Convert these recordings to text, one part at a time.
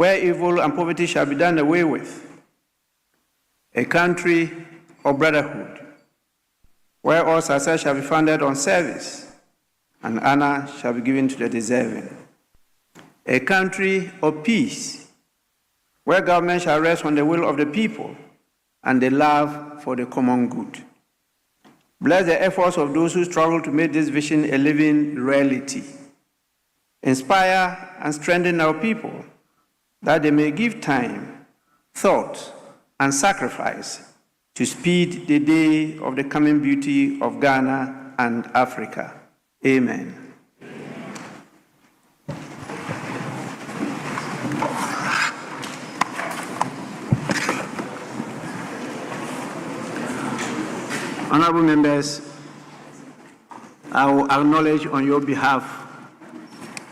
where evil and poverty shall be done away with, a country of brotherhood, where all success shall be founded on service, and honor shall be given to the deserving, a country of peace, where government shall rest on the will of the people and the love for the common good. Bless the efforts of those who struggle to make this vision a living reality. Inspire and strengthen our people, that they may give time, thought, and sacrifice to speed the day of the coming beauty of Ghana and Africa. Amen. Honorable members, I will acknowledge on your behalf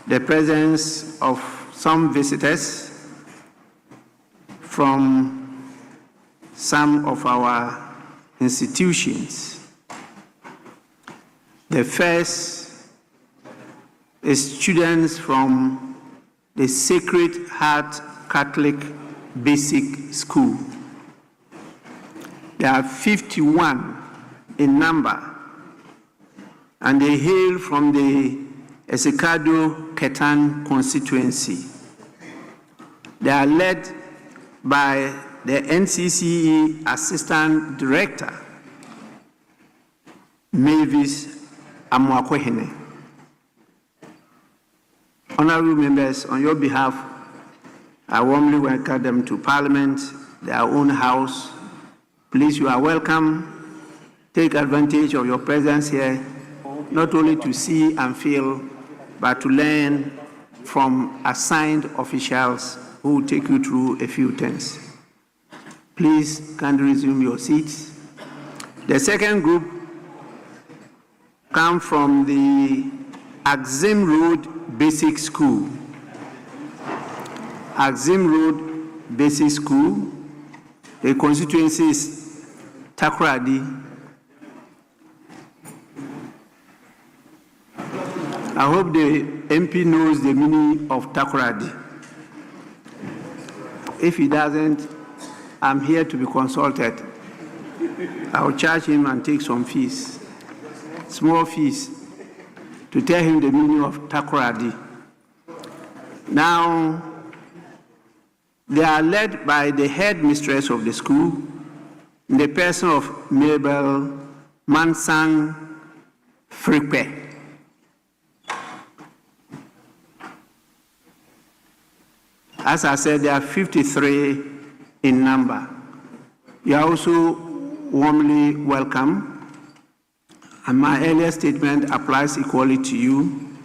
the presence of some visitors from some of our institutions. The first is students from the Sacred Heart Catholic Basic School. There are 51 in number, and they hail from the Esekado Ketan constituency. They are led by the NCCE Assistant Director, Mavis Amwakwehene. Honorable members, on your behalf, I warmly welcome them to Parliament, their own house. Please, you are welcome. Take advantage of your presence here, not only to see and feel, but to learn from assigned officials who will take you through a few things. Please, kindly resume your seats. The second group come from the Axim Road Basic School. Axim Road Basic School, the constituency is Takoradi. I hope the MP knows the meaning of Takoradi. If he doesn't, I'm here to be consulted. I'll charge him and take some fees, small fees, to tell him the meaning of Takoradi. Now, they are led by the headmistress of the school, in the person of Mabel Mansang Fripe. As I said, there are 53 in number. You are also warmly welcome, and my earlier statement applies equally to you.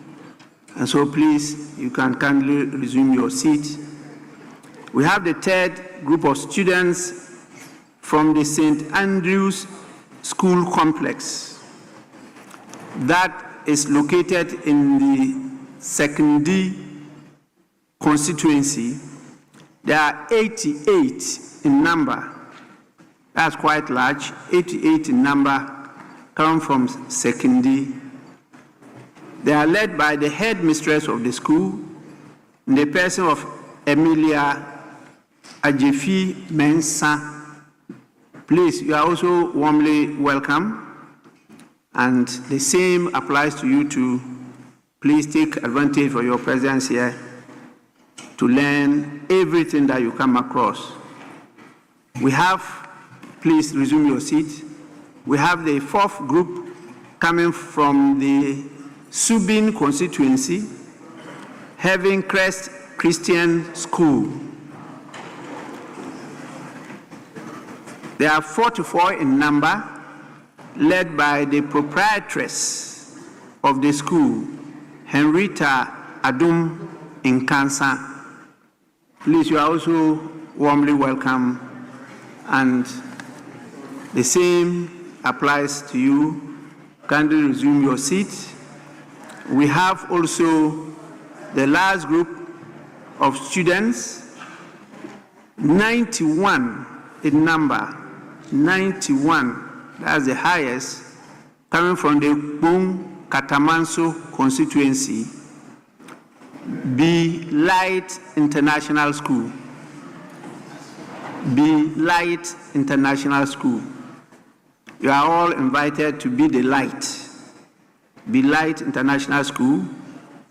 And so please, you can kindly resume your seat. We have the third group of students from the St. Andrew's School Complex that is located in the Sekondi constituency. There are 88 in number. That's quite large. 88 in number come from Sekondi. They are led by the headmistress of the school, in the person of Emilia Afenyo-Mensah. Please, you are also warmly welcome, and the same applies to you too. Please take advantage of your presence here to learn everything that you come across. We have, please resume your seat. We have the fourth group coming from the Subin constituency, Heaven Crest Christian School. There are 44 in number, led by the proprietress of the school, Henrietta Adum Nkansa. Please, you are also warmly welcome, and the same applies to you. Kindly resume your seat. We have also the last group of students, 91 in number, 91, that's the highest, coming from the Bung Katamanso constituency. Be Light International School. Be Light International School. You are all invited to be the light. Be Light International School,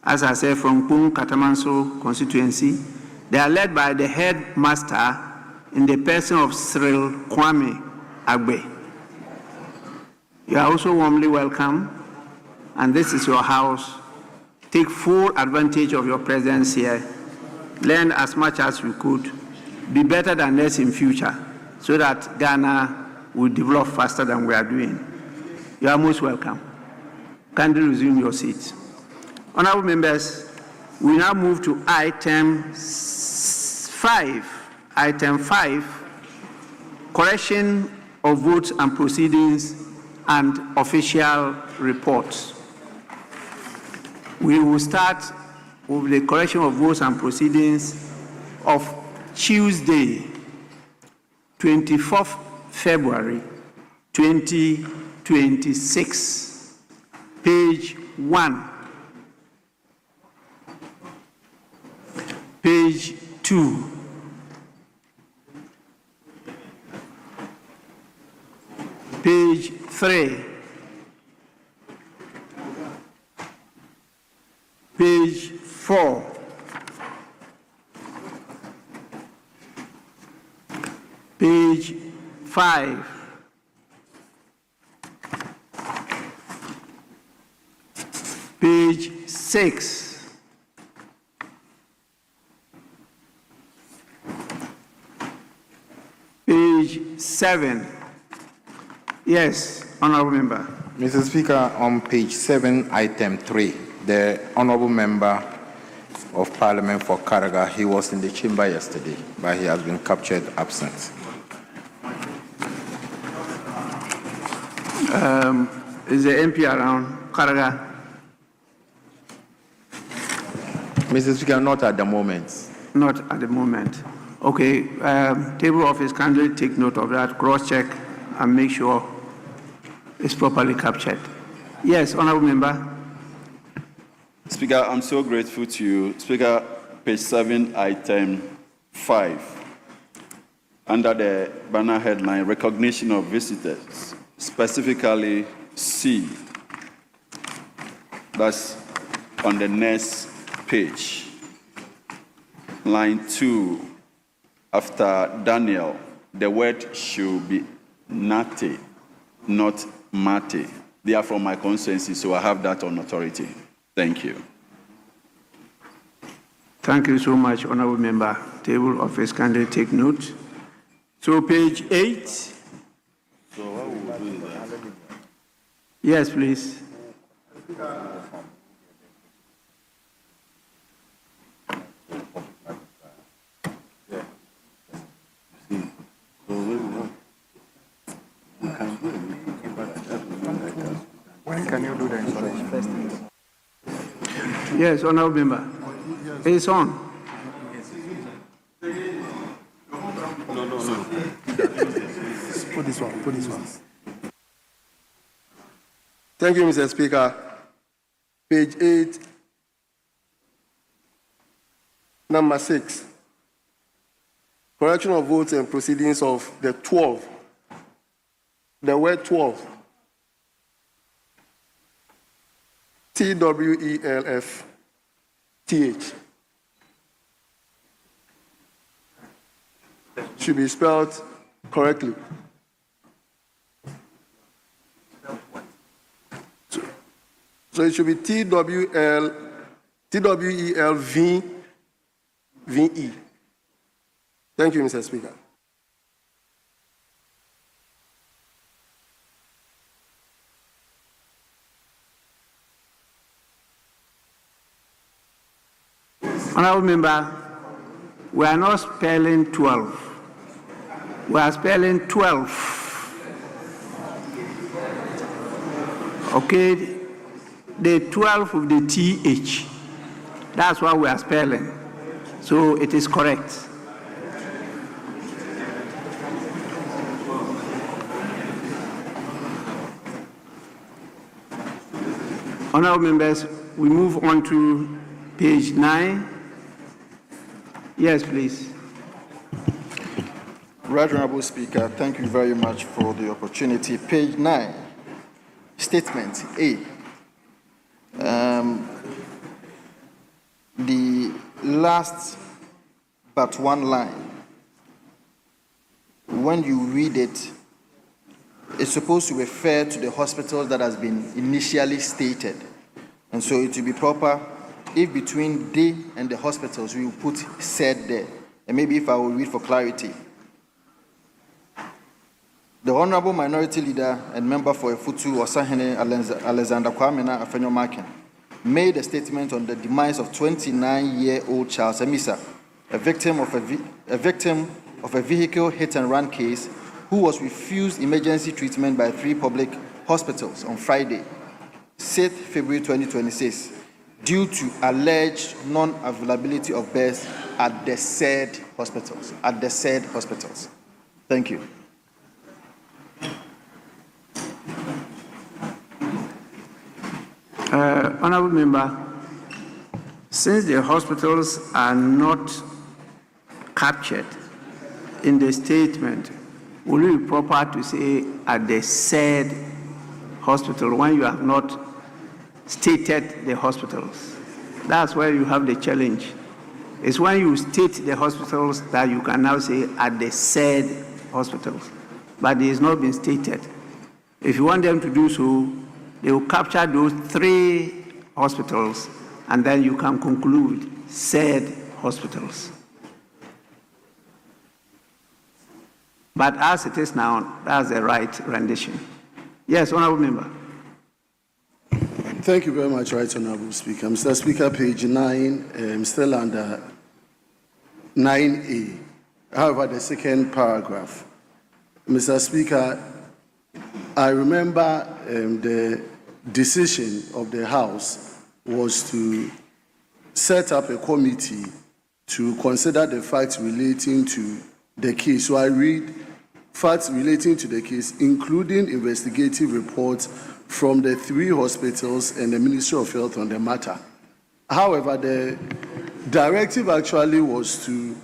as I said, from Pung Katamanso constituency. They are led by the headmaster in the person of Cyril Kwame Agbe. You are also warmly welcome, and this is your house. Take full advantage of your presence here. Learn as much as you could. Be better than us in future, so that Ghana will develop faster than we are doing. You are most welcome. Kindly resume your seats. Honorable members, we now move to item 5. Item 5, correction of votes and proceedings and official reports. We will start with the correction of votes and proceedings of Tuesday, 24th February 2026, page 1, page 2, page 3, page 4, page 5, page 6, page 7. Yes, honorable member. Mr. Speaker, on page 7, item 3, the honorable member of Parliament for Karaga, he was in the chamber yesterday, but he has been captured absent. Is the MP around Karaga? Mr. Speaker, not at the moment. Not at the moment. Okay, table office, kindly take note of that, cross-check and make sure it's properly captured. Yes, honorable member. Speaker, I'm so grateful to you. Speaker, page 7, item 5, under the banner headline, recognition of visitors, specifically C. That's on the next page. Line 2, after Daniel, the word should be nate, not mate. They are from my constituency, so I have that on authority. Thank you. Thank you so much, honorable member. Table office, kindly take note. So page 8. So what will we do that? Yes, please. When can you do the installation? Yes, honorable member. It's on. No. Put this one. Thank you, Mr. Speaker. Page 8, number 6. Correction of votes and proceedings of the 12. The word 12. TWELFTH. Should be spelled correctly. So it should be TWELVE. Thank you, Mr. Speaker. Honorable member, we are not spelling 12. We are spelling 12. Okay, the 12 of the TH. That's what we are spelling. So it is correct. Honorable members, we move on to Page 9. Yes, please. Right Honorable Speaker, thank you very much for the opportunity. Page 9, statement A. The last but one line, when you read it, it's supposed to refer to the hospital that has been initially stated. And so it will be proper if between they and the hospitals we will put said there. And maybe if I will read for clarity. The Honorable Minority Leader and Member for Efutu Osahene Alexander Kwamena Afenyo-Markin made a statement on the demise of 29-year-old Charles Emisa, a victim of a vehicle hit-and-run case who was refused emergency treatment by 3 public hospitals on Friday, 6th February 2026, due to alleged non-availability of beds at the said hospitals. Thank you. Honorable Member, since the hospitals are not captured in the statement, will it be proper to say at the said hospital when you have not stated the hospitals? That's where you have the challenge. It's when you state the hospitals that you can now say at the said hospitals, but it has not been stated. If you want them to do so, they will capture those 3 hospitals, and then you can conclude said hospitals. But as it is now, that's the right rendition. Yes, Honorable Member. Thank you very much, Right Honorable Speaker. Mr. Speaker, page 9, still under 9A. However, the second paragraph. Mr. Speaker, I remember the decision of the House was to set up a committee to consider the facts relating to the case. So I read facts relating to the case, including investigative reports from the 3 hospitals and the Ministry of Health on the matter. However, the directive actually was to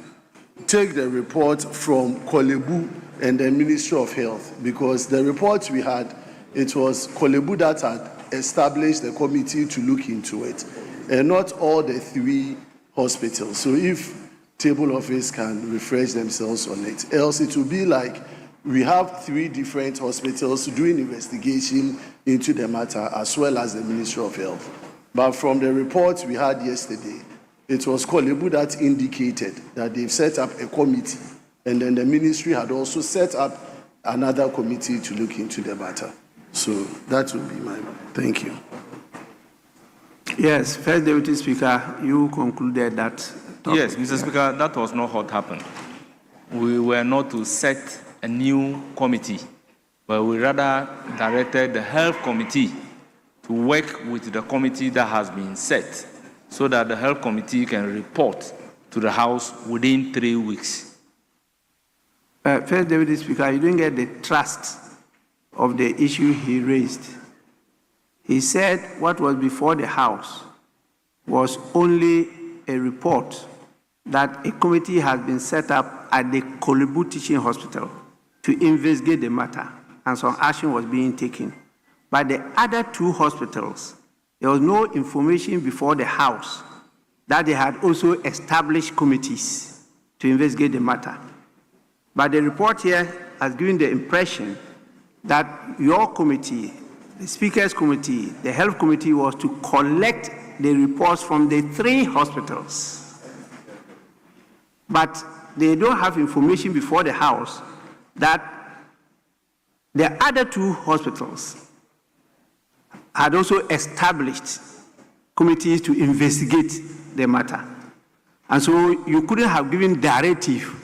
take the report from Kolebu and the Ministry of Health, because the reports we had, it was Kolebu that had established the committee to look into it, and not all the 3 hospitals. So if table office can refresh themselves on it, else it will be like we have 3 different hospitals doing investigation into the matter, as well as the Ministry of Health. But from the reports we had yesterday, it was Kolebu that indicated that they've set up a committee, and then the ministry had also set up another committee to look into the matter. So that would be my, thank you. Yes, First Deputy Speaker, you concluded that topic. Yes, Mr. Speaker, that was not what happened. We were not to set a new committee, but we rather directed the health committee to work with the committee that has been set, so that the health committee can report to the House within 3 weeks. First Deputy Speaker, you didn't get the thrust of the issue he raised. He said what was before the House was only a report that a committee has been set up at the Kolebu Teaching Hospital to investigate the matter, and some action was being taken. But the other 2 hospitals, there was no information before the House that they had also established committees to investigate the matter. But the report here has given the impression that your committee, the Speaker's committee, the Health Committee, was to collect the reports from the 3 hospitals. But they don't have information before the House that the other 2 hospitals had also established committees to investigate the matter. And so you couldn't have given directive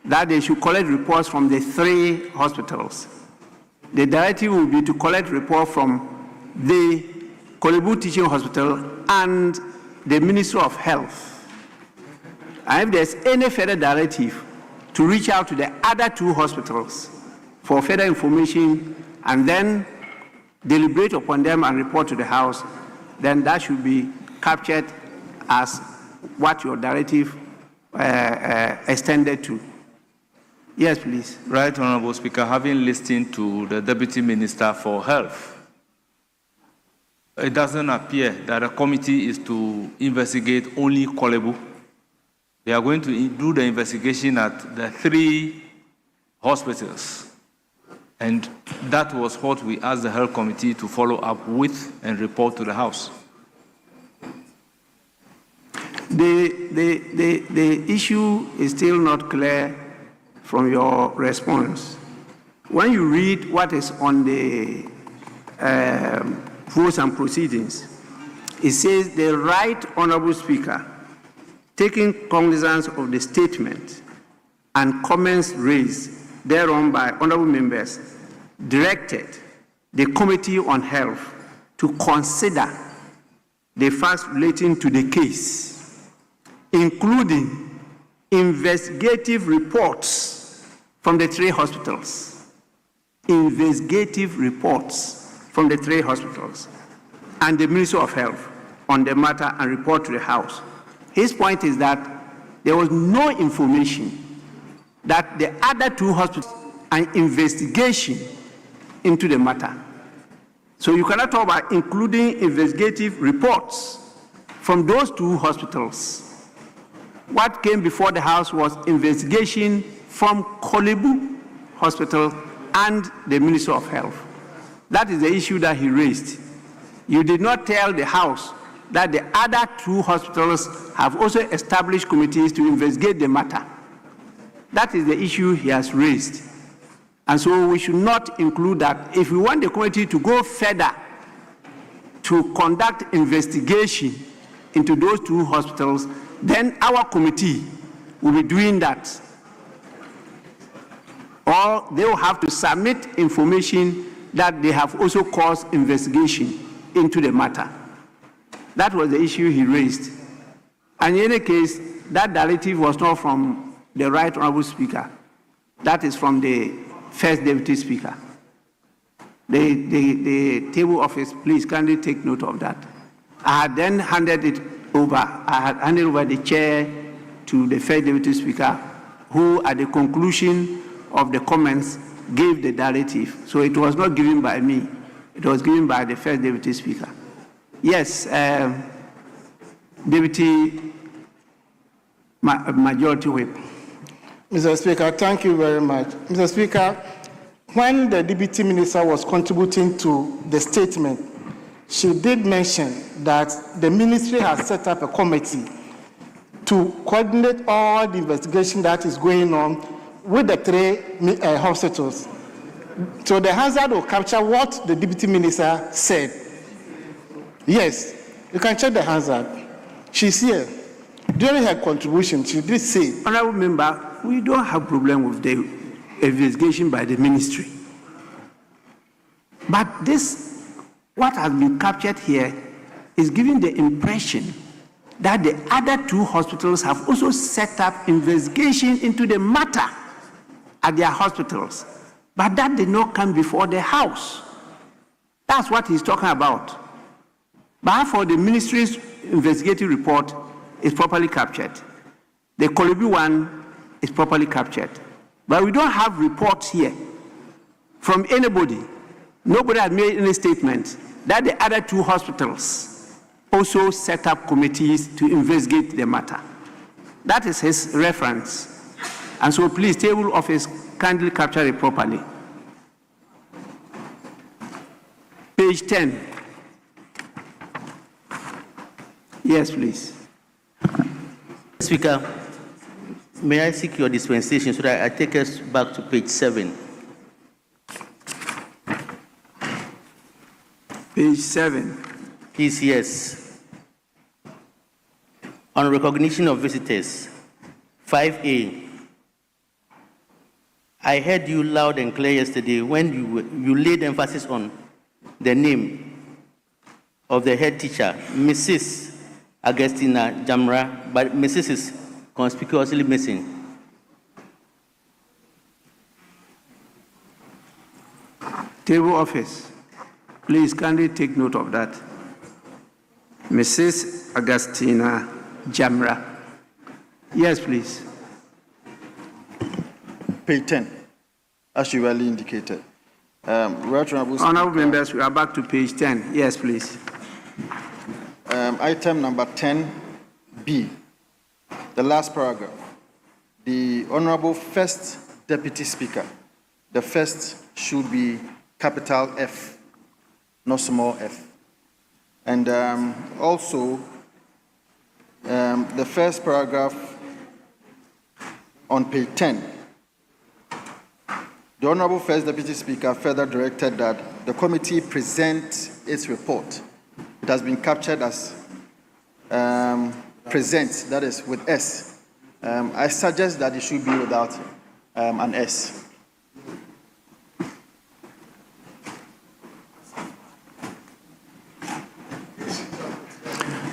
that they should collect reports from the 3 hospitals. The directive would be to collect reports from the Kolebu Teaching Hospital and the Ministry of Health. And if there's any further directive, to reach out to the other 2 hospitals for further information and then deliberate upon them and report to the House, then that should be captured as what your directive extended to. Yes, please. Right, Honorable Speaker, having listened to the Deputy Minister for Health, it doesn't appear that the committee is to investigate only Kolebu. They are going to do the investigation at the 3 hospitals. And that was what we asked the Health Committee to follow up with and report to the House. The issue is still not clear from your response. When you read what is on the rules and proceedings, it says the Right Honorable Speaker, taking cognizance of the statement and comments raised thereon by honorable members, directed the Committee on Health to consider the facts relating to the case, including investigative reports from the 3 hospitals, investigative reports from the 3 hospitals, and the Ministry of Health on the matter and report to the House. His point is that there was no information that the other 2 hospitals an investigation into the matter. So you cannot talk about including investigative reports from those 2 hospitals. What came before the House was investigation from Kolebu Hospital and the Ministry of Health. That is the issue that he raised. You did not tell the House that the other 2 hospitals have also established committees to investigate the matter. That is the issue he has raised. And so we should not include that. If we want the committee to go further to conduct investigation into those 2 hospitals, then our committee will be doing that. Or they will have to submit information that they have also caused investigation into the matter. That was the issue he raised. And in any case, that directive was not from the Right Honorable Speaker. That is from the First Deputy Speaker. The table office, please kindly take note of that. I had then handed it over. I had handed over the chair to the First Deputy Speaker, who at the conclusion of the comments gave the directive. So it was not given by me. It was given by the First Deputy Speaker. Yes, Deputy Majority Whip. Mr. Speaker, thank you very much. Mr. Speaker, when the Deputy Minister was contributing to the statement, she did mention that the ministry has set up a committee to coordinate all the investigation that is going on with the 3 hospitals. So the hazard will capture what the Deputy Minister said. Yes, you can check the hazard. She's here. During her contribution, she did say, Honorable Member, we don't have problem with the investigation by the ministry. But this, what has been captured here, is giving the impression that the other 2 hospitals have also set up investigation into the matter at their hospitals. But that did not come before the House. That's what he's talking about. But for the ministry's investigative report, is properly captured. The Kolebu one is properly captured. But we don't have reports here from anybody. Nobody has made any statement that the other 2 hospitals also set up committees to investigate the matter. That is his reference. And so please, table office, kindly capture it properly. Page 10. Yes, please. Speaker, may I seek your dispensation so that I take us back to page 7? Page 7. Please, yes. On recognition of visitors, 5A. I heard you loud and clear yesterday when you laid emphasis on the name of the head teacher, Mrs. Augustina Jamra, but Mrs. is conspicuously missing. Table office, please kindly take note of that. Mrs. Augustina Jamra. Yes, please. Page 10, as you earlier indicated. Honorable members, we are back to page 10. Yes, please. Item number 10B, the last paragraph. The Honorable First Deputy Speaker, the first should be capital F, not small f. And also, the first paragraph on page 10, the Honorable First Deputy Speaker further directed that the committee present its report. It has been captured as present, that is with S. I suggest that it should be without an S.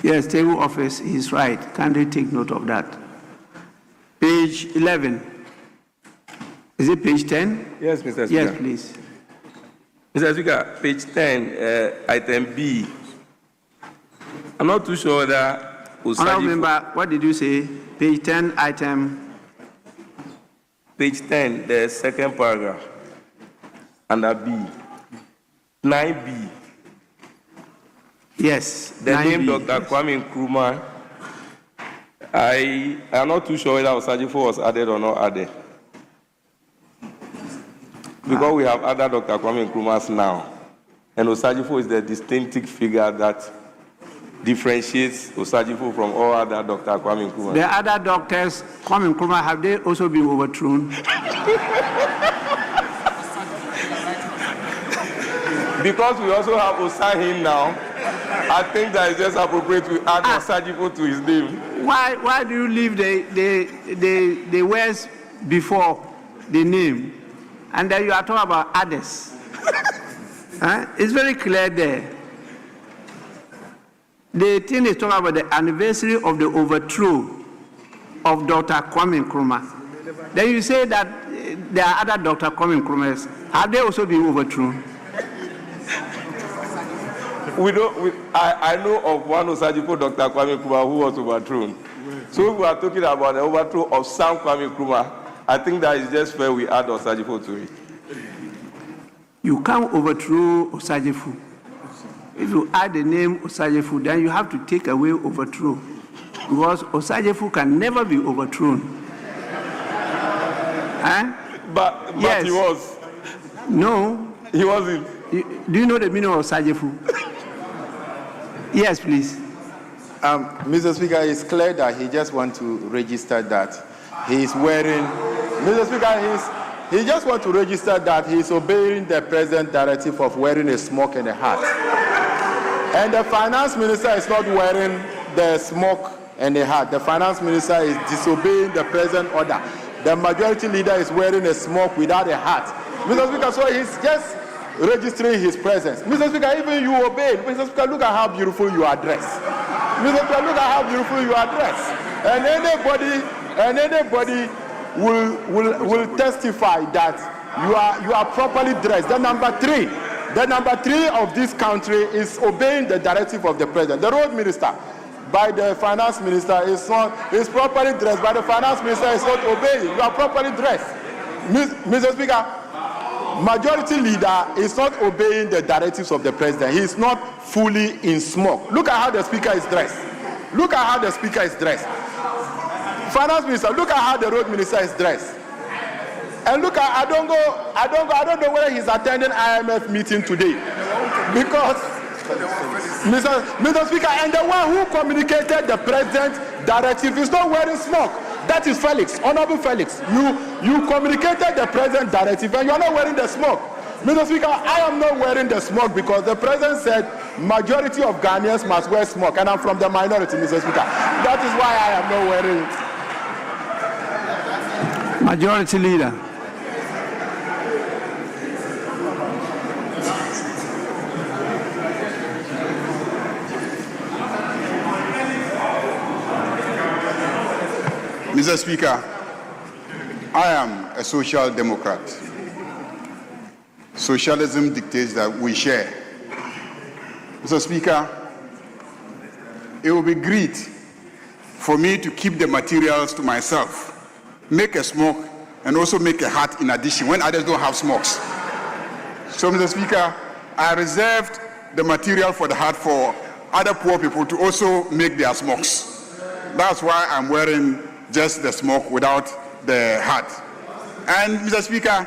Yes, table office is right. Kindly take note of that. Page 11. Is it page 10? Yes, Mr. Speaker. Yes, please. Mr. Speaker, page 10, item B. I'm not too sure that Honorable member, what did you say? Page 10, item. Page 10, the second paragraph, under B. 9B. Yes. The 9B, name Dr. Kwame Nkrumah. I am not too sure whether Osei-Mensah was added or not added. Because we have other Dr. Kwame Nkrumahs now. And Osei-Mensah is the distinctive figure that differentiates Osei-Mensah from all other Dr. Kwame Nkrumah. The other doctors, Kwame Nkrumah, have they also been overthrown? Because we also have Osei-Mensah now, I think that it's just appropriate to add Osei-Mensah to his name. Why do you leave the words before the name? And then you are talking about others. Huh? It's very clear there. The thing is talking about the anniversary of the overthrow of Dr. Kwame Nkrumah. Then you say that there are other Dr. Kwame Nkrumahs. Have they also been overthrown? I know of one Osei-Mensah, Dr. Kwame Nkrumah, who was overthrown. So if we are talking about the overthrow of some Kwame Nkrumah, I think that is just fair we add Osei-Mensah to it. You can't overthrow Osei-Mensah. If you add the name Osei-Mensah, then you have to take away overthrow. Because Osei-Mensah can never be overthrown. Huh? But yes. He was. No. He wasn't. Do you know the meaning of Osei-Mensah? Yes, please. Mr. Speaker, it's clear that he just wants to register that he's wearing. Mr. Speaker, he just wants to register that he's obeying the president's directive of wearing a smock and a hat. And the finance minister is not wearing the smock and the hat. The finance minister is disobeying the president's order. The majority leader is wearing a smock without a hat. Mr. Speaker, so he's just registering his presence. Mr. Speaker, even you obey. Mr. Speaker, look at how beautiful you are dressed. Mr. Speaker, look at how beautiful you are dressed. And anybody will testify that you are properly dressed. The number three of this country is obeying the directive of the president. The road minister by the finance minister is properly dressed, but the finance minister is not obeying. You are properly dressed. Mr. Speaker, majority leader is not obeying the directives of the president. He is not fully in smoke. Look at how the speaker is dressed. Look at how the speaker is dressed. Finance minister, look at how the road minister is dressed. And look at, I don't know whether he's attending IMF meeting today. Because, Mr. Speaker, and the one who communicated the president's directive is not wearing smoke. That is Felix, Honorable Felix. You communicated the president's directive and you are not wearing the smoke. Mr. Speaker, I am not wearing the smoke because the president said majority of Ghanaians must wear smoke, and I'm from the minority, Mr. Speaker. That is why I am not wearing it. Majority leader. Mr. Speaker, I am a social democrat. Socialism dictates that we share. Mr. Speaker, it will be great for me to keep the materials to myself, make a smoke, and also make a hat in addition when others don't have smokes. So, Mr. Speaker, I reserved the material for the hat for other poor people to also make their smokes. That's why I'm wearing just the smoke without the hat. And, Mr. Speaker,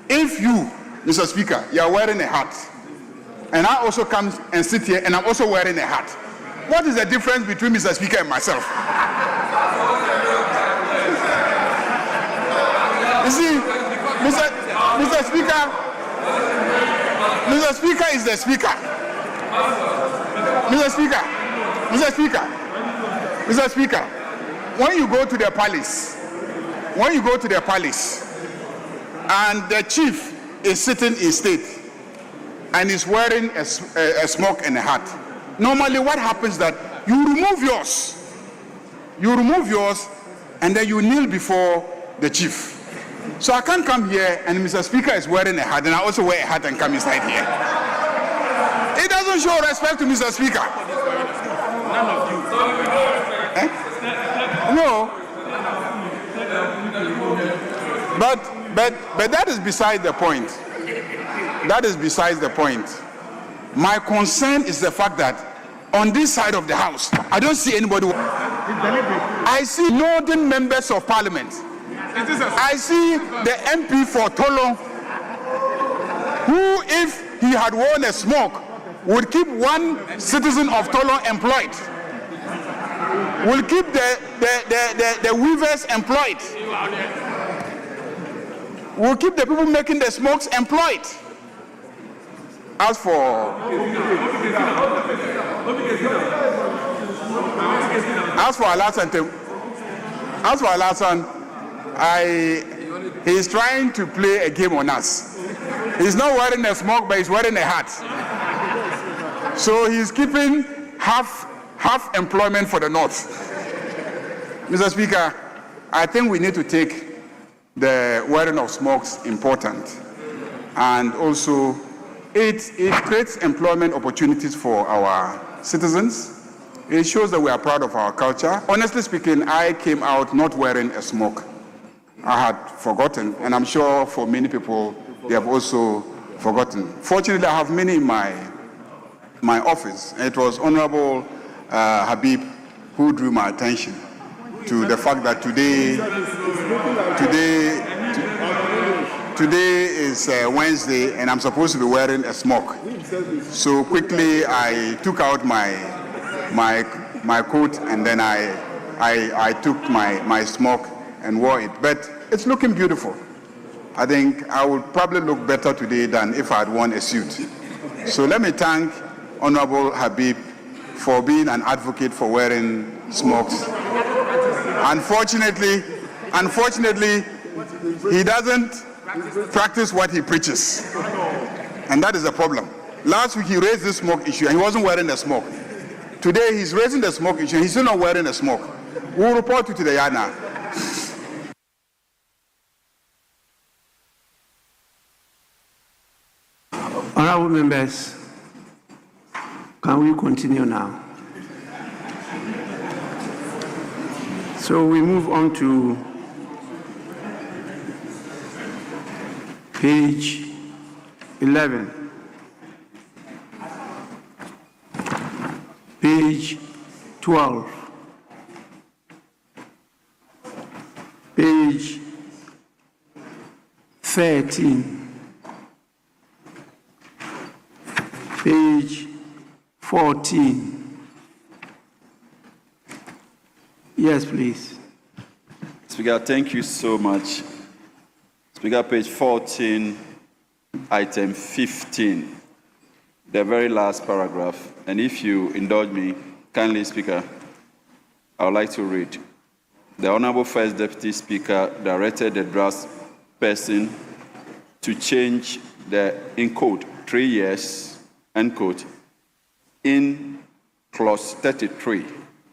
if you, Mr. Speaker, you are wearing a hat, and I also come and sit here and I'm also wearing a hat, what is the difference between Mr. Speaker and myself? You see, Mr. Speaker, Mr. Speaker is the Speaker. Mr. Speaker, Mr. Speaker, Mr. Speaker, when you go to the palace, and the chief is sitting in state and is wearing a smoke and a hat, normally what happens that you remove yours, and then you kneel before the chief. So I can't come here and Mr. Speaker is wearing a hat and I also wear a hat and come inside here. It doesn't show respect to Mr. Speaker. None of you. No. But that is beside the point. That is beside the point. My concern is the fact that on this side of the house, I don't see anybody. I see northern members of parliament. I see the MP for Tolo, who, if he had worn a smoke, would keep one citizen of Tolo employed, will keep the weavers employed, will keep the people making the smokes employed. As for Alasan, he's trying to play a game on us. He's not wearing a smoke, but he's wearing a hat. So he's keeping half employment for the North. Mr. Speaker, I think we need to take the wearing of smokes important. And also, it creates employment opportunities for our citizens. It shows that we are proud of our culture. Honestly speaking, I came out not wearing a smoke. I had forgotten, and I'm sure for many people, they have also forgotten. Fortunately, I have many in my office. It was Honorable Habib who drew my attention to the fact that today is Wednesday, and I'm supposed to be wearing a smoke. So quickly, I took out my coat, and then I took my smoke and wore it. But it's looking beautiful. I think I would probably look better today than if I had worn a suit. So let me thank Honorable Habib for being an advocate for wearing smokes. Unfortunately, he doesn't practice what he preaches. And that is the problem. Last week he raised this smoke issue and he wasn't wearing a smoke. Today he's raising the smoke issue and he's still not wearing a smoke. We'll report you to the yard now. Honorable members, can we continue now? So we move on to page 11. Page 12. Page 13. Page 14. Yes, please. Speaker, thank you so much. Speaker, page 14, item 15, the very last paragraph. And if you indulge me, kindly, Speaker, I would like to read. The Honorable First Deputy Speaker directed the draft person to change the, in quote, 3 years, end quote, in clause 33,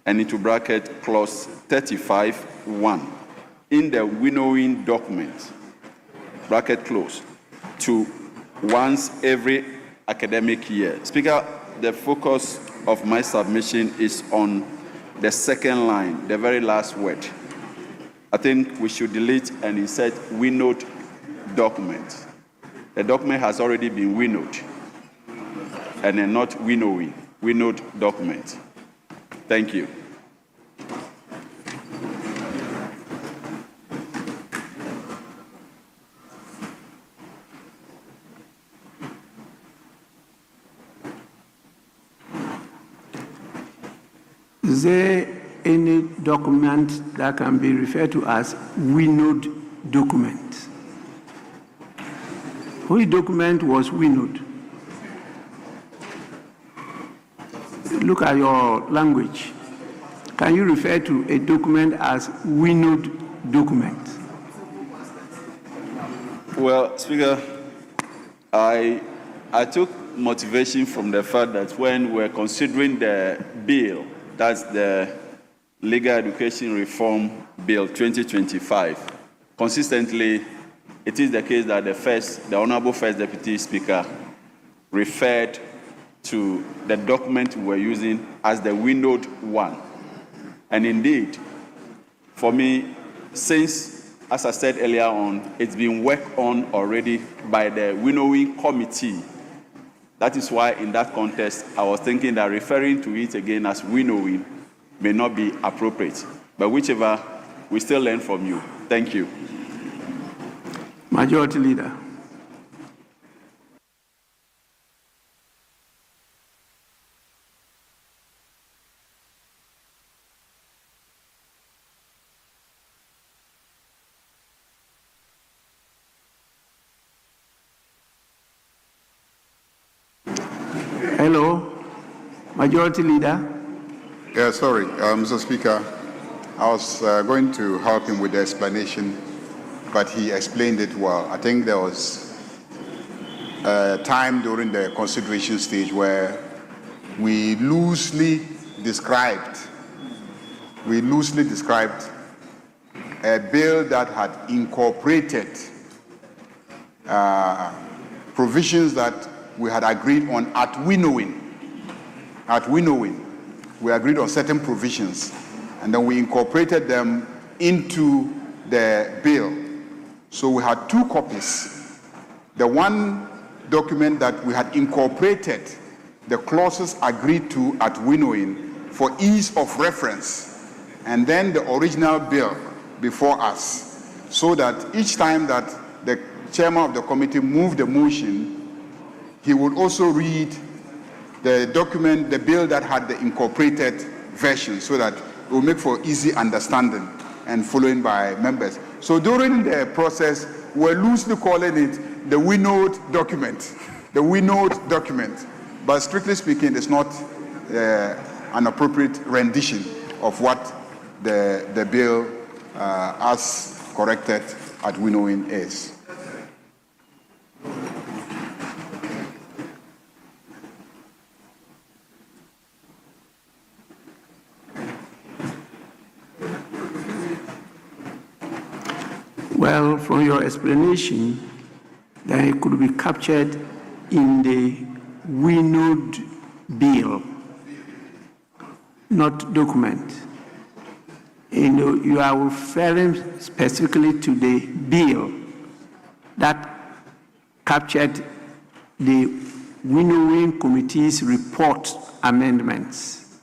and into bracket clause 35(1) in the winnowing document, bracket close, to once every academic year. Speaker, the focus of my submission is on the second line, the very last word. I think we should delete, and he said winnowed document. The document has already been winnowed, and then not winnowing, winnowed document. Thank you. Is there any document that can be referred to as winnowed document? Which document was winnowed? Look at your language. Can you refer to a document as winnowed document? Well, Speaker, I took motivation from the fact that when we're considering the bill, that's the Legal Education Reform Bill 2025, consistently, it is the case that the Honorable First Deputy Speaker referred to the document we were using as the winnowed one. And indeed, for me, since, as I said earlier on, it's been worked on already by the winnowing committee. That is why in that context, I was thinking that referring to it again as winnowing may not be appropriate. But whichever, we still learn from you. Thank you. Majority Leader. Hello, Majority Leader. Yeah, sorry, Mr. Speaker. I was going to help him with the explanation, but he explained it well. I think there was a time during the consideration stage where we loosely described a bill that had incorporated provisions that we had agreed on at winnowing. We agreed on certain provisions, and then we incorporated them into the bill. So we had two copies. The one document that we had incorporated the clauses agreed to at winnowing for ease of reference, and then the original bill before us, so that each time that the chairman of the committee moved the motion, he would also read the document, the bill that had the incorporated version, so that it will make for easy understanding and following by members. So during the process, we're loosely calling it the winnowed document, But strictly speaking, it's not an appropriate rendition of what the bill, as corrected at winnowing, is. Well, from your explanation, that it could be captured in the winnowed bill, not document. You are referring specifically to the bill that captured the winnowing committee's report amendments.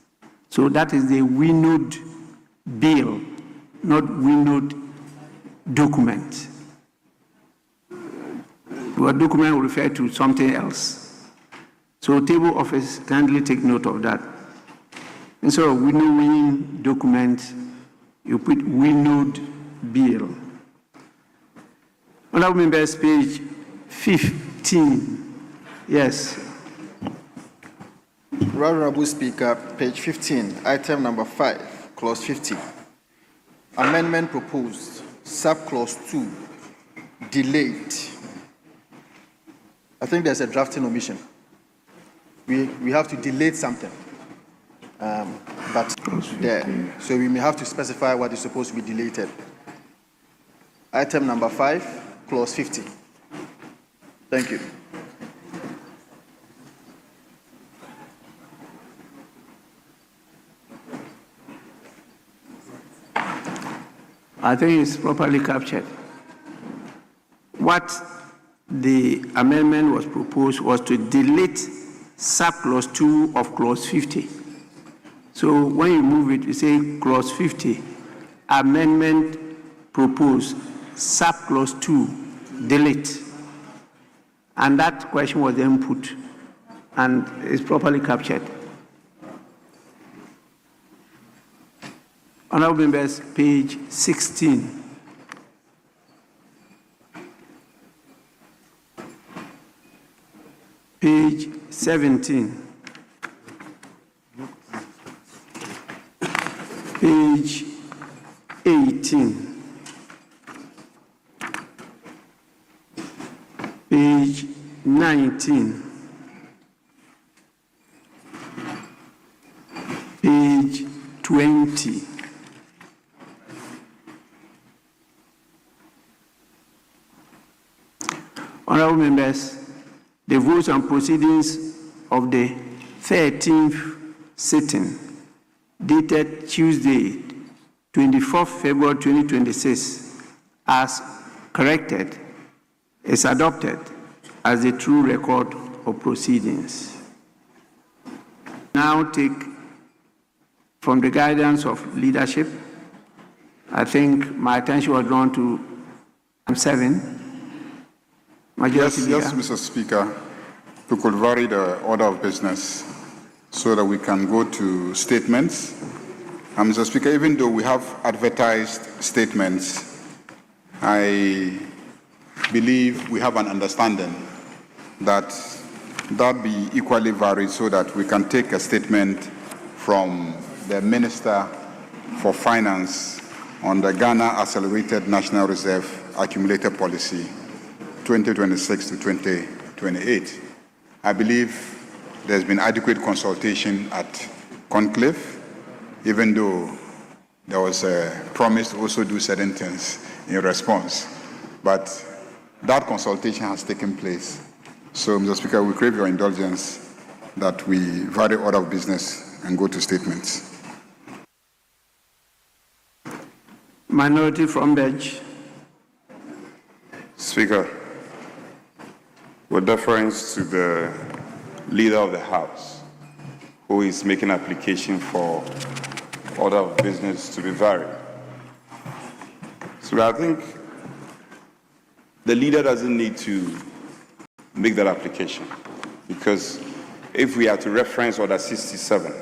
So that is the winnowed bill, not winnowed document. Your document will refer to something else. So table office kindly take note of that. Instead of winnowing document, you put winnowed bill. Honorable members, page 15. Yes. Honorable Speaker, page 15, item number 5, clause 50. Amendment proposed, subclause 2, delayed. I think there's a drafting omission. We have to delete something. But there, so we may have to specify what is supposed to be deleted. Item number 5, clause 50. Thank you. I think it's properly captured. What the amendment was proposed was to delete sub-clause 2 of clause 50. So when you move it, you say clause 50, amendment proposed, sub-clause 2, delete. And that question was then put and is properly captured. Honorable members, page 16. Page 17. Page 18. Page 19. Page 20. Honorable members, the votes and proceedings of the 13th sitting, dated Tuesday, 24th February 2026, as corrected, is adopted as the true record of proceedings. Now take from the guidance of leadership, I think my attention was drawn to item 7. Yes, Mr. Speaker. We could vary the order of business so that we can go to statements. Mr. Speaker, even though we have advertised statements, I believe we have an understanding that that be equally varied so that we can take a statement from the Minister for Finance on the Ghana Accelerated National Reserve Accumulated Policy 2026 to 2028. I believe there's been adequate consultation at conclave, even though there was a promise to also do certain things in response. But that consultation has taken place. So, Mr. Speaker, we crave your indulgence that we vary order of business and go to statements. Minority from bench. Speaker, with deference to the Leader of the House, who is making application for order of business to be varied. So I think the Leader doesn't need to make that application, because if we are to reference Order 67,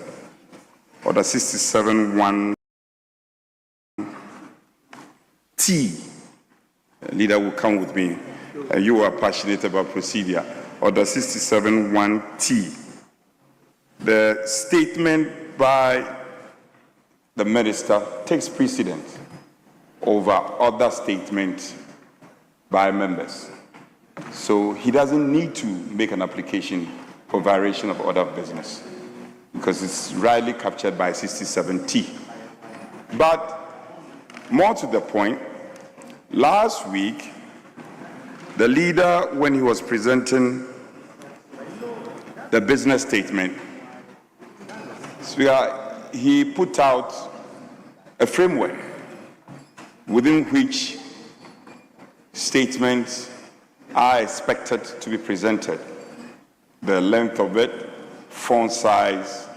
Order 67(1)T, Leader will come with me. You are passionate about procedure. Order 67(1)T. The statement by the Minister takes precedence over other statements by members. So he doesn't need to make an application for variation of order of business because it's rightly captured by 67T. But more to the point, last week, the Leader, when he was presenting the business statement, he put out a framework within which statements are expected to be presented. The length of it, font size,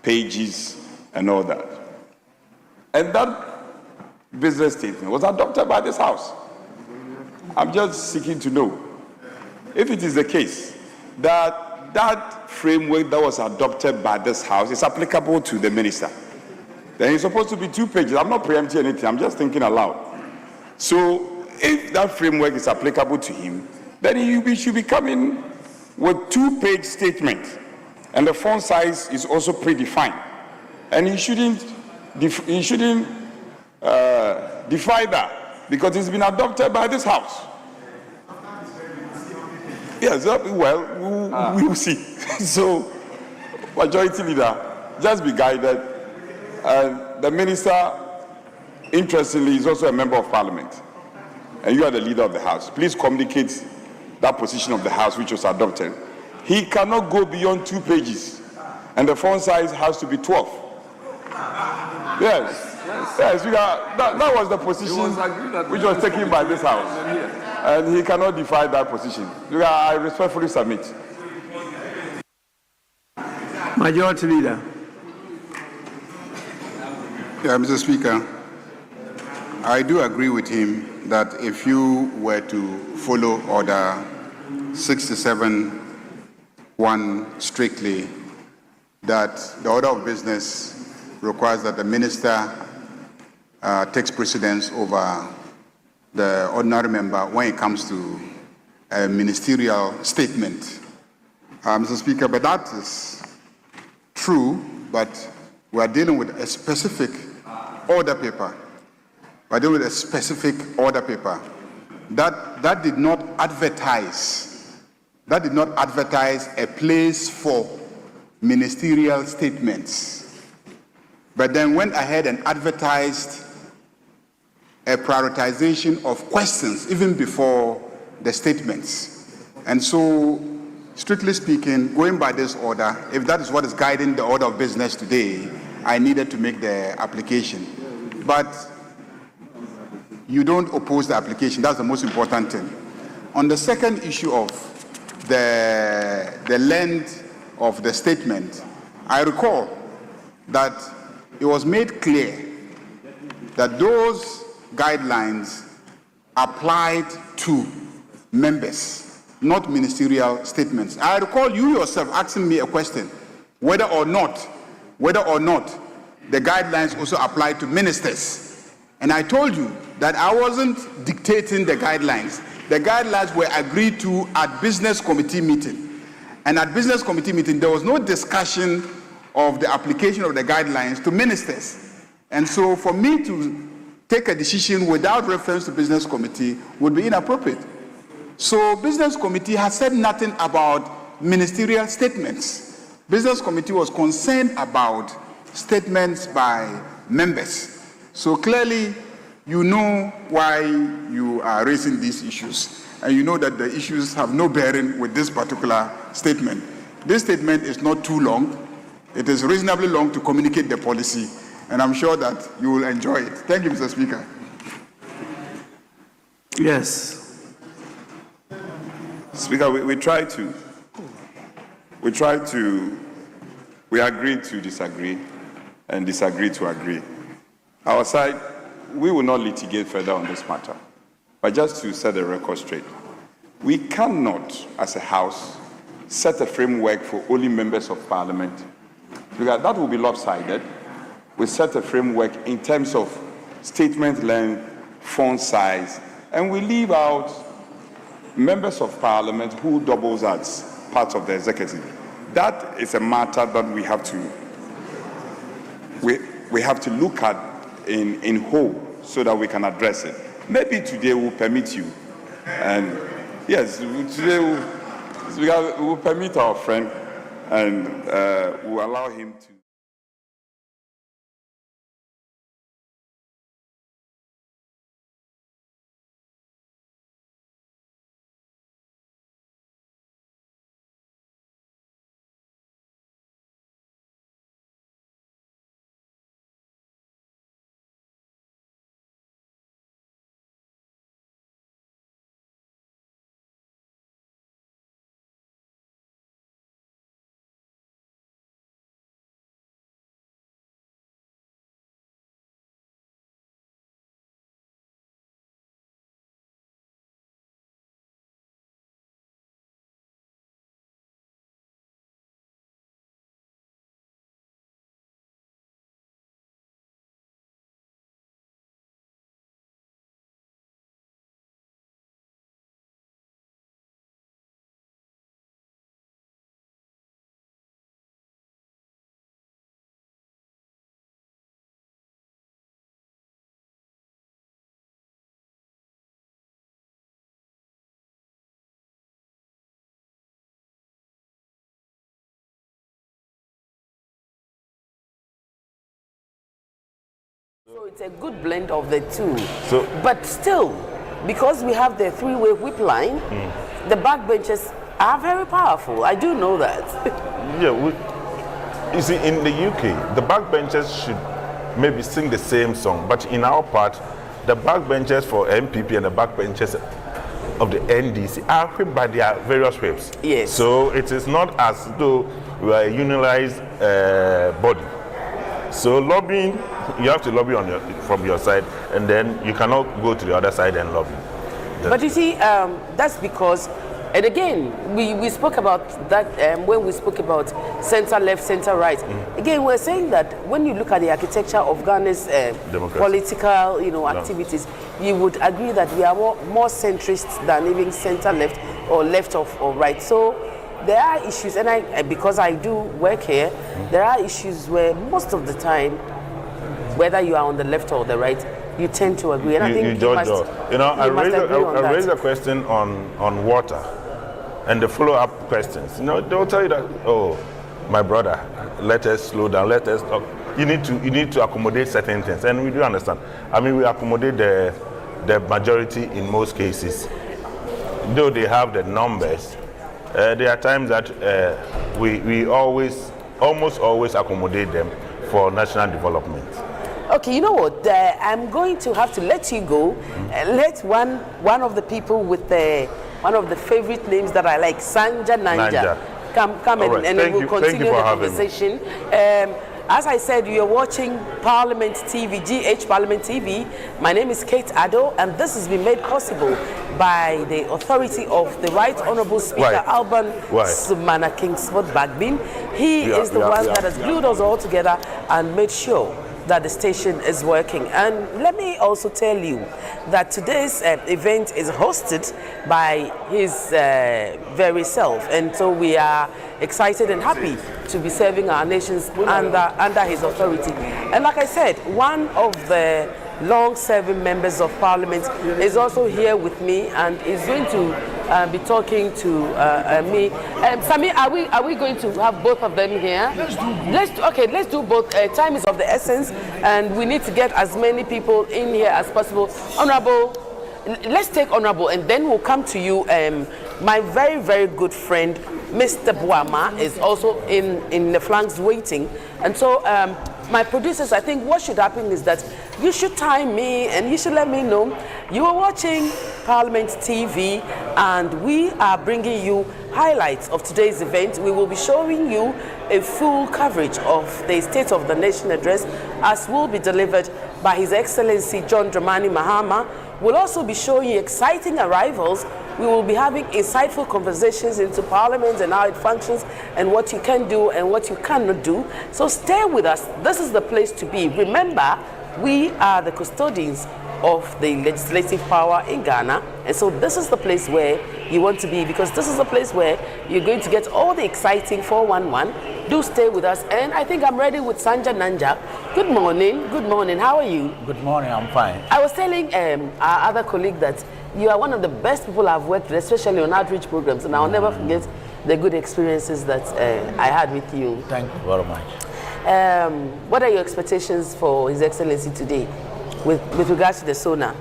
pages, and all that. And that business statement was adopted by this House. I'm just seeking to know if it is the case that that framework that was adopted by this House is applicable to the Minister. Then it's supposed to be 2 pages. I'm not preempting anything. I'm just thinking aloud. So if that framework is applicable to him, then he should be coming with 2-page statement. And the font size is also predefined. And he shouldn't defy that because it's been adopted by this House. Yes, well, we will see. So, Majority Leader, just be guided. The Minister, interestingly, is also a member of Parliament. And you are the Leader of the House. Please communicate that position of the House which was adopted. He cannot go beyond 2 pages. And the font size has to be 12. Yes. Yes, that was the position which was taken by this House. And he cannot defy that position. I respectfully submit. Majority Leader. Yeah, Mr. Speaker, I do agree with him that if you were to follow Order 67(1) strictly, that the order of business requires that the minister takes precedence over the ordinary member when it comes to a ministerial statement. Mr. Speaker, but that is true, but we are dealing with a specific order paper. We are dealing with a specific order paper that did not advertise a place for ministerial statements, but then went ahead and advertised a prioritization of questions even before the statements. And so, strictly speaking, going by this order, if that is what is guiding the order of business today, I needed to make the application. But you don't oppose the application. That's the most important thing. On the second issue of the length of the statement, I recall that it was made clear that those guidelines applied to members, not ministerial statements. I recall you yourself asking me a question, whether or not the guidelines also apply to ministers. And I told you that I wasn't dictating the guidelines. The guidelines were agreed to at business committee meeting. And at business committee meeting, there was no discussion of the application of the guidelines to ministers. And so for me to take a decision without reference to business committee would be inappropriate. So business committee has said nothing about ministerial statements. Business committee was concerned about statements by members. So clearly, you know why you are raising these issues. And you know that the issues have no bearing with this particular statement. This statement is not too long. It is reasonably long to communicate the policy, and I'm sure that you will enjoy it. Thank you, Mr. Speaker. Yes. Speaker, we agreed to disagree and disagree to agree. Our side, we will not litigate further on this matter. But just to set the record straight, we cannot, as a House, set a framework for only members of Parliament, because that will be lopsided. We set a framework in terms of statement length, font size, and we leave out members of Parliament who doubles as part of the executive. That is a matter that we have to look at in whole so that we can address it. Maybe today we'll permit you, and yes, today we'll permit our friend, and we'll allow him to. So it's a good blend of the two. But still, because we have the three-way whip line, the backbenchers are very powerful. I do know that. Yeah, you see, in the UK, the backbenchers should maybe sing the same song. But in our part, the backbenchers for MPP and the backbenchers of the NDC are whipped by their various whips. Yes. So it is not as though we are a unionized body. So lobbying, you have to lobby from your side, and then you cannot go to the other side and lobby. But you see, that's because, and again, we spoke about that when we spoke about center left, center right. Again, we're saying that when you look at the architecture of Ghana's political, activities, you would agree that we are more centrist than even center left or left or right. So there are issues, and because I do work here, there are issues where most of the time, whether you are on the left or the right, you tend to agree. And I think I raised a question on water, and the follow-up questions. They'll tell you that, oh, my brother, let us slow down, let us talk. You need to accommodate certain things, and we do understand. I mean, we accommodate the majority in most cases, though they have the numbers. There are times that we almost always accommodate them for national development. Okay, you know what? I'm going to have to let you go. Let one of the people with one of the favorite names that I like, Sanja Nanja, come right. and then we'll continue the conversation. As I said, you're watching Parliament TV, GH Parliament TV. My name is Kate Addo, and this has been made possible by the authority of the Right Honourable Speaker Alban Sumana Kingsford Bagbin. He is the one that has glued us all together and made sure that the station is working. And let me also tell you that today's event is hosted by his very self, and so we are excited and happy to be serving our nations under his authority. And like I said, one of the long-serving members of Parliament is also here with me and is going to be talking to me. Sami, are we going to have both of them here? Let's do both. Time is of the essence, and we need to get as many people in here as possible. Honorable, let's take Honorable, and then we'll come to you. My very, very good friend, Mr. Buama, is also in the flanks waiting. And so my producers, I think what should happen is that you should time me and you should let me know you are watching Parliament TV, and we are bringing you highlights of today's event. We will be showing you a full coverage of the State of the Nation address, as will be delivered by His Excellency John Dramani Mahama. We'll also be showing you exciting arrivals. We will be having insightful conversations into Parliament and how it functions and what you can do and what you cannot do. So stay with us. This is the place to be. Remember, we are the custodians of the legislative power in Ghana. And so this is the place where you want to be, because this is the place where you're going to get all the exciting 411. Do stay with us. And I think I'm ready with Sanja Nanja. Good morning. Good morning. How are you? Good morning. I'm fine. I was telling our other colleague that you are one of the best people I've worked with, especially on outreach programs. And I'll never forget the good experiences that I had with you. Thank you very much. What are your expectations for His Excellency today with regards to the SONA?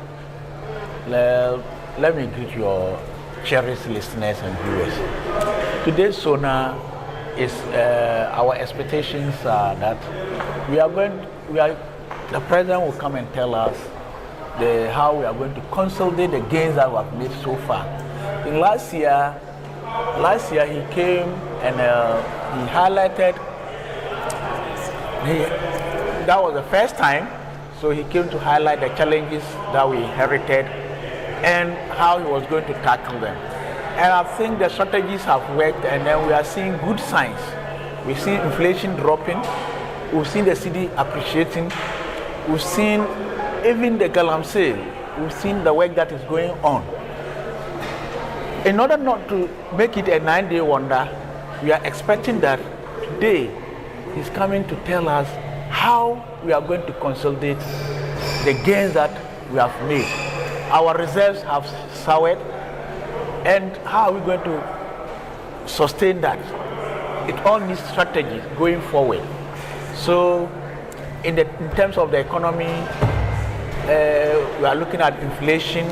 Let me greet your cherished listeners and viewers. Today's SONA is our expectations are that the President will come and tell us how we are going to consolidate the gains that we have made so far. In last year he came and he highlighted. That was the first time, so he came to highlight the challenges that we inherited and how he was going to tackle them. And I think the strategies have worked, and then we are seeing good signs. We've seen inflation dropping, we've seen the cedi appreciating, we've seen even the galamsey, we've seen the work that is going on. In order not to make it a 9-day wonder, we are expecting that today he's coming to tell us how we are going to consolidate the gains that we have made. Our reserves have soured, and how are we going to sustain that? It all needs strategy going forward. So in terms of the economy, we are looking at inflation,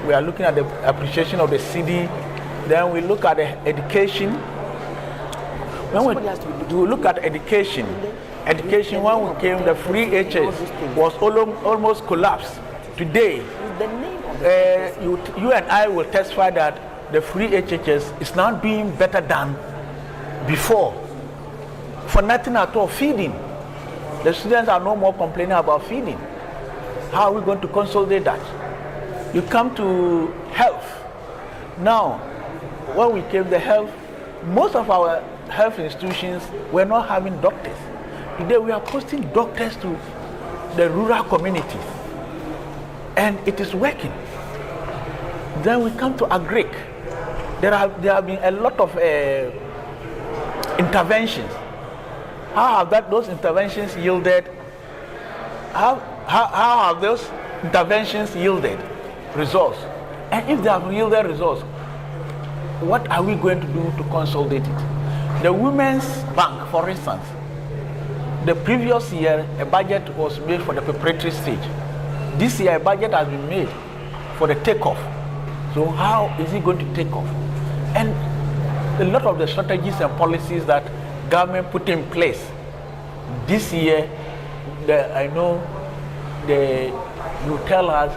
we are looking at the appreciation of the cedi, then we look at the education. When we look at education, Education, when we came, the free HS was almost collapsed. Today, you and I will testify that the free HHS is now doing better than before. For nothing at all, feeding. The students are no more complaining about feeding. How are we going to consolidate that? You come to health. Now, when we came to health, most of our health institutions were not having doctors. Today we are posting doctors to the rural communities, and it is working. Then we come to agric. There have been a lot of interventions. How have those interventions yielded? How have those interventions yielded results? And if they have yielded results, what are we going to do to consolidate it? The Women's Bank, for instance, the previous year a budget was made for the preparatory stage. This year a budget has been made for the takeoff. So how is it going to take off? And a lot of the strategies and policies that government put in place this year, I know you tell us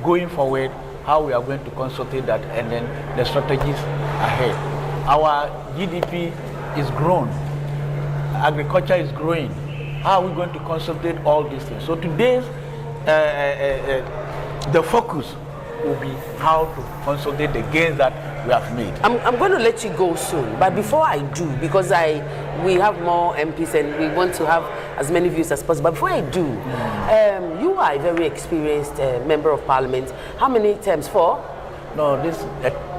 going forward how we are going to consolidate that, and then the strategies ahead. Our GDP is grown, agriculture is growing. How are we going to consolidate all these things? So today's the focus will be how to consolidate the gains that we have made. I'm going to let you go soon, but before I do, because we have more MPs and we want to have as many views as possible, but before I do, you are a very experienced member of parliament. How many terms? 4? No, this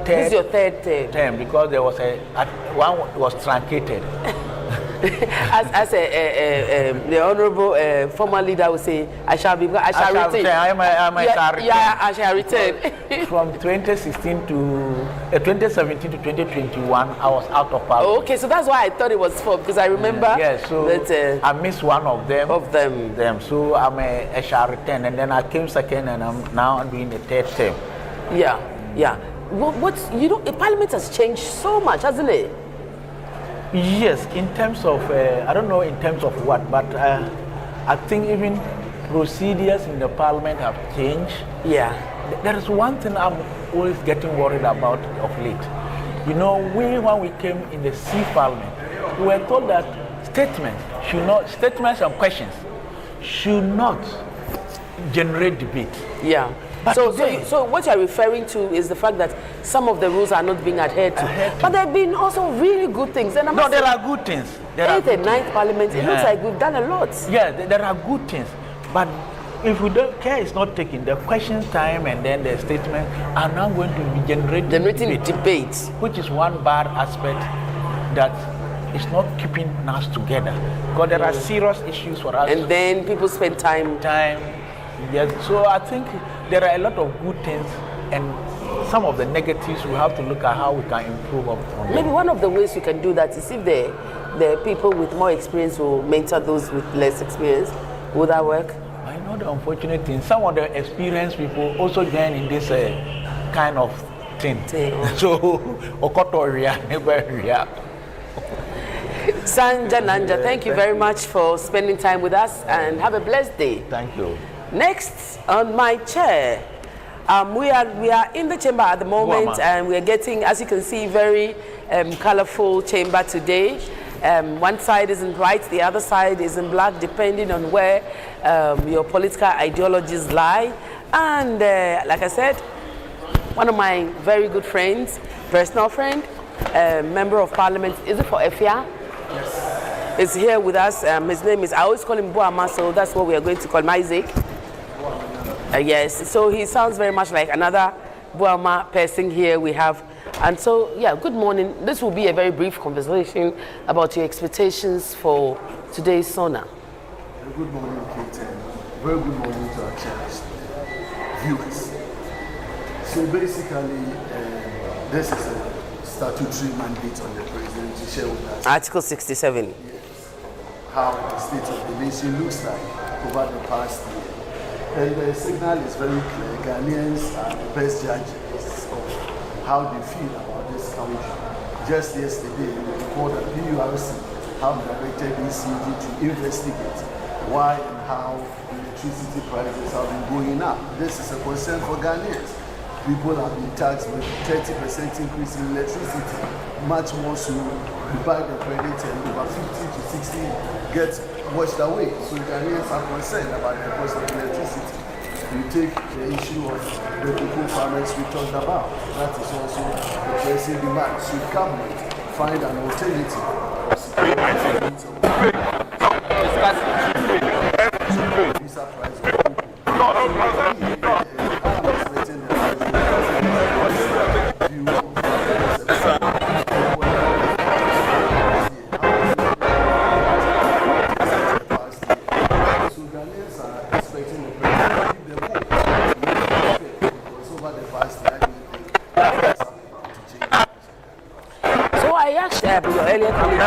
is your third term, because there was one was truncated. As the honorable former leader would say, I shall return. I shall return. From 2016 to 2017 to 2021, I was out of power. Okay, so that's why I thought it was 4, because I remember. Yes, so that, I missed one of them. So I shall return, and then I came second, and I'm now doing the third term. Yeah. Parliament has changed so much, hasn't it? Yes, in terms of, I don't know in terms of what, but I think even procedures in the parliament have changed. Yeah. There is one thing I'm always getting worried about of late. You know, when we came in the C parliament, we were told that statements and questions should not generate debate. Yeah. But so what you're referring to is the fact that some of the rules are not being adhered to. But there have been also really good things. And there are good things. 8th and 9th parliament, it looks like we've done a lot. Yeah, there are good things. But if we don't care is not taken, the question time and then the statement are now going to be generating debate, which is one bad aspect that is not keeping us together. Because there are serious issues for us. And then people spend time. Yes. So I think there are a lot of good things, and some of the negatives we have to look at how we can improve on them. Maybe one of the ways we can do that is if the people with more experience will mentor those with less experience. Would that work? I know the unfortunate thing. Some of the experienced people also join in this kind of thing. So, Okoto area, neighbor area. Sanja Nanja, thank you very much for spending time with us, and have a blessed day. Thank you. Next on my chair, we are in the chamber at the moment, and we are getting, as you can see, very colorful chamber today. One side is in white, the other side is in black, depending on where your political ideologies lie. And like I said, one of my very good friends, personal friend, member of parliament, is it for Efia? Yes. Is here with us. His name is, I always call him Buama, so that's what we are going to call him, Isaac. Yes, so he sounds very much like another Buama person here we have. And so, yeah, good morning. This will be a very brief conversation about your expectations for today's SONA. Good morning, Kate. Very good morning to our cherished viewers. So basically, this is a statutory mandate on the president to share with us. Article 67. Yes. How the state of the nation looks like over the past year. And the signal is very clear. Ghanaians are the best judges of how they feel about this country. Just yesterday, we recalled that PURC have directed ECG to investigate why and how electricity prices have been going up. This is a concern for Ghanaians. People have been taxed with 30% increase in electricity, much more so you buy the credit and over 50 to 60 gets washed away. So Ghanaians are concerned about the cost of electricity. You take the issue of the cocoa farmers we talked about. That is also the pressing demand. Should government find an alternative? Your earlier comment,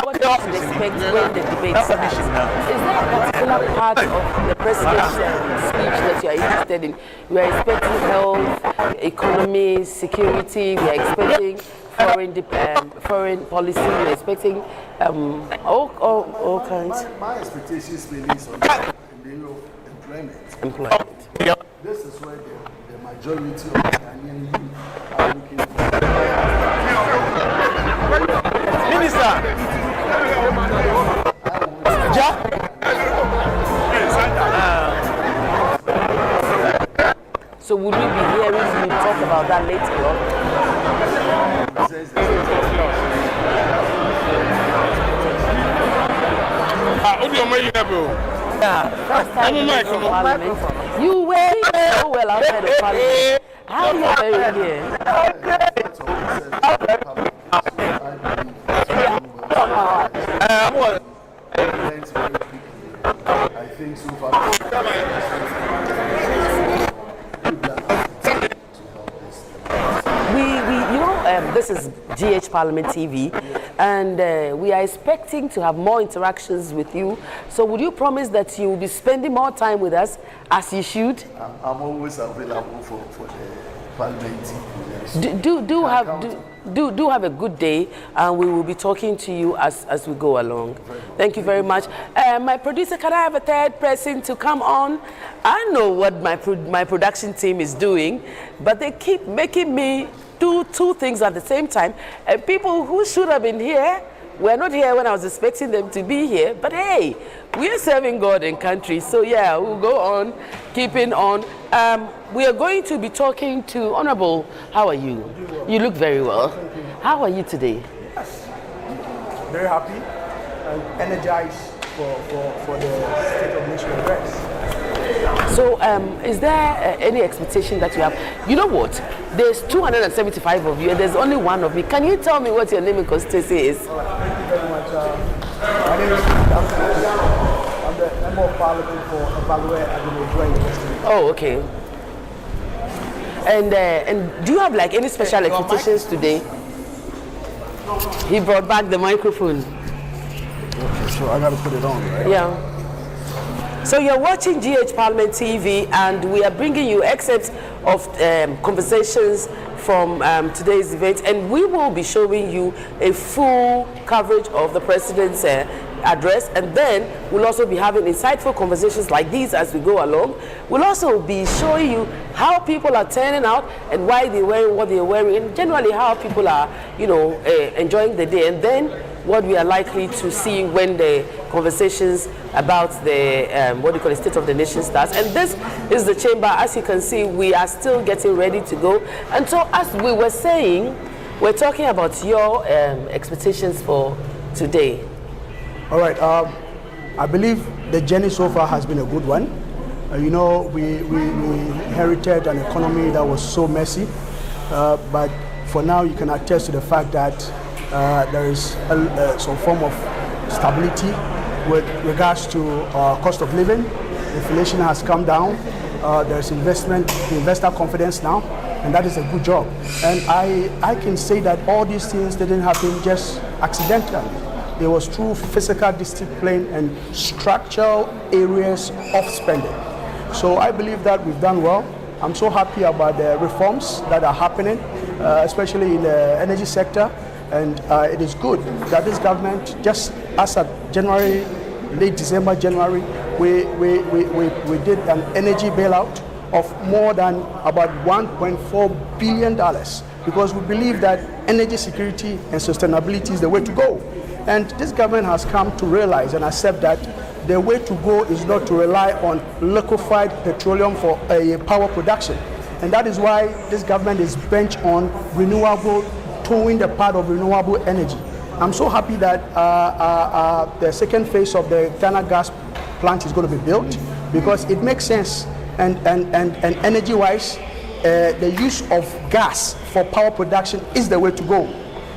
what do you expect when the debate starts? Is there a particular part of the president's speech that you are interested in? We are expecting health, economy, security, we are expecting foreign policy, we are expecting all kinds. My expectations really is on the area of employment. This is where the majority of the Ghanaian youth are looking for. Minister. So would we be hearing you talk about that later on? First time in Parliament. You were so well outside of Parliament. How are you wearing here? I think so far. This is GH Parliament TV, and we are expecting to have more interactions with you. So would you promise that you will be spending more time with us, as you should? I'm always available for the Parliament TV. Do have a good day, and we will be talking to you as we go along. Thank you very much. My producer, can I have a third person to come on? I know what my production team is doing, but they keep making me do two things at the same time. And people who should have been here were not here when I was expecting them to be here. But hey, we are serving God and country. So yeah, we'll go on, keeping on. We are going to be talking to Honorable. How are you? You look very well. How are you today? Yes, very happy and energized for the State of Nation address. So, is there any expectation that you have? You know what? There's 275 of you, and there's only one of me. Can you tell me what your name and constituency is? All right, thank you very much. My name is Afenyo-Markin. I'm the Member of Parliament for Abusua and Oh, okay. And do you have like any special expectations today? He brought back the microphone. Okay, so I got to put it on, right? Yeah. So you're watching GH Parliament TV, and we are bringing you excerpts of conversations from today's event, and we will be showing you a full coverage of the President's address, and then we'll also be having insightful conversations like these as we go along. We'll also be showing you how people are turning out and why they're wearing what they're wearing, and generally how people are, enjoying the day, and then what we are likely to see when the conversations about the State of the Nation starts. And this is the chamber. As you can see, we are still getting ready to go. And so, as we were saying, we're talking about your expectations for today. All right. I believe the journey so far has been a good one. We inherited an economy that was so messy, but for now, you can attest to the fact that there is some form of stability with regards to cost of living. Inflation has come down. There's investor confidence now, and that is a good job. And I can say that all these things didn't happen just accidentally. There was true physical discipline and structural areas of spending. So I believe that we've done well. I'm so happy about the reforms that are happening, especially in the energy sector. And it is good that this government, just as of January, late December, January, we did an energy bailout of more than about $1.4 billion, because we believe that energy security and sustainability is the way to go. And this government has come to realize and accept that the way to go is not to rely on liquefied petroleum for power production. And that is why this government is bent on renewable, towing the part of renewable energy. I'm so happy that the second phase of the Ghana gas plant is going to be built, because it makes sense. And energy-wise, the use of gas for power production is the way to go.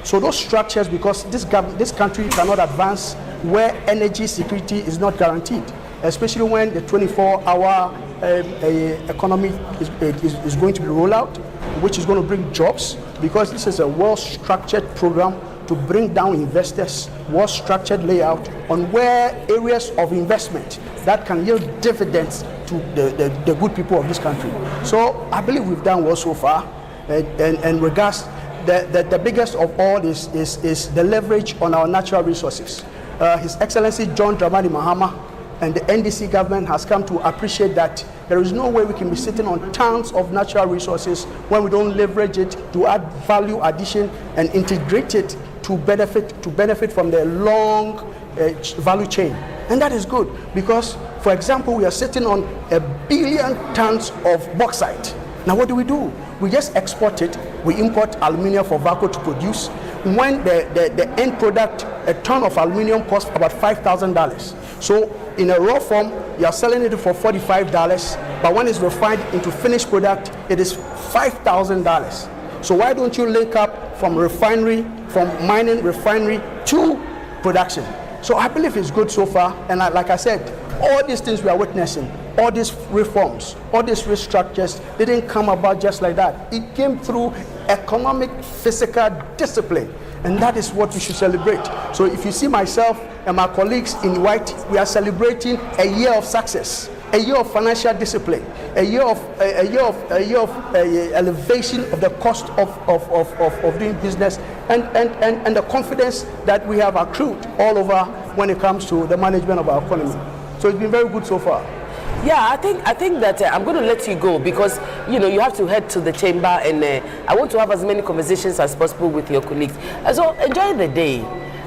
So those structures, because this country cannot advance where energy security is not guaranteed, especially when the 24-hour economy is going to be rolled out, which is going to bring jobs, because this is a well-structured program to bring down investors, well-structured layout on where areas of investment that can yield dividends to the good people of this country. So I believe we've done well so far. And regards, the biggest of all is the leverage on our natural resources. His Excellency John Dramani Mahama and the NDC government has come to appreciate that there is no way we can be sitting on tons of natural resources when we don't leverage it to add value addition and integrate it to benefit from the long value chain. And that is good, because, for example, we are sitting on 1 billion tons of bauxite. Now what do? We just export it. We import aluminium for VACO to produce. When the end product, a ton of aluminium costs about $5,000. So in a raw form, you are selling it for $45, but when it's refined into finished product, it is $5,000. So why don't you link up from mining refinery to production? So I believe it's good so far. And like I said, all these things we are witnessing, all these reforms, all these restructures didn't come about just like that. It came through economic, physical discipline. And that is what we should celebrate. So if you see myself and my colleagues in white, we are celebrating a year of success, a year of financial discipline, a year of elevation of the cost of doing business, and the confidence that we have accrued all over when it comes to the management of our economy. So it's been very good so far. Yeah, I think that I'm going to let you go, because you have to head to the chamber, and I want to have as many conversations as possible with your colleagues. So enjoy the day,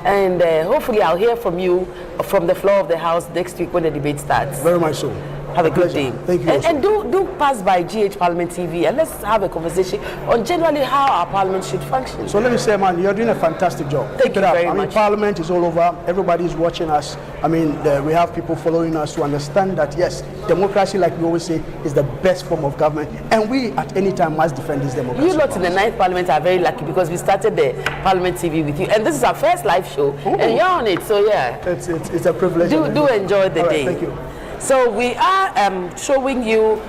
and hopefully I'll hear from you from the floor of the House next week when the debate starts. Very much so. Have a good day. Thank you. And do pass by GH Parliament TV and let's have a conversation on generally how our Parliament should function. So let me say, man, you're doing a fantastic job. Thank you very much. Parliament is all over. Everybody is watching us. We have people following us to understand that, yes, democracy, like we always say, is the best form of government. And we, at any time, must defend this democracy. You lot in the 9th Parliament are very lucky, because we started the Parliament TV with you. And this is our first live show. Ooh. And you're on it, so yeah. It's a privilege. Do enjoy the day. Thank you. So we are showing you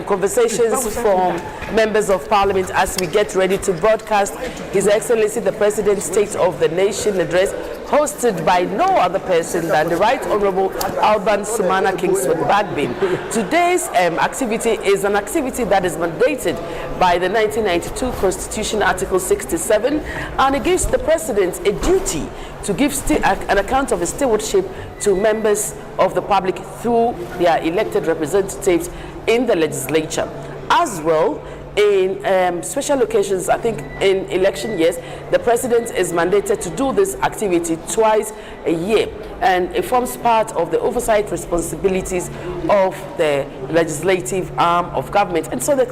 conversations from members of Parliament as we get ready to broadcast His Excellency the President's State of the Nation address, hosted by no other person than the Right Honourable Alban Sumana Kingsford Bagbin. Today's activity is an activity that is mandated by the 1992 Constitution Article 67, and it gives the President a duty to give an account of his stewardship to members of the public through their elected representatives in the legislature. As well, in special occasions, I think in election years, the President is mandated to do this activity twice a year, and it forms part of the oversight responsibilities of the legislative arm of government. And so the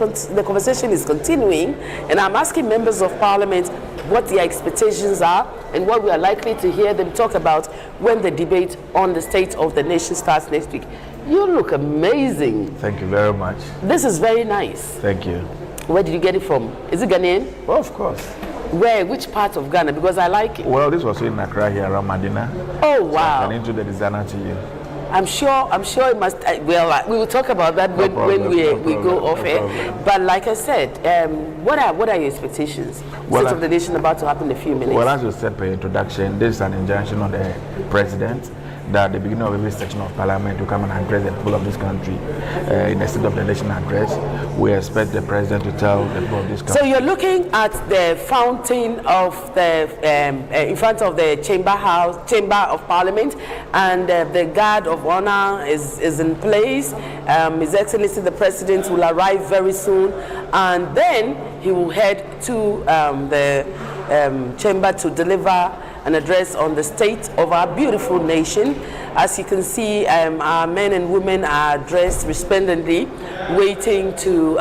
conversation is continuing, and I'm asking members of Parliament what their expectations are and what we are likely to hear them talk about when the debate on the State of the Nation starts next week. You look amazing. Thank you very much. This is very nice. Thank you. Where did you get it from? Is it Ghanaian? Well, of course. Where? Which part of Ghana? Because I like it. Well, this was in Accra here around Madina. Oh, wow. So I can introduce the designer to you. I'm sure it must, we will talk about that when we go off air. But like I said, what are your expectations? State of the Nation about to happen in a few minutes. Well, as you said per introduction, this is an injunction on the President that at the beginning of every session of Parliament to come and address the people of this country in the State of the Nation address. We expect the President to tell the people of this country. So you're looking at the fountain of the in front of the chamber of Parliament, and the guard of honor is in place. His Excellency the President will arrive very soon, and then he will head to the chamber to deliver an address on the state of our beautiful nation. As you can see, our men and women are dressed resplendently, waiting to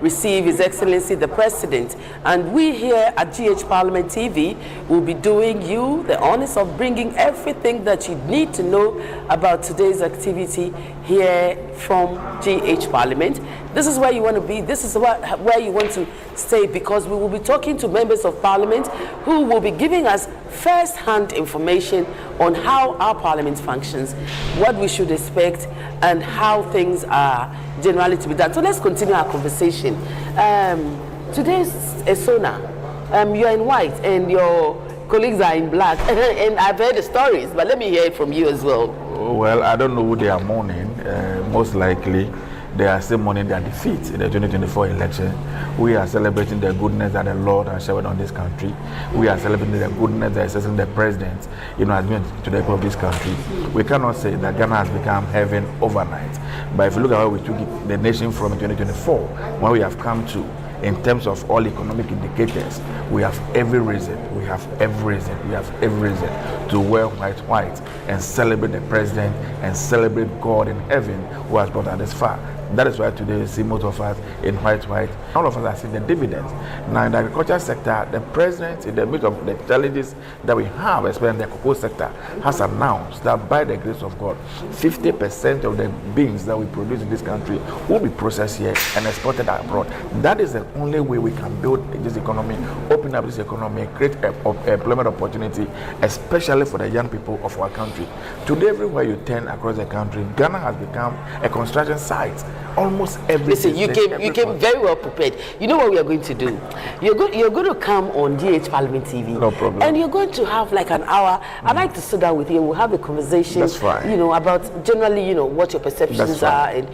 receive His Excellency the President. And we here at GH Parliament TV will be doing you the honors of bringing everything that you need to know about today's activity here from GH Parliament. This is where you want to be. This is where you want to stay, because we will be talking to members of Parliament who will be giving us first-hand information on how our Parliament functions, what we should expect, and how things are generally to be done. So let's continue our conversation. Today's Esona. You are in white and your colleagues are in black. And I've heard the stories, but let me hear it from you as well. Well, I don't know who they are mourning. Most likely, they are still mourning their defeat in the 2024 election. We are celebrating the goodness that the Lord has showered on this country. We are celebrating the goodness that is the President, has been to the people of this country. We cannot say that Ghana has become heaven overnight. But if you look at where we took the nation from in 2024, where we have come to, in terms of all economic indicators, we have every reason to wear white and celebrate the President and celebrate God in heaven who has brought us this far. That is why today you see most of us in white. All of us are seeing the dividends. Now in the agriculture sector, the President, in the midst of the challenges that we have, especially in the cocoa sector, has announced that by the grace of God, 50% of the beans that we produce in this country will be processed here and exported abroad. That is the only way we can build this economy, open up this economy, create employment opportunity, especially for the young people of our country. Today, everywhere you turn across the country, Ghana has become a construction site. Almost every. Listen, you came very well prepared. You know what we are going to do? You're going to come on GH Parliament TV. No problem. And you're going to have like an hour. I'd like to sit down with you and we'll have a conversation. That's fine. About generally, what your perceptions are and,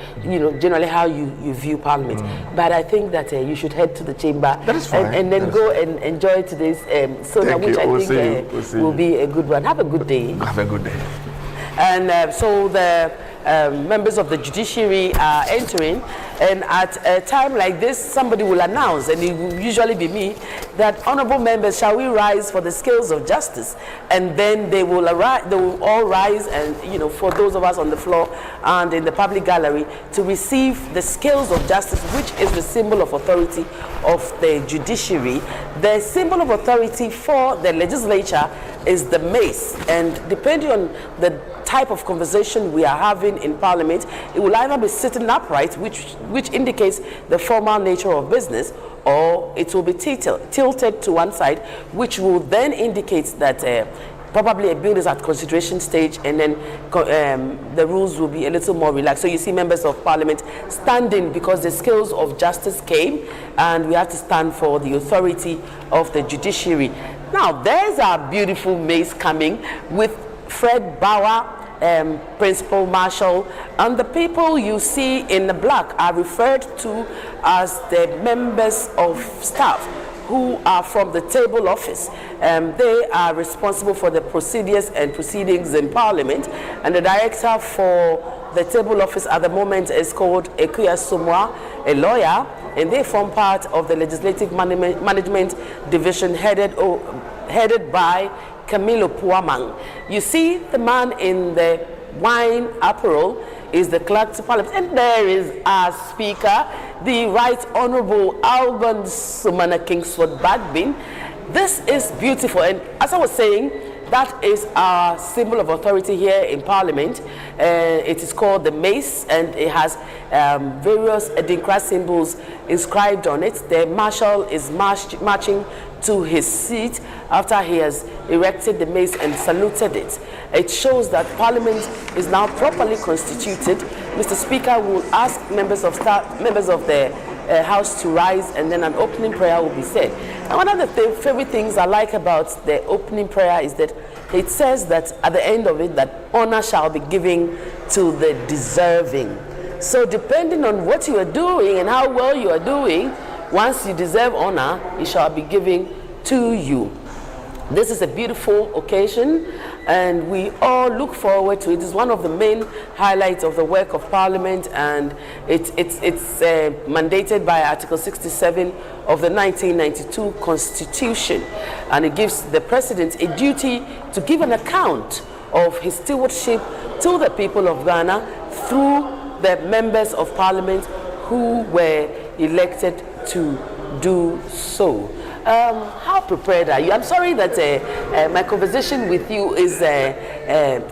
generally how you view Parliament. But I think that you should head to the chamber. That is fine. And then go and enjoy today's soda, which I think will be a good one. Have a good day. Have a good day. And so the members of the judiciary are entering, and at a time like this, somebody will announce, and it will usually be me, that honorable members, shall we rise for the scales of justice? And then they will all rise, and for those of us on the floor and in the public gallery, to receive the scales of justice, which is the symbol of authority of the judiciary. The symbol of authority for the legislature is the mace, and depending on the type of conversation we are having in Parliament, it will either be sitting upright, which indicates the formal nature of business, or it will be tilted to one side, which will then indicate that probably a bill is at consideration stage, and then the rules will be a little more relaxed. So you see members of Parliament standing because the scales of justice came, and we have to stand for the authority of the judiciary. Now, there's our beautiful mace coming with Fred Bauer, Principal Marshal, and the people you see in the black are referred to as the members of staff who are from the table office. They are responsible for the procedures and proceedings in Parliament, and the director for the table office at the moment is called Ekuya Sumwa, a lawyer, and they form part of the Legislative Management Division headed by Camilo Puamang. You see the man in the wine apparel is the clerk to Parliament, and there is our Speaker, the Right Honourable Alban Sumana Kingsford Bagbin. This is beautiful, and as I was saying, that is our symbol of authority here in Parliament. It is called the mace, and it has various Adinkra symbols inscribed on it. The marshal is marching to his seat after he has erected the mace and saluted it. It shows that Parliament is now properly constituted. Mr. Speaker will ask members of the House to rise, and then an opening prayer will be said. And one of the favorite things I like about the opening prayer is that it says that at the end of it, that honor shall be given to the deserving. So depending on what you are doing and how well you are doing, once you deserve honor, it shall be given to you. This is a beautiful occasion, and we all look forward to it. It's one of the main highlights of the work of Parliament, and it's mandated by Article 67 of the 1992 Constitution, and it gives the President a duty to give an account of his stewardship to the people of Ghana through the members of Parliament who were elected to do so. How prepared are you? I'm sorry that my conversation with you is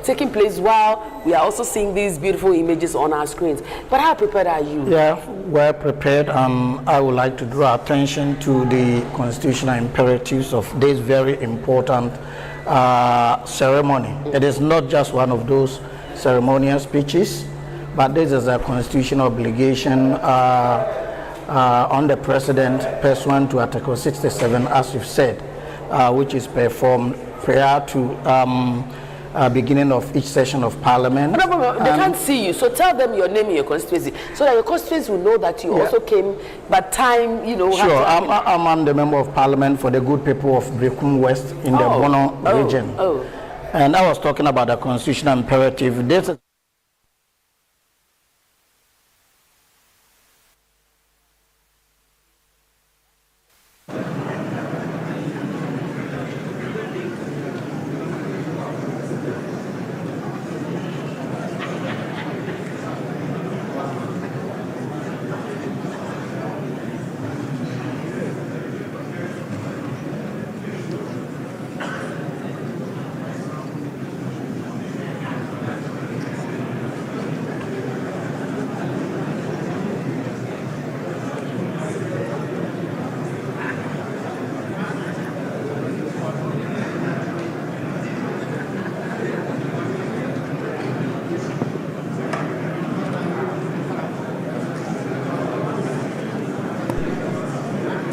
taking place while we are also seeing these beautiful images on our screens. But how prepared are you? Yeah, well prepared. I would like to draw attention to the constitutional imperatives of this very important ceremony. It is not just one of those ceremonial speeches, but this is a constitutional obligation on the President pursuant to Article 67, as you've said, which is performed prior to beginning of each session of Parliament. They can't see you, so tell them your name and your constituency, so that your constituency will know that you also came, but time, you know. Sure, I'm the Member of Parliament for the good people of Brekum West in the Bono region. And I was talking about the constitutional imperative. This is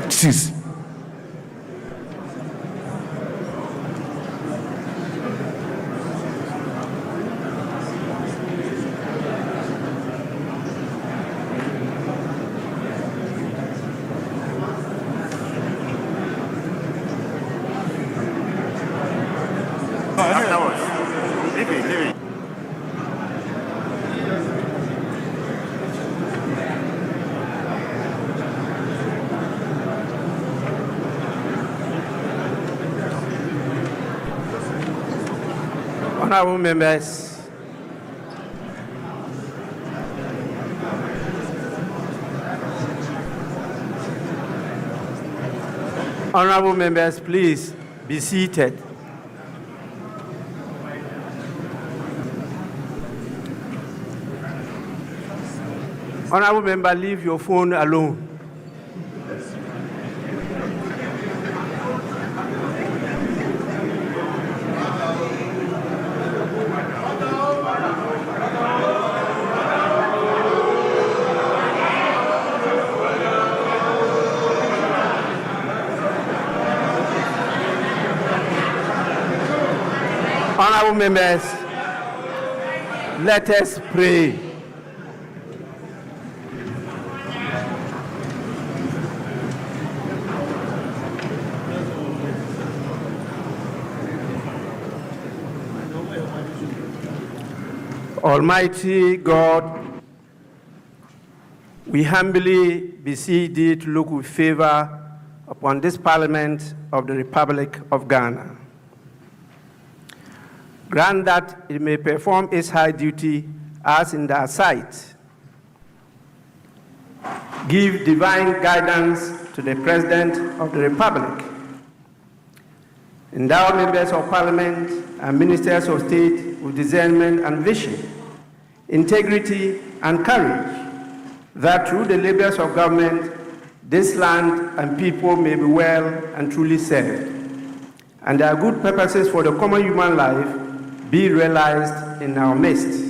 Cease. Honorable members, honorable members, please be seated. Honorable member, leave your phone alone. Honorable members, let us pray. Almighty God, we humbly beseech thee to look with favor upon this Parliament of the Republic of Ghana. Grant that it may perform its high duty as in thy sight. Give divine guidance to the President of the Republic. Endow members of Parliament and ministers of state with discernment and vision, integrity and courage, that through the labors of government, this land and people may be well and truly served, and their good purposes for the common human life be realized in our midst.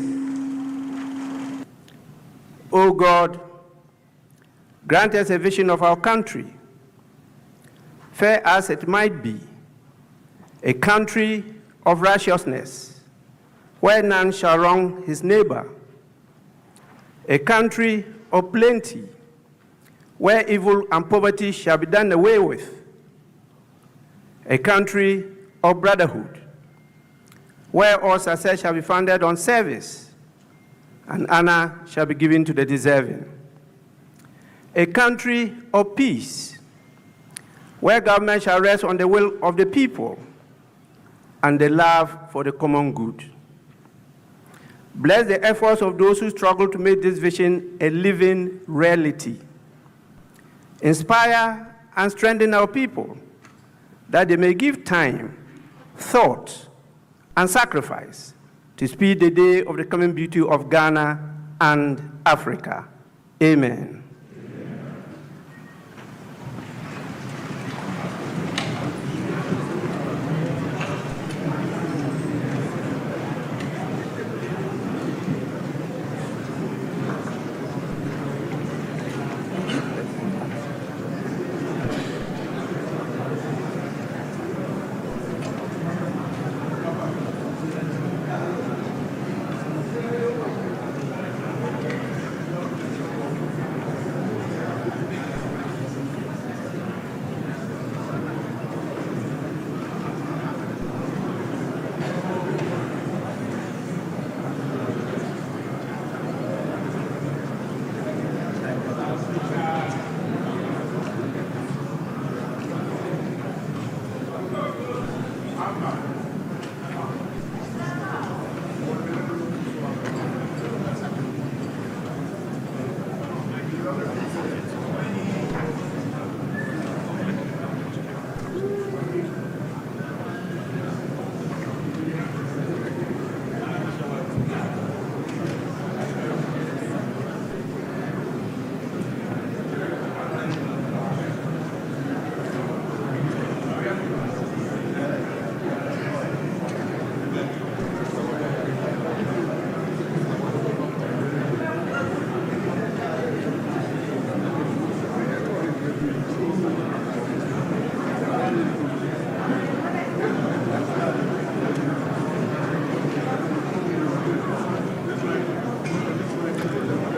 O God, grant us a vision of our country, fair as it might be, a country of righteousness, where none shall wrong his neighbor, a country of plenty, where evil and poverty shall be done away with, a country of brotherhood, where all success shall be founded on service, and honor shall be given to the deserving, a country of peace, where government shall rest on the will of the people and the love for the common good. Bless the efforts of those who struggle to make this vision a living reality. Inspire and strengthen our people that they may give time, thought, and sacrifice to speed the day of the coming beauty of Ghana and Africa. Amen.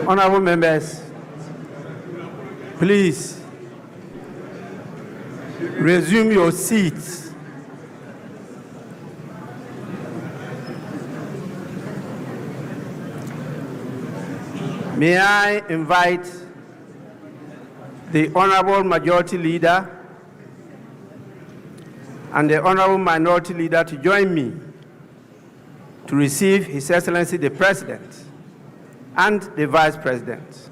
Honorable members, please resume your seats. May I invite the Honorable Majority Leader and the Honorable Minority Leader to join me to receive His Excellency the President and the Vice President.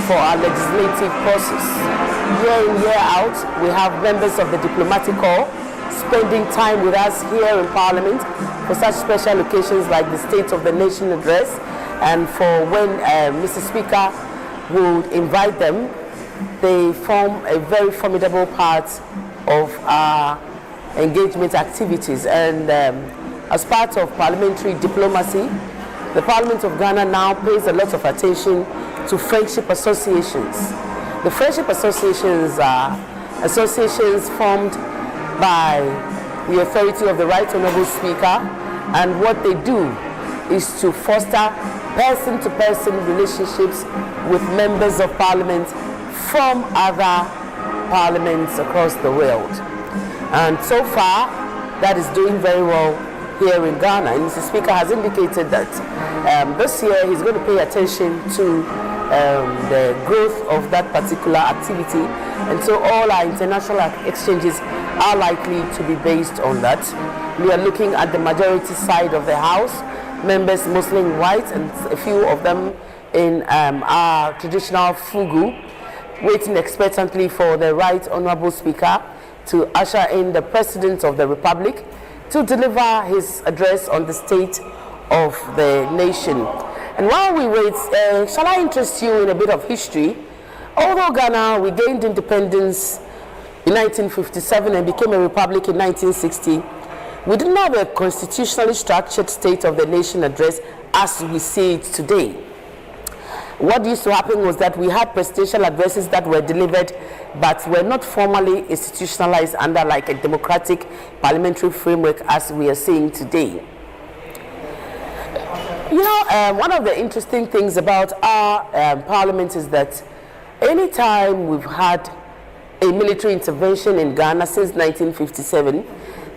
for our legislative process. Year in, year out, we have members of the diplomatic corps spending time with us here in Parliament for such special occasions like the State of the Nation address, and for when Mr. Speaker would invite them. They form a very formidable part of our engagement activities. And as part of parliamentary diplomacy, the Parliament of Ghana now pays a lot of attention to friendship associations. The friendship associations are associations formed by the authority of the Right Honourable Speaker, and what they do is to foster person-to-person relationships with members of Parliament from other parliaments across the world. And so far, that is doing very well here in Ghana. And Mr. Speaker has indicated that this year he's going to pay attention to the growth of that particular activity. And so all our international exchanges are likely to be based on that. We are looking at the majority side of the House, members mostly in white, and a few of them in our traditional fugu, waiting expectantly for the Right Honourable Speaker to usher in the President of the Republic to deliver his address on the state of the nation. And while we wait, shall I interest you in a bit of history? Although Ghana, we gained independence in 1957 and became a republic in 1960, we didn't have a constitutionally structured State of the Nation address as we see it today. What used to happen was that we had presidential addresses that were delivered but were not formally institutionalized under like a democratic parliamentary framework as we are seeing today. You know, one of the interesting things about our parliament is that anytime we've had a military intervention in Ghana since 1957,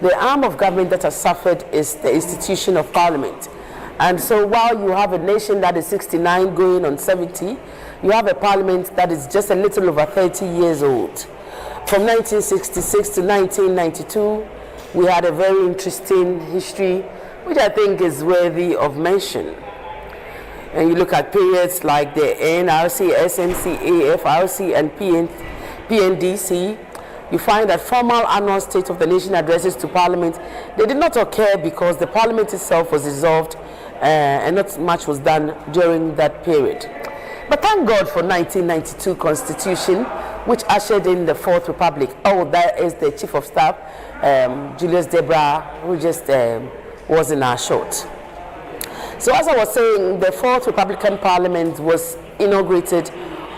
the arm of government that has suffered is the institution of parliament. And so while you have a nation that is 69 going on 70, you have a parliament that is just a little over 30 years old. From 1966 to 1992, we had a very interesting history, which I think is worthy of mention. And you look at periods like the NRC, SMC, AFRC, and PNDC, you find that formal annual State of the Nation addresses to Parliament, they did not occur because the Parliament itself was dissolved and not much was done during that period. But thank God for 1992 Constitution, which ushered in the Fourth Republic. Oh, that is the Chief of Staff, Julius Debra, who just was in our short. So as I was saying, the Fourth Republican Parliament was inaugurated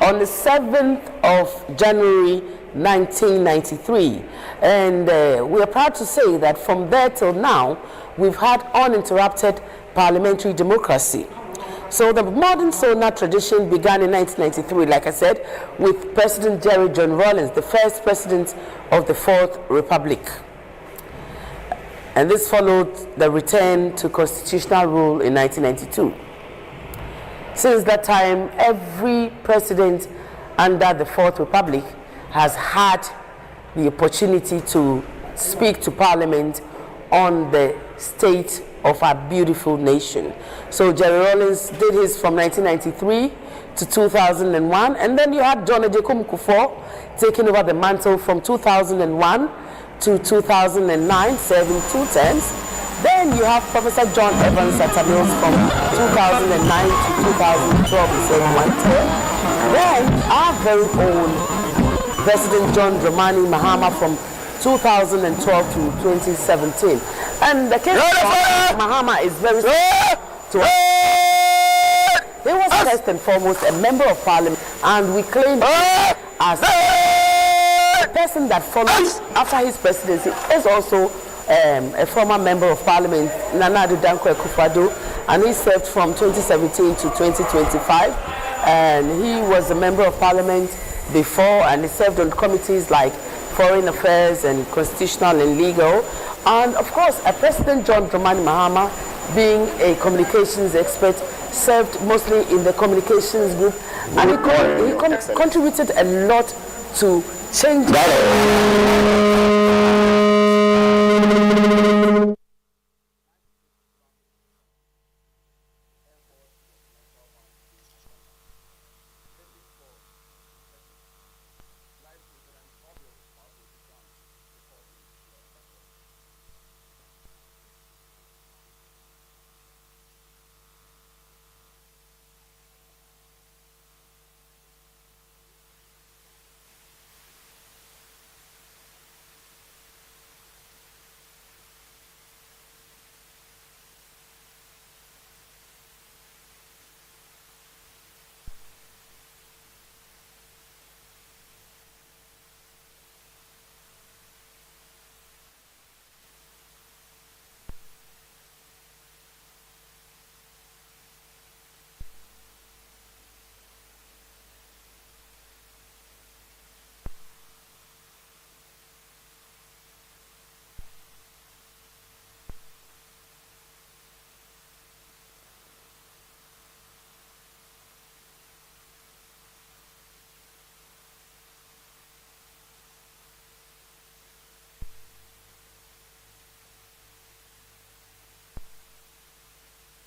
on the 7th of January 1993. And we are proud to say that from there till now, we've had uninterrupted parliamentary democracy. So the modern Sona tradition began in 1993, like I said, with President Jerry John Rawlings, the first president of the Fourth Republic. And this followed the return to constitutional rule in 1992. Since that time, every president under the Fourth Republic has had the opportunity to speak to Parliament on the state of our beautiful nation. So Jerry Rawlings did his from 1993 to 2001, and then you had John Ejekum Kufuor taking over the mantle from 2001 to 2009, serving 2 terms. Then you have Professor John Evans Atamils from 2009 to 2012, he served 1 term. Then our very own President John Dramani Mahama from 2012 to 2017. And the case of Mahama is very to he was first and foremost a member of Parliament, and we claim him as the person that followed after his presidency is also a former member of Parliament, Nana Addo Dankwa Akufo-Addo, and he served from 2017 to 2025. And he was a member of Parliament before, and he served on committees like Foreign Affairs and Constitutional and Legal. And of course, President John Dramani Mahama, being a communications expert, served mostly in the communications group, and he contributed a lot to change.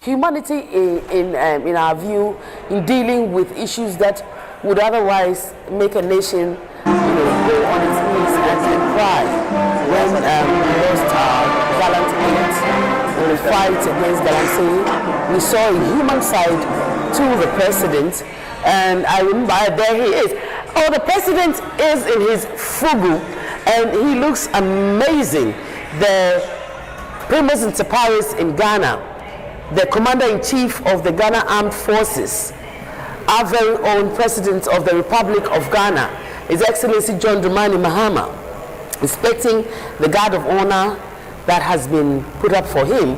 humanity in our view, in dealing with issues that would otherwise make a nation, go on its knees and cry. When we lost our gallant mates in the fight against Galamsey, we saw a human side to the president, and I remember there he is. Oh, the president is in his fugu, and he looks amazing. The Primus Inter Pares in Ghana, the commander-in-chief of the Ghana Armed Forces, our very own president of the Republic of Ghana, His Excellency John Dramani Mahama, inspecting the guard of honor that has been put up for him.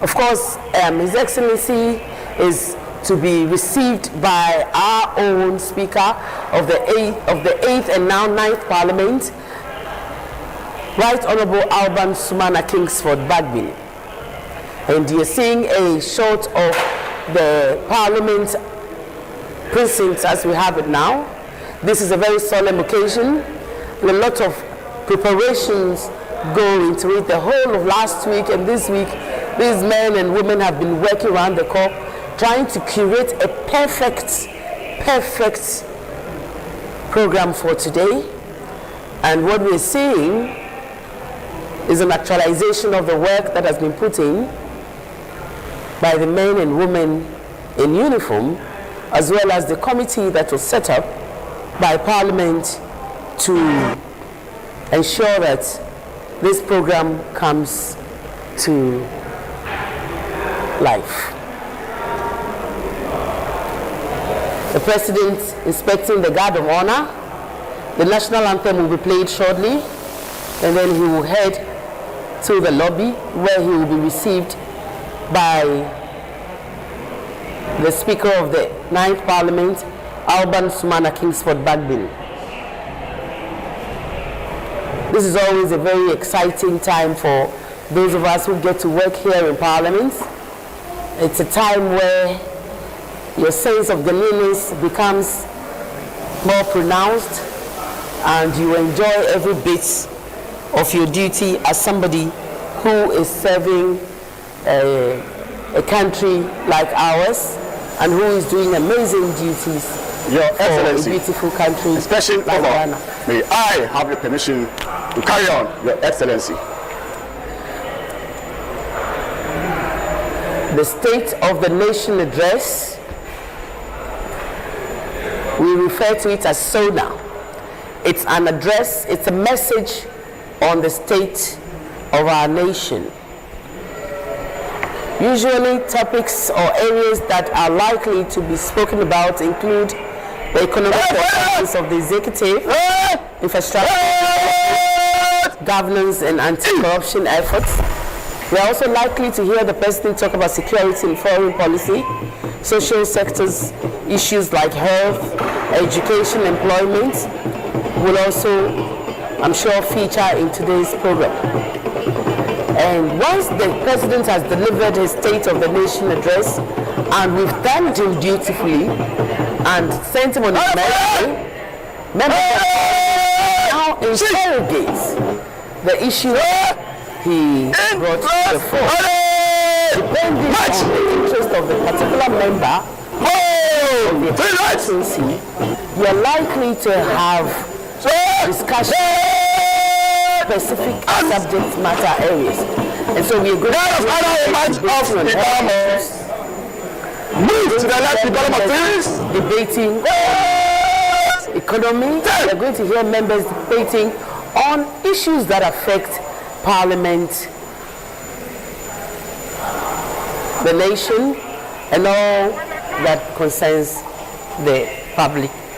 Of course, His Excellency is to be received by our own Speaker of the 8th and now 9th Parliament, Right Honourable Alban Sumana Kingsford Bagbin. And you're seeing a shot of the Parliament precincts as we have it now. This is a very solemn occasion. A lot of preparations go into it. The whole of last week and this week, these men and women have been working around the clock, trying to curate a perfect program for today. And what we're seeing is an actualization of the work that has been put in by the men and women in uniform, as well as the committee that was set up by Parliament to ensure that this program comes to life. The President inspecting the Guard of Honor. The national anthem will be played shortly, and then he will head to the lobby where he will be received by the Speaker of the 9th Parliament, Alban Sumana Kingsford Bagbin. This is always a very exciting time for those of us who get to work here in Parliament. It's a time where your sense of Ghanaianness becomes more pronounced and you enjoy every bit of your duty as somebody who is serving a country like ours and who is doing amazing duties Your Excellency, for a beautiful country especially like Ghana. May I have your permission to carry on, Your Excellency? The State of the Nation Address, we refer to it as SONA. It's an address, it's a message on the state of our nation. Usually topics or areas that are likely to be spoken about include the economic performance of the executive, infrastructure, governance and anti-corruption efforts. We are also likely to hear the President talk about security and foreign policy, social sectors, issues like health, education, employment will also, I'm sure, feature in today's program. And once the President has delivered his State of the Nation address, and we've thanked him dutifully and sent him on his merry way, members now interrogate the issue he brought to the fore. Depending on the interest of the particular member of the constituency, you are likely to have discussion specific subject matter areas. And so we are going to debating economy. We are going to hear members debating on issues that affect Parliament, the nation, and all that concerns the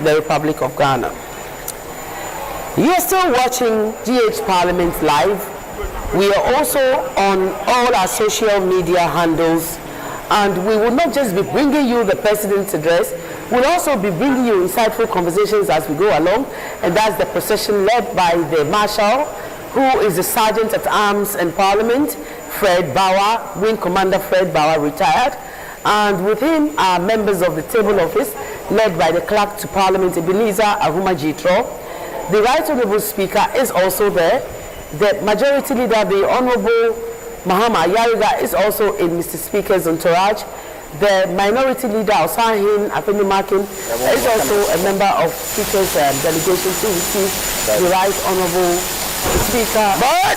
Republic of Ghana. You are still watching GH Parliament Live. We are also on all our social media handles, and we will not just be bringing you the President's address, we'll also be bringing you insightful conversations as we go along, and that's the procession led by the Marshal, who is the Sergeant at Arms in Parliament, Fred Bauer, Wing Commander Fred Bauer, retired, and with him are members of the Table Office, led by the Clerk to Parliament, Ebenezer Ahuma Jitro. The Right Honourable Speaker is also there. The Majority Leader, the Honourable Mahama Yariga is also in Mr. Speaker's entourage. The minority leader, Osei-Mensah Afenyo-Markin, is also a member of Speaker's delegation to receive the Right Honorable Speaker,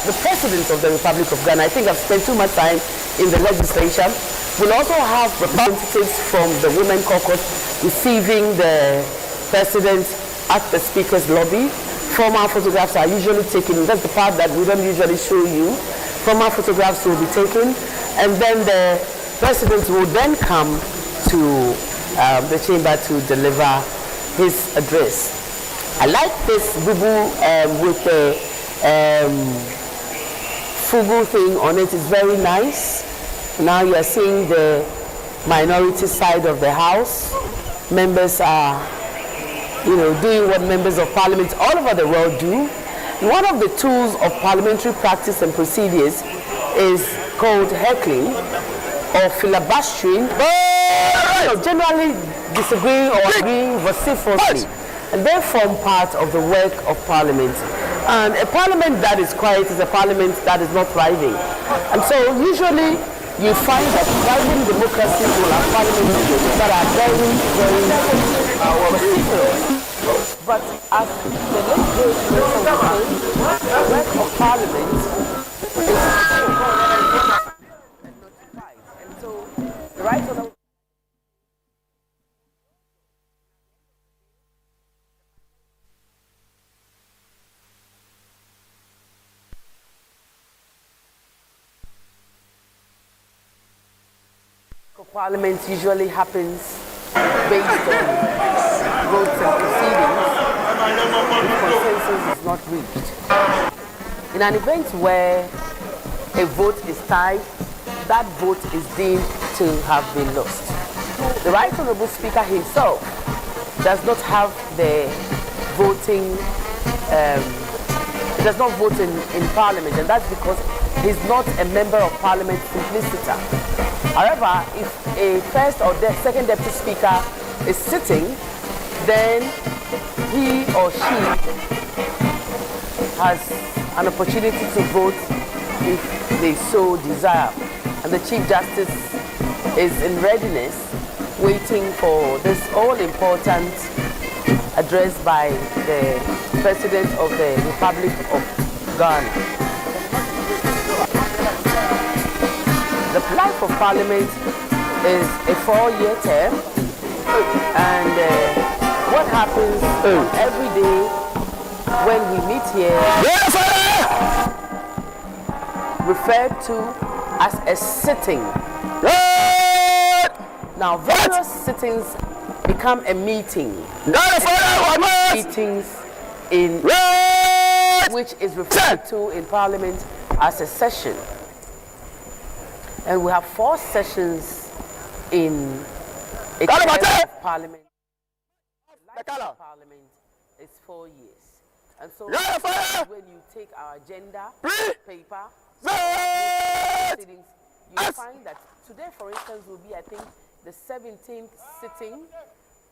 the President of the Republic of Ghana. I think I've spent too much time in the legislature. We'll also have representatives from the Women Caucus receiving the President at the Speaker's lobby. Formal photographs are usually taken. That's the part that we don't usually show you. Formal photographs will be taken, and then the President will then come to the chamber to deliver his address. I like this bubu with the fugu thing on it. It's very nice. Now you are seeing the minority side of the House. Members are, doing what members of Parliament all over the world do. One of the tools of parliamentary practice and procedures is called heckling or filibustering, generally disagreeing or agreeing vociferously. And they form part of the work of Parliament. And a Parliament that is quiet is a Parliament that is not thriving. And so usually you find that thriving democracies will have parliaments that are very, very vociferous. But as the legislature the work of Parliament is and so the right honourable Parliament usually happens based on votes and proceedings if consensus is not reached. In an event where a vote is tied, that vote is deemed to have been lost. The Right Honourable Speaker himself does not have the voting, he does not vote in Parliament, and that's because he's not a member of Parliament simpliciter. However, if a first or second deputy speaker is sitting, then he or she has an opportunity to vote if they so desire. And the Chief Justice is in readiness, waiting for this all-important address by the President of the Republic of Ghana. The life of Parliament is a 4-year term, and what happens every day when we meet here referred to as a sitting. Now, various sittings become a meeting. Meetings in which is referred to in Parliament as a session. And we have 4 sessions in a term of Parliament. The life of Parliament is 4 years. And so when you take our agenda paper, proceedings, you find that today, for instance, will be, I think, the 17th sitting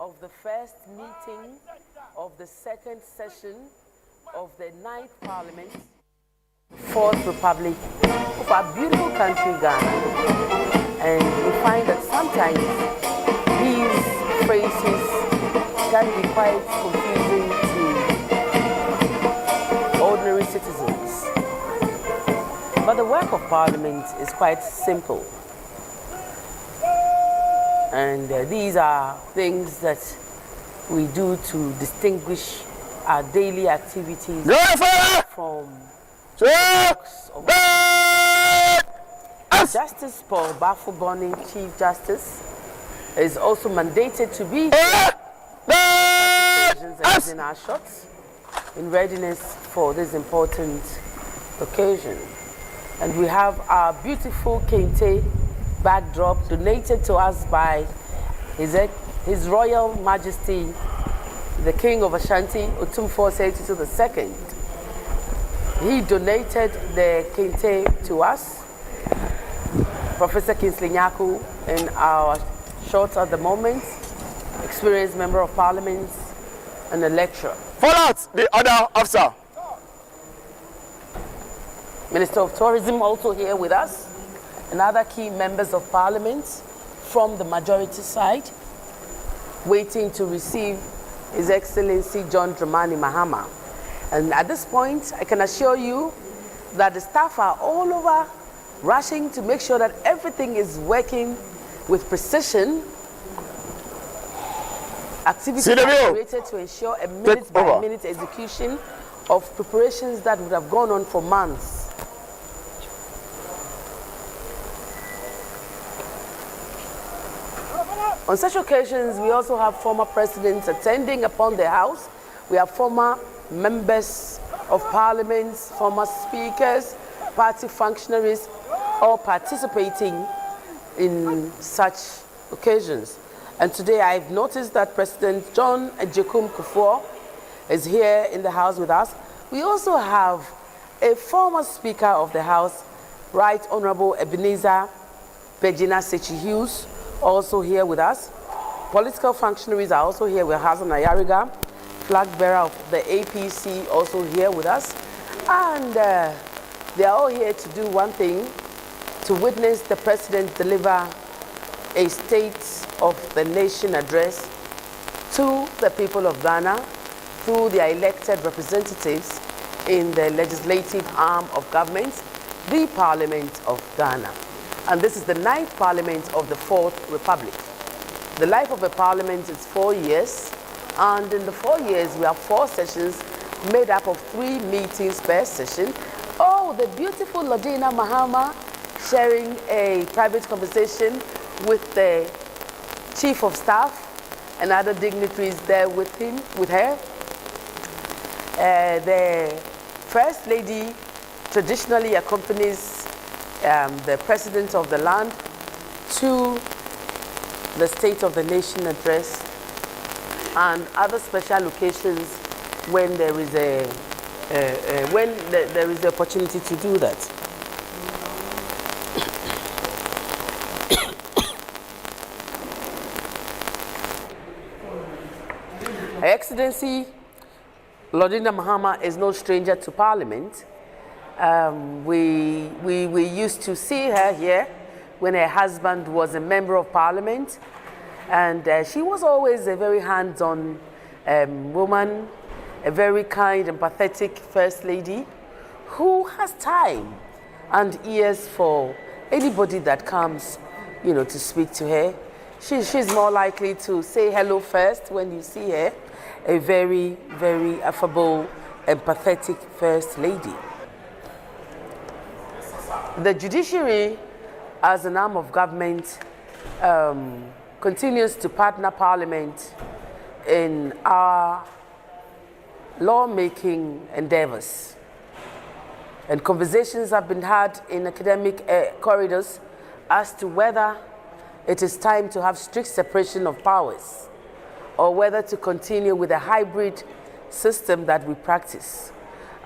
of the first meeting of the second session of the 9th Parliament, 4th Republic of our beautiful country, Ghana. And we find that sometimes these phrases can be quite confusing to ordinary citizens. But the work of Parliament is quite simple. And these are things that we do to distinguish our daily activities from Justice Paul Bafo-Bonny, Chief Justice, is also mandated to be in our shots in readiness for this important occasion. And we have our beautiful kente backdrop donated to us by His Royal Majesty, the King of Ashanti, Otumfuo Osei-Mensah II. He donated the kente to us. Professor Kingsley Nyaku, in our short at the moment, experienced member of Parliament and a lecturer. Follow out the other officer. Minister of Tourism also here with us, and other key members of parliament from the majority side, waiting to receive His Excellency John Dramani Mahama. And at this point, I can assure you that the staff are all over rushing to make sure that everything is working with precision. Activities are created to ensure a minute-by-minute execution of preparations that would have gone on for months. On such occasions, we also have former presidents attending upon the House. We have former members of parliament, former speakers, party functionaries, all participating in such occasions. And today I've noticed that President John Ejekum Kufuor is here in the House with us. We also have a former Speaker of the House, Right Honorable Ebenezer Pegina Sechi-Hughes, also here with us. Political functionaries are also here with Hassan Ayariga, flag bearer of the APC, also here with us. And they are all here to do one thing, to witness the President deliver a State of the Nation address to the people of Ghana through their elected representatives in the legislative arm of government, the Parliament of Ghana. And this is the 9th Parliament of the 4th Republic. The life of a Parliament is 4 years, and in the 4 years we have 4 sessions made up of 3 meetings per session. Oh, the beautiful Lodina Mahama sharing a private conversation with the Chief of Staff and other dignitaries there with her. The First Lady traditionally accompanies the President of the land to the State of the Nation address and other special occasions when there is there is the opportunity to do that. Her Excellency Lodina Mahama is no stranger to Parliament. We used to see her here when her husband was a member of Parliament, and she was always a very hands-on woman, a very kind and pathetic First Lady who has time and ears for anybody that comes, to speak to her. She's more likely to say hello first when you see her, a very, very affable and pathetic First Lady. The judiciary, as an arm of government, continues to partner Parliament in our lawmaking endeavors. And conversations have been had in academic corridors as to whether it is time to have strict separation of powers or whether to continue with a hybrid system that we practice.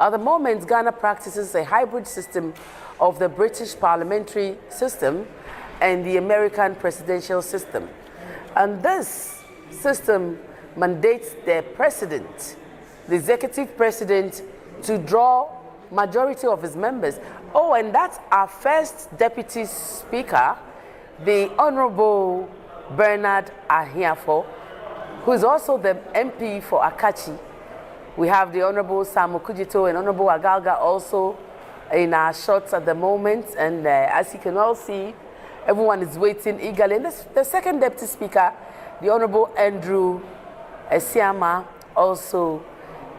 At the moment, Ghana practices a hybrid system of the British parliamentary system and the American presidential system. And this system mandates the president, the executive president, to draw majority of his members. Oh, and that's our first deputy speaker, the Honorable Bernard Ahiafo, who is also the MP for Akachi. We have the Honorable Samu Kujito and Honorable Agalga also in our shots at the moment. And as you can all see, everyone is waiting eagerly. And the second deputy speaker, the Honorable Andrew Esiama, also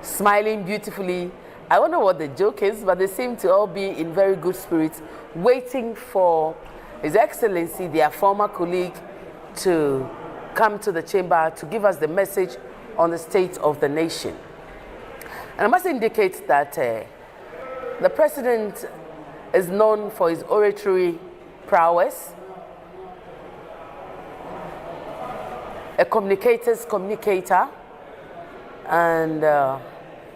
smiling beautifully. I don't know what the joke is, but they seem to all be in very good spirits, waiting for His Excellency, their former colleague, to come to the chamber to give us the message on the state of the nation. And I must indicate that the President is known for his oratory prowess, a communicator's communicator, and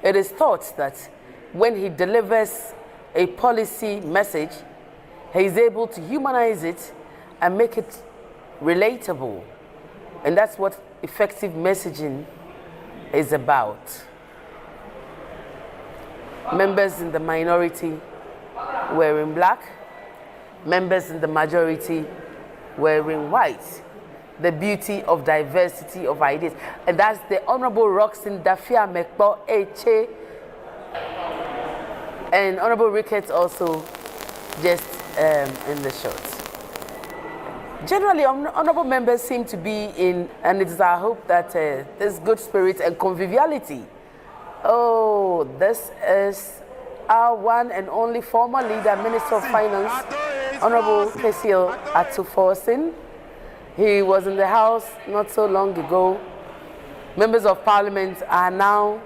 it is thought that when he delivers a policy message, he is able to humanize it and make it relatable. And that's what effective messaging is about. Members in the minority, wearing black, members in the majority wearing white. The beauty of diversity of ideas. And that's the Honorable Roxin Dafia Mekbo Eche. And Honorable Ricketts also just in the shot. Generally, honorable members seem to be in, and it is our hope that there's good spirit and conviviality. Oh, this is our one and only former leader, Minister of Finance, Honorable Kesil Atuforsin. He was in the House not so long ago. Members of Parliament are now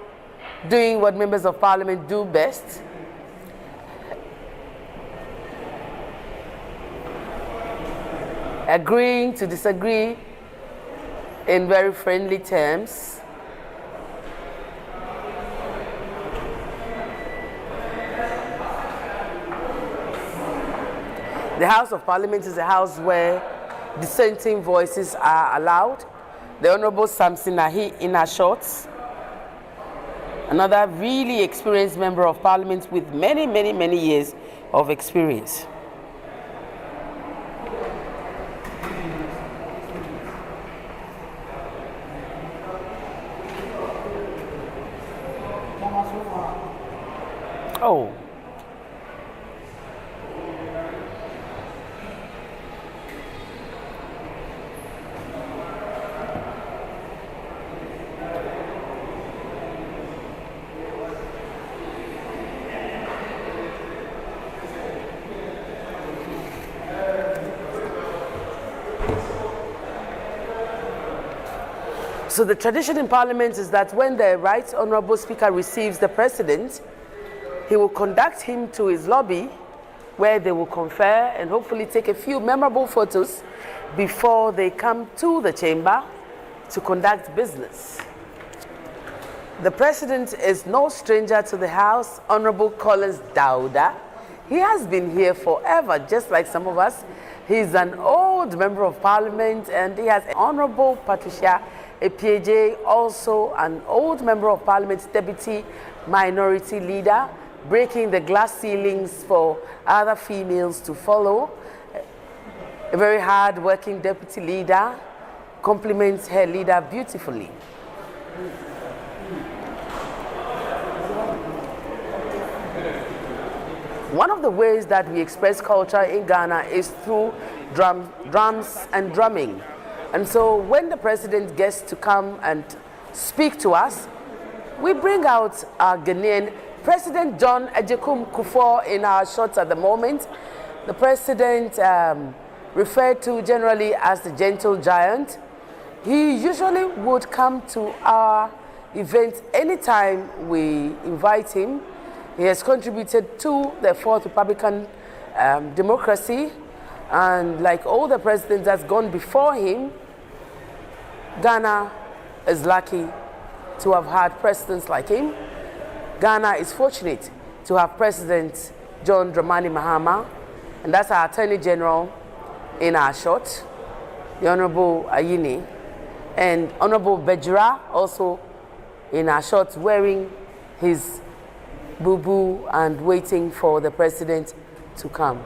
doing what members of Parliament do best. Agreeing to disagree in very friendly terms. The House of Parliament is a house where dissenting voices are allowed. The Honorable Samson Ahi Inashort, another really experienced member of Parliament with many, many, many years of experience. Oh. So the tradition in Parliament is that when the Right Honourable Speaker receives the President, he will conduct him to his lobby where they will confer and hopefully take a few memorable photos before they come to the chamber to conduct business. The President is no stranger to the House, Honourable Collins Dauda. He has been here forever, just like some of us. He's an old member of Parliament, and he has Honourable Patricia Epieje, also an old member of Parliament, Deputy Minority Leader, breaking the glass ceilings for other females to follow. A very hard-working Deputy Leader, compliments her leader beautifully. One of the ways that we express culture in Ghana is through drums and drumming. And so when the President gets to come and speak to us, we bring out our Ghanaian President John Ajekum Kufuor in our shots at the moment. The President, referred to generally as the gentle giant, he usually would come to our events anytime we invite him. He has contributed to the Fourth Republican democracy, and like all the presidents that's gone before him, Ghana is lucky to have had presidents like him. Ghana is fortunate to have President John Dramani Mahama, and that's our Attorney General in our shot, the Honorable Ayini, and Honorable Bejira also in our shot, wearing his boo-boo and waiting for the President to come.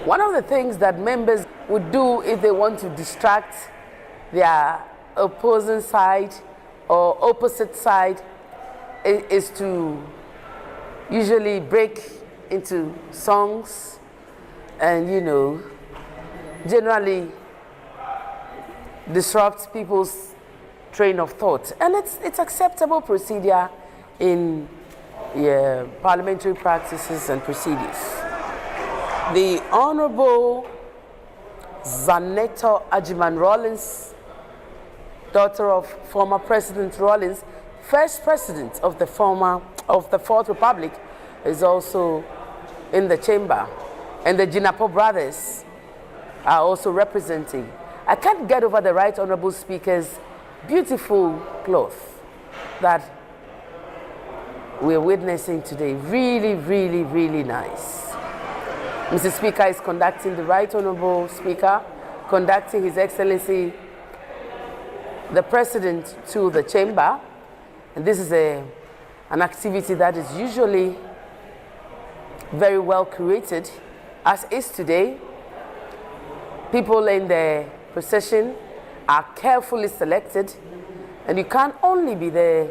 One of the things that members would do if they want to distract their opposing side or opposite side is to usually break into songs and, you know, generally disrupt people's train of thought. And it's acceptable procedure in parliamentary practices and procedures. The Honorable Zaneto Ajiman Rawlings, daughter of former President Rawlings, first president of the Fourth Republic, is also in the chamber. And the Jinapo brothers are also representing. I can't get over the Right Honorable Speaker's beautiful cloth that we're witnessing today. Really, really, really nice. Mr. Speaker is conducting the Right Honorable Speaker conducting His Excellency the President to the chamber. And this is an activity that is usually very well created, as is today. People in the procession are carefully selected, and you can only be there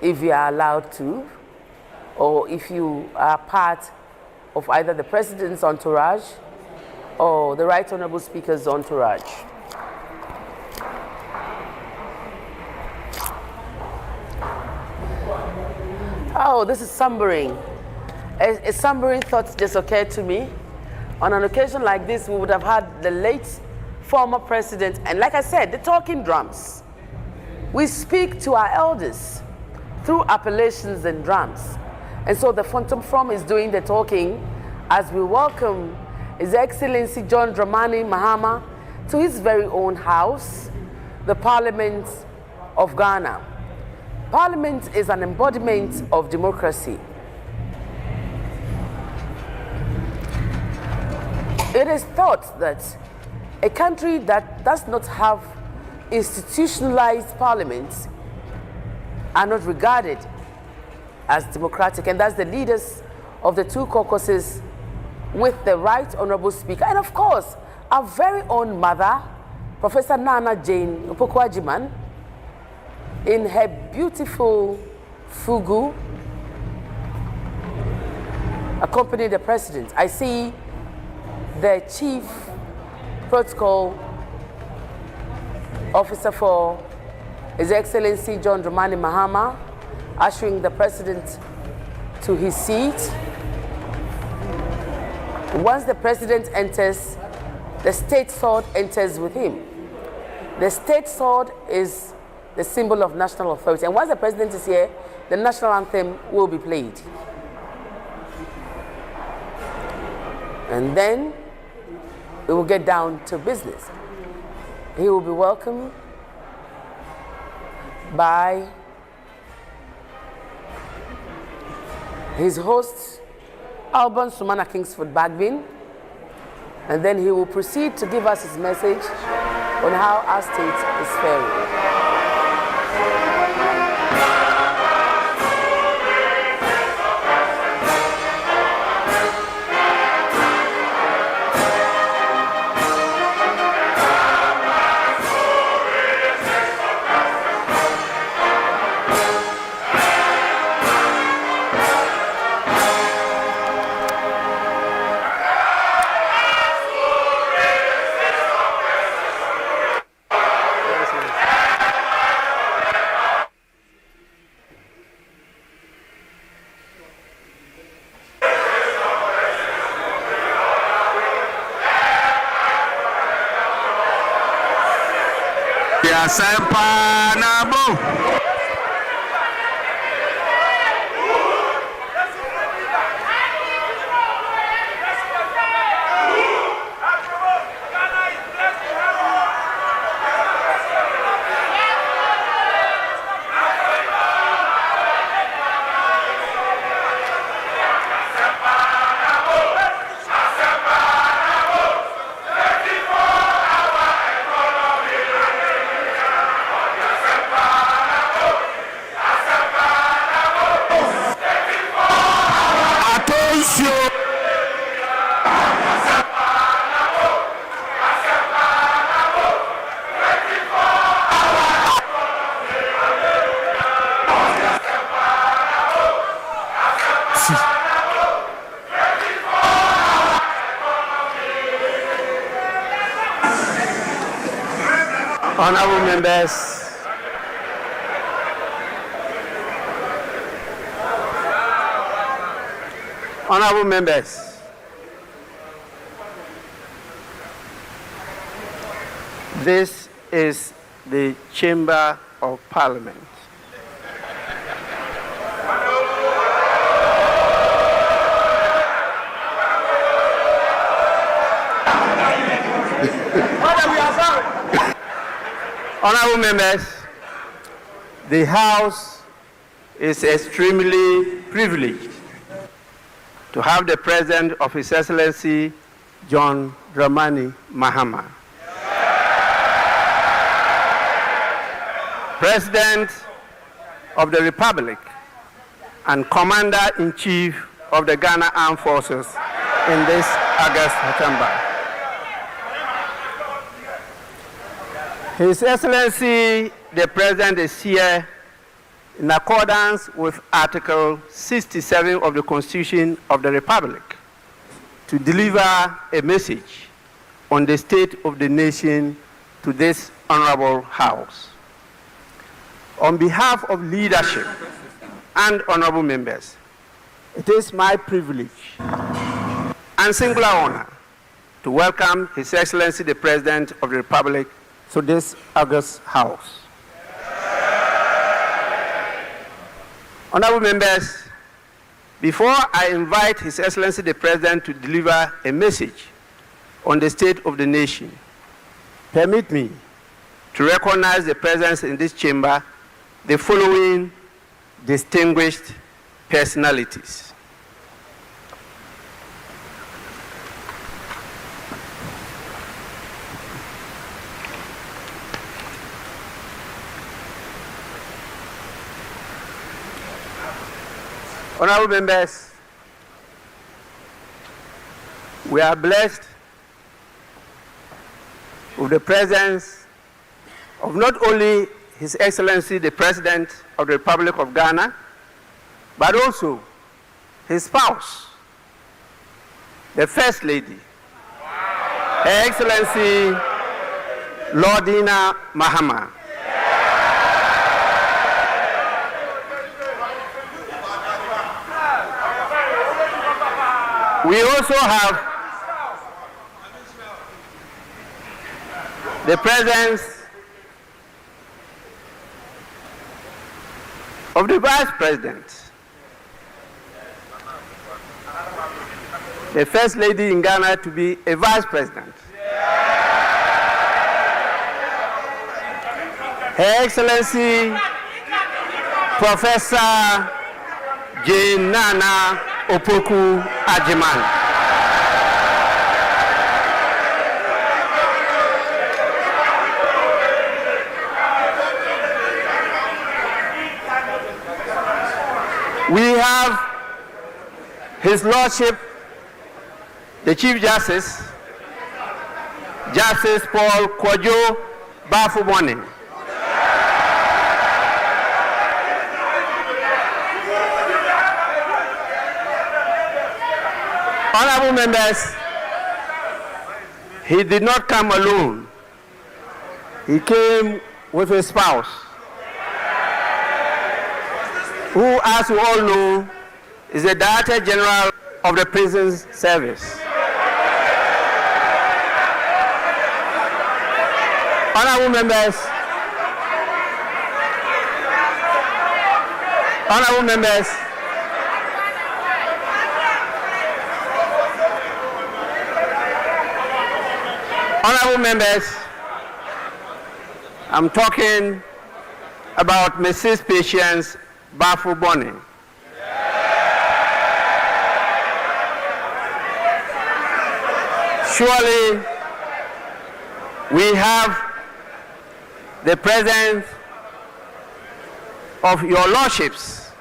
if you are allowed to, or if you are part of either the President's entourage or the Right Honorable Speaker's entourage. Oh, this is sombering. A sombering thought just occurred to me. On an occasion like this, we would have had the late former president, and like I said, the talking drums. We speak to our elders through appellations and drums. And so the Phantom From is doing the talking as we welcome His Excellency John Dramani Mahama to his very own house, the Parliament of Ghana. Parliament is an embodiment of democracy. It is thought that a country that does not have institutionalized parliaments are not regarded as democratic, and that's the leaders of the two caucuses with the Right Honorable Speaker, and of course, our very own mother, Professor Nana Jane Opoku-Agyeman, in her beautiful fugu, accompanying the president. I see the chief protocol officer for His Excellency John Dramani Mahama ushering the president to his seat. Once the president enters, the state sword enters with him. The state sword is the symbol of national authority. And once the president is here, the national anthem will be played. And then we will get down to business. He will be welcomed by his host, Alban Sumana Kingsford Bagbin, and then he will proceed to give us his message on how our state is faring. Honorable members, honorable members, this is the Chamber of Parliament. Honorable members, the House is extremely privileged to have the President of His Excellency John Dramani Mahama President of the Republic and Commander-in-Chief of the Ghana Armed Forces in this August September. His Excellency, the President is here in accordance with Article 67 of the Constitution of the Republic to deliver a message on the state of the nation to this honorable House. On behalf of leadership and honorable members, it is my privilege and singular honor to welcome His Excellency the President of the Republic to this August House. Honorable members, before I invite His Excellency the President to deliver a message on the state of the nation, permit me to recognize the presence in this chamber the following distinguished personalities. Honorable members, we are blessed with the presence of not only His Excellency the President of the Republic of Ghana, but also his spouse, the First Lady, Her Excellency Lordina Mahama. We also have the presence of the Vice President, the First Lady in Ghana to be a Vice President. Her Excellency Professor Jane Nana Opoku Ajiman. We have His Lordship, the Chief Justice, Justice Paul Kwadwo Bafuboni. Honorable members, he did not come alone. He came with his spouse, who, as you all know, is the Director General of the Prisons Service. Honorable members, honorable members, honorable members, I'm talking about Mrs. Patience Bafuboni. Surely we have the presence of your lordships,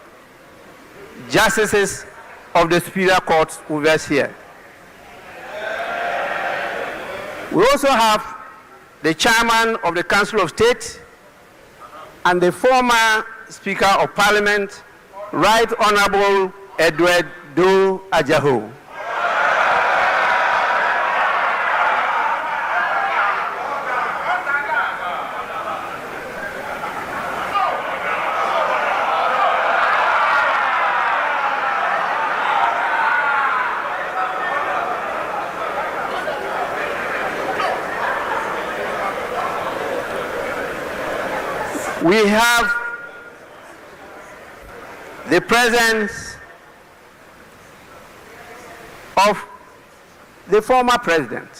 justices of the Superior Court with us here. We also have the chairman of the Council of State and the former Speaker of Parliament, Right Honorable Edward Do Ajaho. We have the presence of the former president,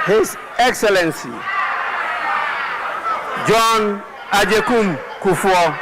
His Excellency John Agyekum Kufuor.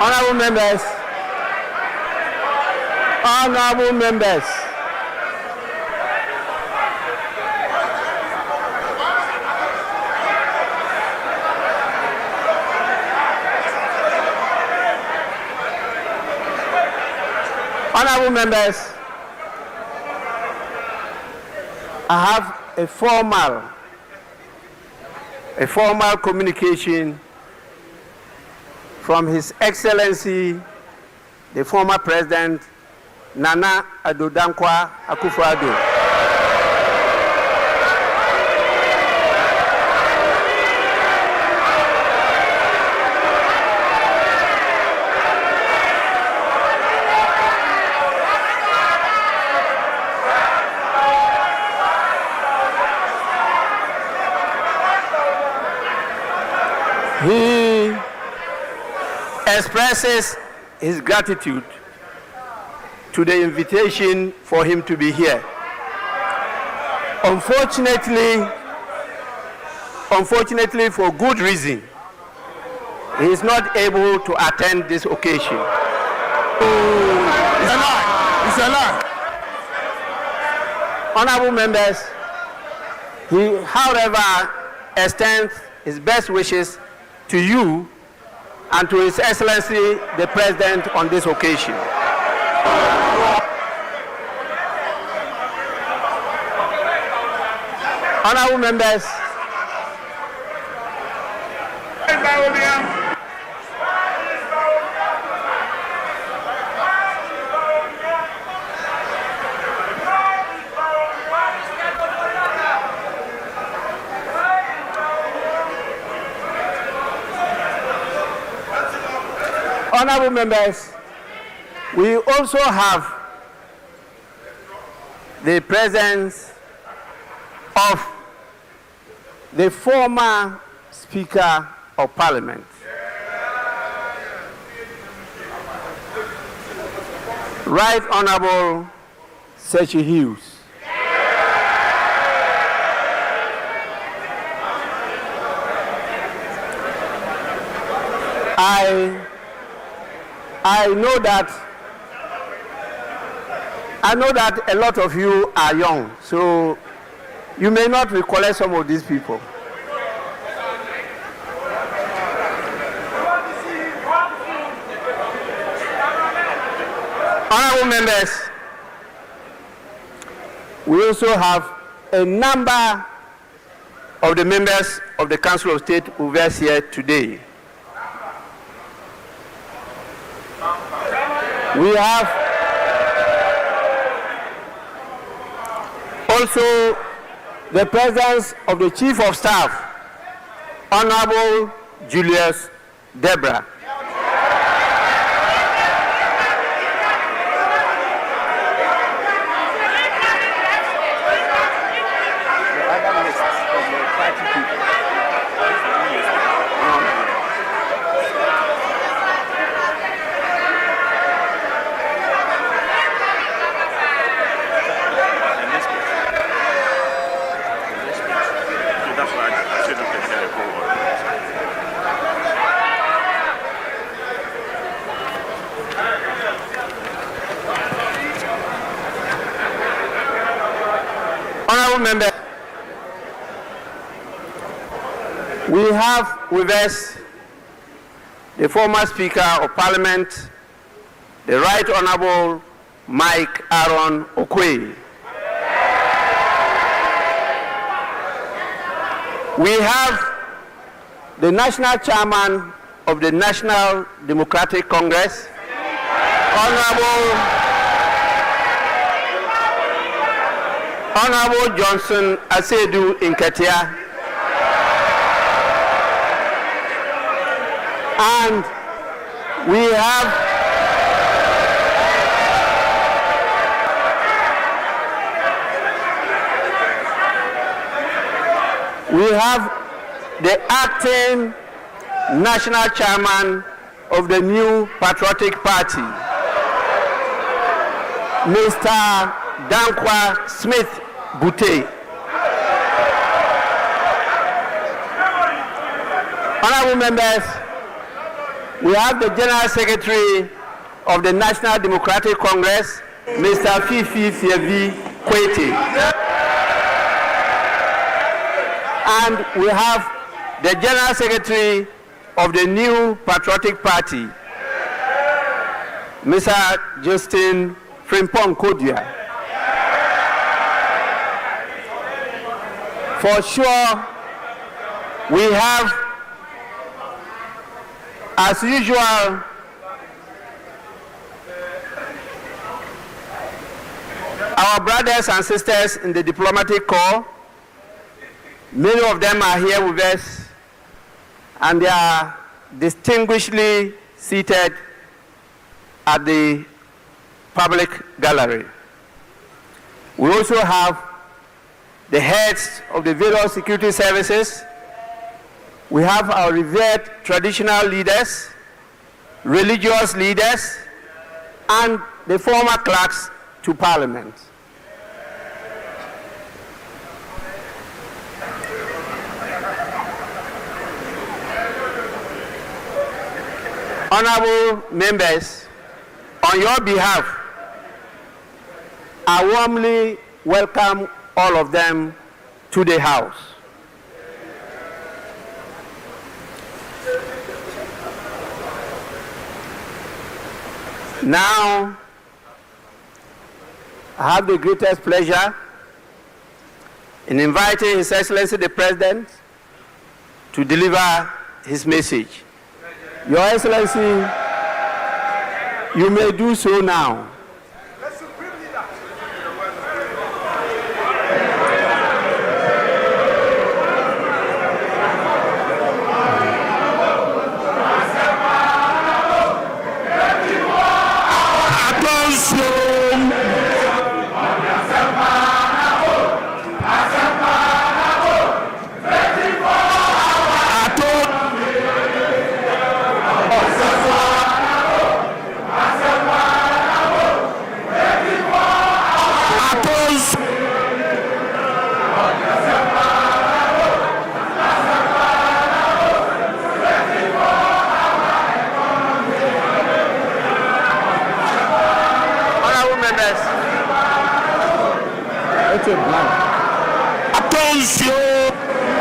Honorable members, honorable members, honorable members, I have a formal communication from His Excellency, the former President, Nana Addo Dankwa Akufo-Addo. He expresses his gratitude to the invitation for him to be here. Unfortunately, for good reason, he is not able to attend this occasion. It's a lie. It's a lie. Honorable members, he, however, extends his best wishes to you and to His Excellency the President on this occasion. Honorable members, honorable members, we also have the presence of the former Speaker of Parliament, Right Honorable Sechi Hughes. I know that a lot of you are young, so you may not recollect some of these people. Honorable members, we also have a number of the members of the Council of State who are here today. We have also the presence of the Chief of Staff, Honorable Julius Debra. Honorable members, we have with us the former Speaker of Parliament, the Right Honorable Mike Aaron Okoye. We have the National Chairman of the National Democratic Congress, Honorable Johnson Asedu Nketia, and we have the acting national chairman of the New Patriotic Party, Mr. Dankwa Smith Bute. Honorable members, we have the General Secretary of the National Democratic Congress, Mr. Fifi Fievi Kwete. And we have the General Secretary of the New Patriotic Party, Mr. Justin Frimpong Kodia. For sure, we have, as usual, our brothers and sisters in the diplomatic corps. Many of them are here with us, and they are distinguishedly seated at the public gallery. We also have the heads of the various security services. We have our revered traditional leaders, religious leaders, and the former clerks to Parliament. Honorable members, on your behalf, I warmly welcome all of them to the House. Now, I have the greatest pleasure in inviting His Excellency the President to deliver his message. Your Excellency, you may do so now.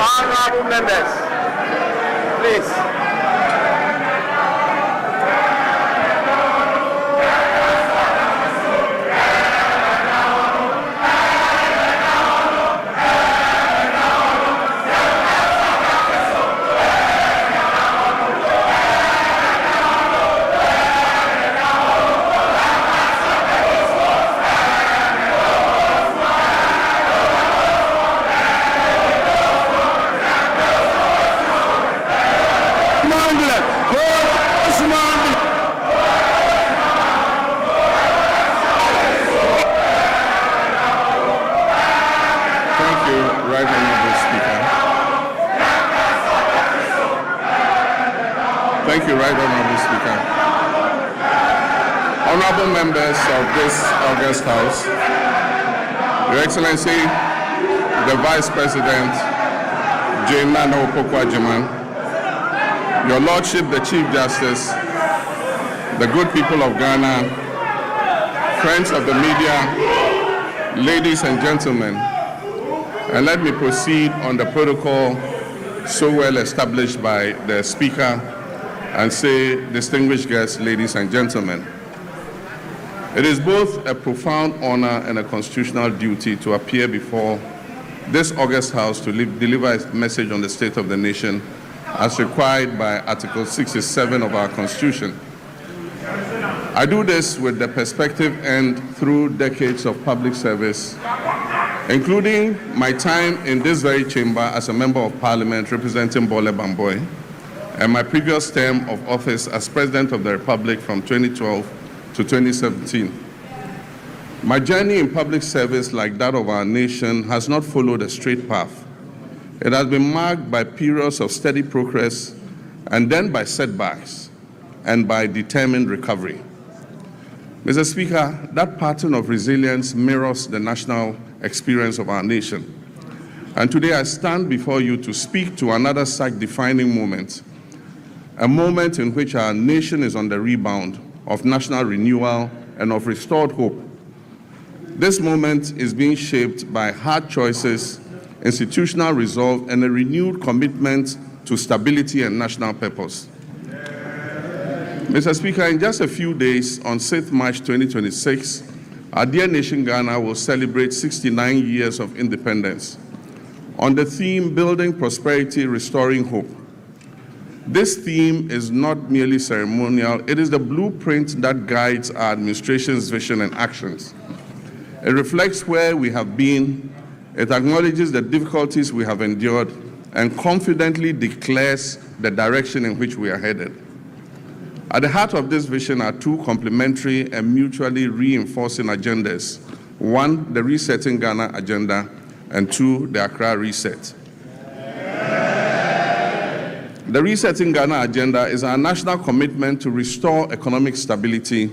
Honorable members, please. Thank you, Right Honorable Speaker. Honorable members of this august House, Your Excellency, the Vice President, Jane Nana Opoku-Agyeman, Your Lordship, the Chief Justice, the good people of Ghana, friends of the media, ladies and gentlemen, and let me proceed on the protocol so well established by the Speaker and say, distinguished guests, ladies and gentlemen. It is both a profound honor and a constitutional duty to appear before this august House to deliver a message on the state of the nation as required by Article 67 of our Constitution. I do this with the perspective and through decades of public service, including my time in this very chamber as a member of Parliament representing Bole Bamboy, and my previous term of office as President of the Republic from 2012 to 2017. My journey in public service, like that of our nation, has not followed a straight path. It has been marked by periods of steady progress and then by setbacks and by determined recovery. Mr. Speaker, that pattern of resilience mirrors the national experience of our nation. And today I stand before you to speak to another such defining moment a moment in which our nation is on the rebound of national renewal and of restored hope. This moment is being shaped by hard choices, institutional resolve, and a renewed commitment to stability and national purpose. Mr. Speaker, in just a few days, on 6th March 2026, our dear nation Ghana will celebrate 69 years of independence on the theme Building Prosperity, Restoring Hope. This theme is not merely ceremonial, it is the blueprint that guides our administration's vision and actions. It reflects where we have been, it acknowledges the difficulties we have endured, and confidently declares the direction in which we are headed. At the heart of this vision are two complementary and mutually reinforcing agendas. One, the Resetting Ghana agenda, and two, the Accra Reset. The Resetting Ghana agenda is our national commitment to restore economic stability,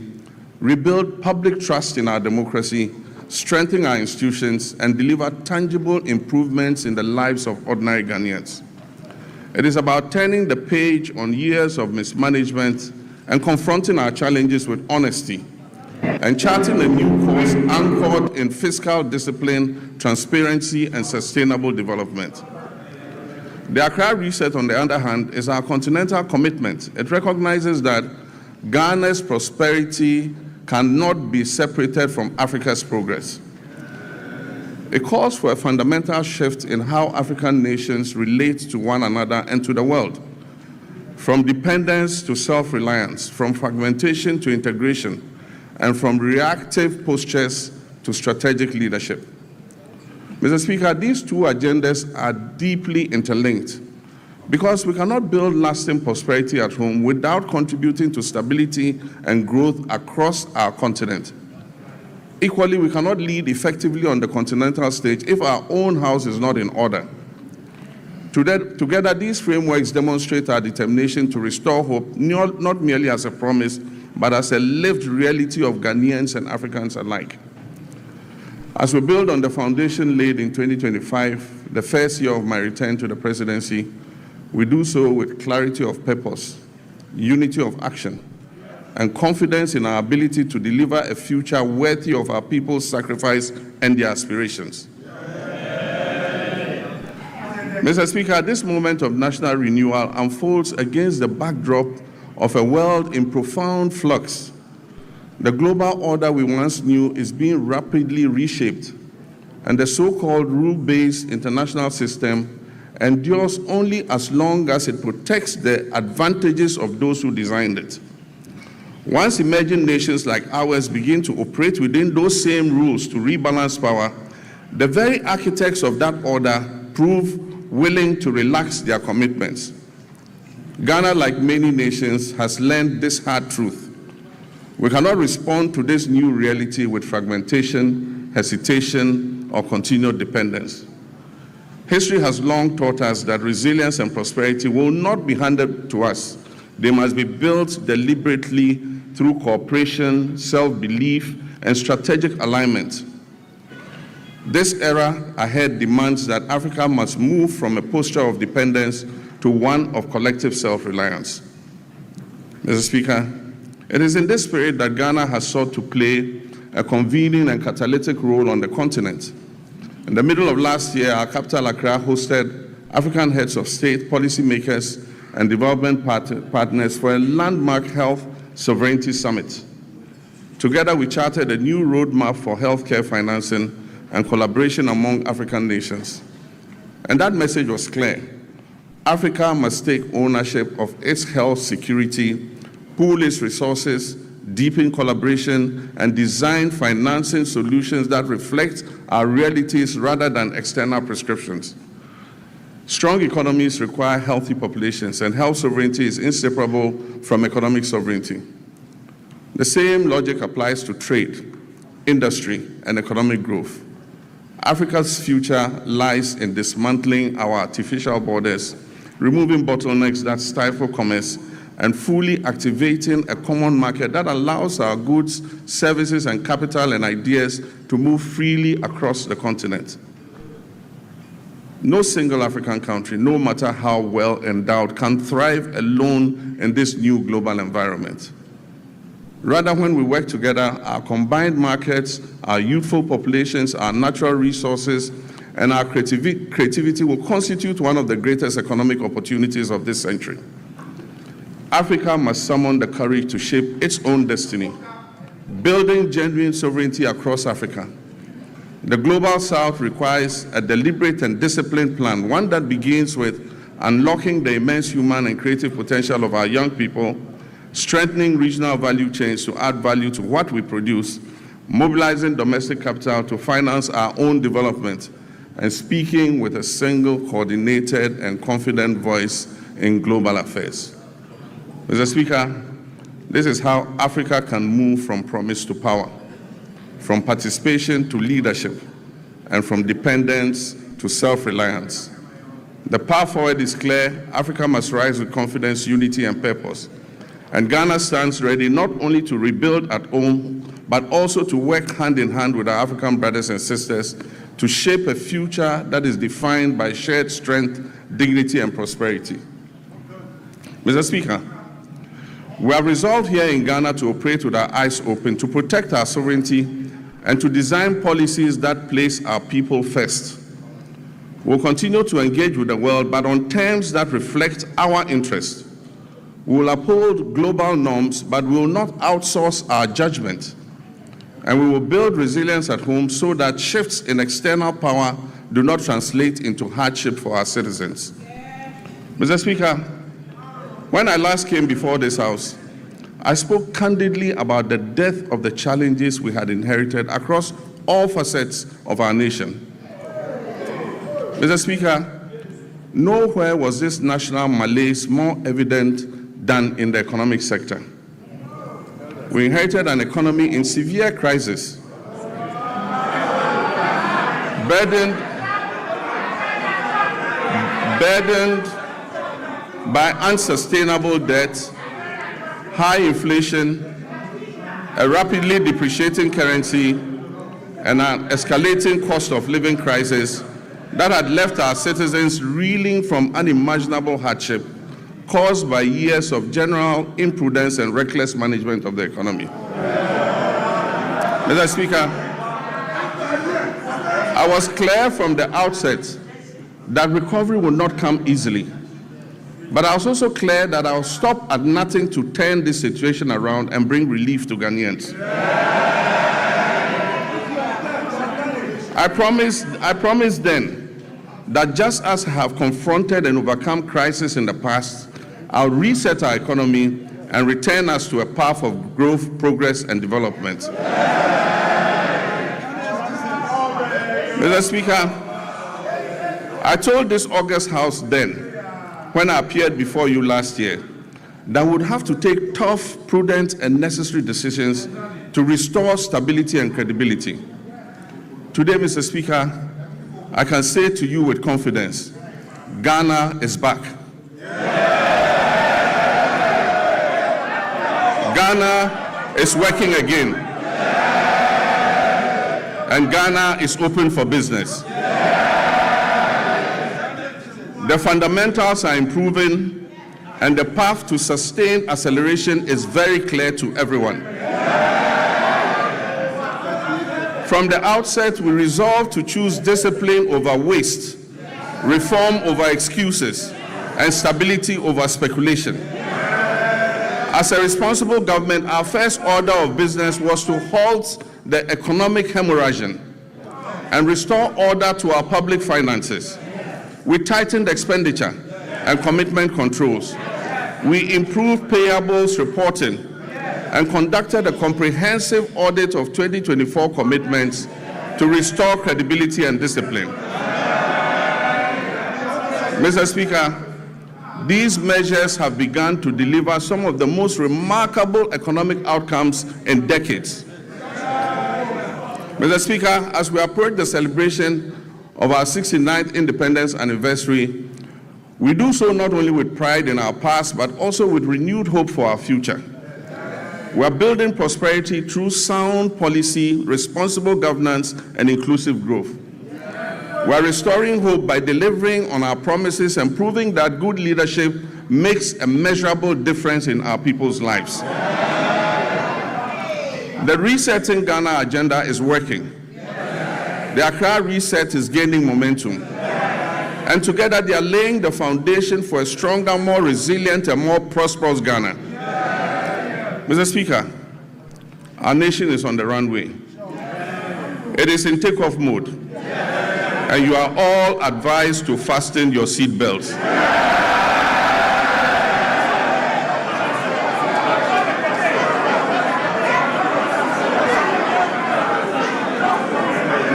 rebuild public trust in our democracy, strengthen our institutions, and deliver tangible improvements in the lives of ordinary Ghanaians. It is about turning the page on years of mismanagement and confronting our challenges with honesty, and charting a new course anchored in fiscal discipline, transparency, and sustainable development. The Accra Reset, on the other hand, is our continental commitment. It recognizes that Ghana's prosperity cannot be separated from Africa's progress. It calls for a fundamental shift in how African nations relate to one another and to the world, from dependence to self-reliance, from fragmentation to integration, and from reactive postures to strategic leadership. Mr. Speaker, these two agendas are deeply interlinked because we cannot build lasting prosperity at home without contributing to stability and growth across our continent. Equally, we cannot lead effectively on the continental stage if our own house is not in order. Together, these frameworks demonstrate our determination to restore hope, not merely as a promise, but as a lived reality of Ghanaians and Africans alike. As we build on the foundation laid in 2025, the first year of my return to the presidency, we do so with clarity of purpose, unity of action, and confidence in our ability to deliver a future worthy of our people's sacrifice and their aspirations. Mr. Speaker, this moment of national renewal unfolds against the backdrop of a world in profound flux. The global order we once knew is being rapidly reshaped, and the so-called rule-based international system endures only as long as it protects the advantages of those who designed it. Once emerging nations like ours begin to operate within those same rules to rebalance power, the very architects of that order prove willing to relax their commitments. Ghana, like many nations, has learned this hard truth. We cannot respond to this new reality with fragmentation, hesitation, or continued dependence. History has long taught us that resilience and prosperity will not be handed to us. They must be built deliberately through cooperation, self-belief, and strategic alignment. This era ahead demands that Africa must move from a posture of dependence to one of collective self-reliance. Mr. Speaker, it is in this spirit that Ghana has sought to play a convening and catalytic role on the continent. In the middle of last year, our capital, Accra, hosted African heads of state, policymakers, and development partners for a landmark health sovereignty summit. Together, we charted a new roadmap for healthcare financing and collaboration among African nations. And that message was clear. Africa must take ownership of its health security, pool its resources, deepen collaboration, and design financing solutions that reflect our realities rather than external prescriptions. Strong economies require healthy populations, and health sovereignty is inseparable from economic sovereignty. The same logic applies to trade, industry, and economic growth. Africa's future lies in dismantling our artificial borders, removing bottlenecks that stifle commerce, and fully activating a common market that allows our goods, services, and capital and ideas to move freely across the continent. No single African country, no matter how well endowed, can thrive alone in this new global environment. Rather, when we work together, our combined markets, our youthful populations, our natural resources, and our creativity will constitute one of the greatest economic opportunities of this century. Africa must summon the courage to shape its own destiny, building genuine sovereignty across Africa. The Global South requires a deliberate and disciplined plan, one that begins with unlocking the immense human and creative potential of our young people, strengthening regional value chains to add value to what we produce, mobilizing domestic capital to finance our own development, and speaking with a single, coordinated, and confident voice in global affairs. Mr. Speaker, this is how Africa can move from promise to power, from participation to leadership, and from dependence to self-reliance. The path forward is clear. Africa must rise with confidence, unity, and purpose. And Ghana stands ready not only to rebuild at home, but also to work hand in hand with our African brothers and sisters to shape a future that is defined by shared strength, dignity, and prosperity. Mr. Speaker, we have resolved here in Ghana to operate with our eyes open, to protect our sovereignty, and to design policies that place our people first. We'll continue to engage with the world, but on terms that reflect our interests. We will uphold global norms, but we will not outsource our judgment. And we will build resilience at home so that shifts in external power do not translate into hardship for our citizens. Mr. Speaker, when I last came before this House, I spoke candidly about the depth of the challenges we had inherited across all facets of our nation. Mr. Speaker, nowhere was this national malaise more evident than in the economic sector. We inherited an economy in severe crisis, burdened by unsustainable debt, high inflation, a rapidly depreciating currency, and an escalating cost of living crisis that had left our citizens reeling from unimaginable hardship caused by years of general imprudence and reckless management of the economy. Mr. Speaker, I was clear from the outset that recovery would not come easily. But I was also clear that I'll stop at nothing to turn this situation around and bring relief to Ghanaians. I promised then that just as I have confronted and overcome crisis in the past, I'll reset our economy and return us to a path of growth, progress, and development. Mr. Speaker, I told this August House then, when I appeared before you last year, that we would have to take tough, prudent, and necessary decisions to restore stability and credibility. Today, Mr. Speaker, I can say to you with confidence, Ghana is back. Ghana is working again. And Ghana is open for business. The fundamentals are improving, and the path to sustained acceleration is very clear to everyone. From the outset, we resolved to choose discipline over waste, reform over excuses, and stability over speculation. As a responsible government, our first order of business was to halt the economic hemorrhaging and restore order to our public finances. We tightened expenditure and commitment controls. We improved payables reporting and conducted a comprehensive audit of 2024 commitments to restore credibility and discipline. Mr. Speaker, these measures have begun to deliver some of the most remarkable economic outcomes in decades. Mr. Speaker, as we approach the celebration of our 69th independence anniversary, we do so not only with pride in our past, but also with renewed hope for our future. We are building prosperity through sound policy, responsible governance, and inclusive growth. We are restoring hope by delivering on our promises and proving that good leadership makes a measurable difference in our people's lives. The Resetting Ghana agenda is working. The Accra Reset is gaining momentum. And together they are laying the foundation for a stronger, more resilient, and more prosperous Ghana. Mr. Speaker, our nation is on the runway. It is in takeoff mode. And you are all advised to fasten your seat belts.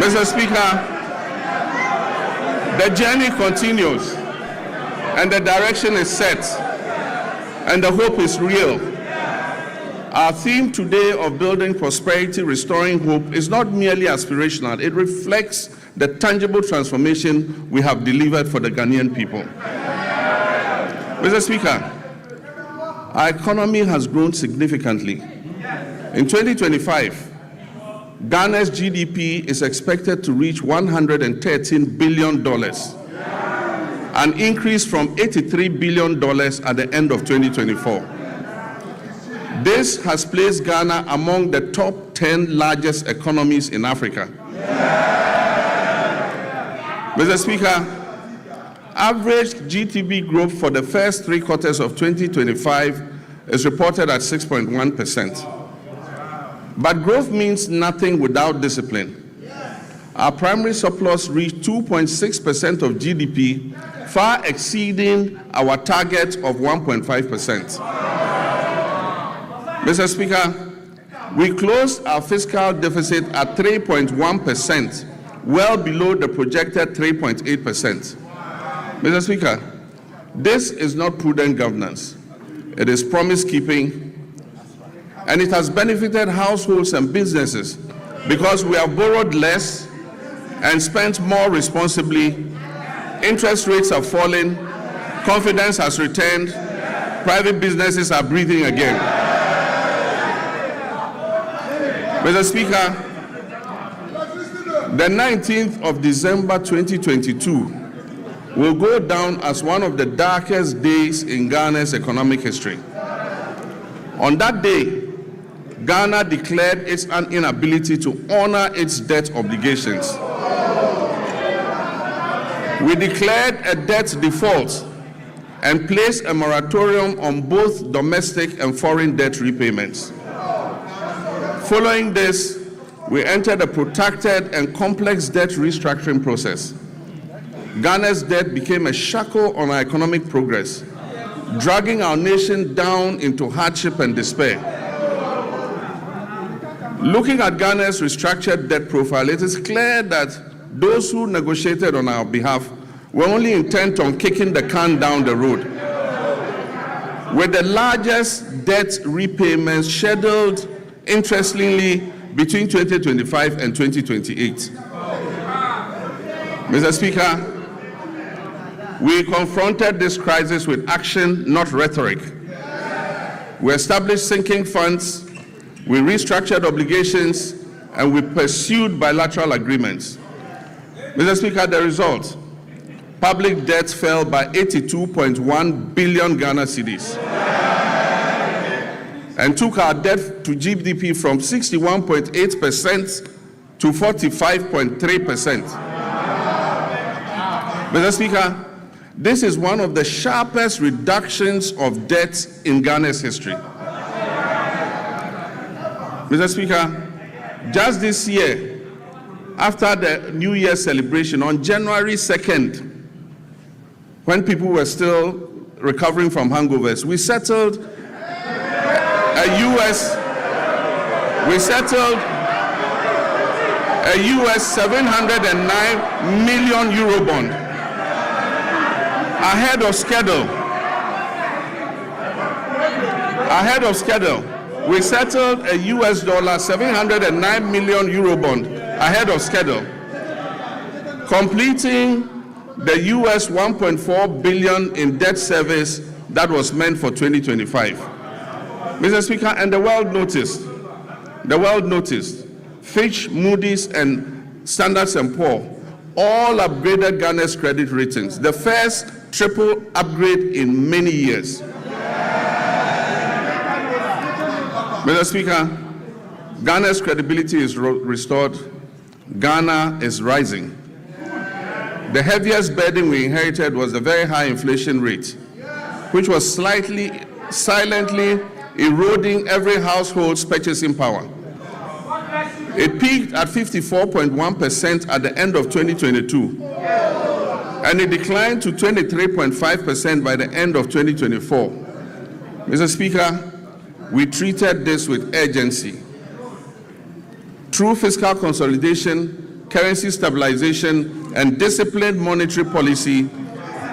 Mr. Speaker, the journey continues and the direction is set and the hope is real. Our theme today of building prosperity, restoring hope is not merely aspirational. It reflects the tangible transformation we have delivered for the Ghanaian people. Mr. Speaker, our economy has grown significantly. In 2025, Ghana's GDP is expected to reach $113 billion, an increase from $83 billion at the end of 2024. This has placed Ghana among the top 10 largest economies in Africa. Mr. Speaker, average GDP growth for the first 3 quarters of 2025 is reported at 6.1%. But growth means nothing without discipline. Our primary surplus reached 2.6% of GDP, far exceeding our target of 1.5%. Mr. Speaker, we closed our fiscal deficit at 3.1%, well below the projected 3.8%. Mr. Speaker, this is not prudent governance. It is promise-keeping, and it has benefited households and businesses because we have borrowed less and spent more responsibly. Interest rates have fallen, confidence has returned, private businesses are breathing again. Mr. Speaker, the 19th of December 2022 will go down as one of the darkest days in Ghana's economic history. On that day, Ghana declared its inability to honor its debt obligations. We declared a debt default and placed a moratorium on both domestic and foreign debt repayments. Following this, we entered a protracted and complex debt restructuring process. Ghana's debt became a shackle on our economic progress, dragging our nation down into hardship and despair. Looking at Ghana's restructured debt profile, it is clear that those who negotiated on our behalf were only intent on kicking the can down the road. With the largest debt repayments scheduled, interestingly, between 2025 and 2028. Mr. Speaker, we confronted this crisis with action, not rhetoric. We established sinking funds, we restructured obligations, and we pursued bilateral agreements. Mr. Speaker, the result, public debt fell by 82.1 billion Ghana cedis and took our debt to GDP from 61.8% to 45.3%. Mr. Speaker, this is one of the sharpest reductions of debt in Ghana's history. Mr. Speaker, just this year, after the New Year celebration on January 2nd, when people were still recovering from hangovers, we settled a US 709 million euro bond ahead of schedule. We settled a US dollar 709 million euro bond ahead of schedule, completing the US 1.4 billion in debt service that was meant for 2025. Mr. Speaker, and the world noticed, Fitch, Moody's, and Standard & Poor's all upgraded Ghana's credit ratings, the first triple upgrade in many years. Mr. Speaker, Ghana's credibility is restored. Ghana is rising. The heaviest burden we inherited was the very high inflation rate, which was silently eroding every household's purchasing power. It peaked at 54.1% at the end of 2022, and it declined to 23.5% by the end of 2024. Mr. Speaker, we treated this with urgency. Through fiscal consolidation, currency stabilization, and disciplined monetary policy,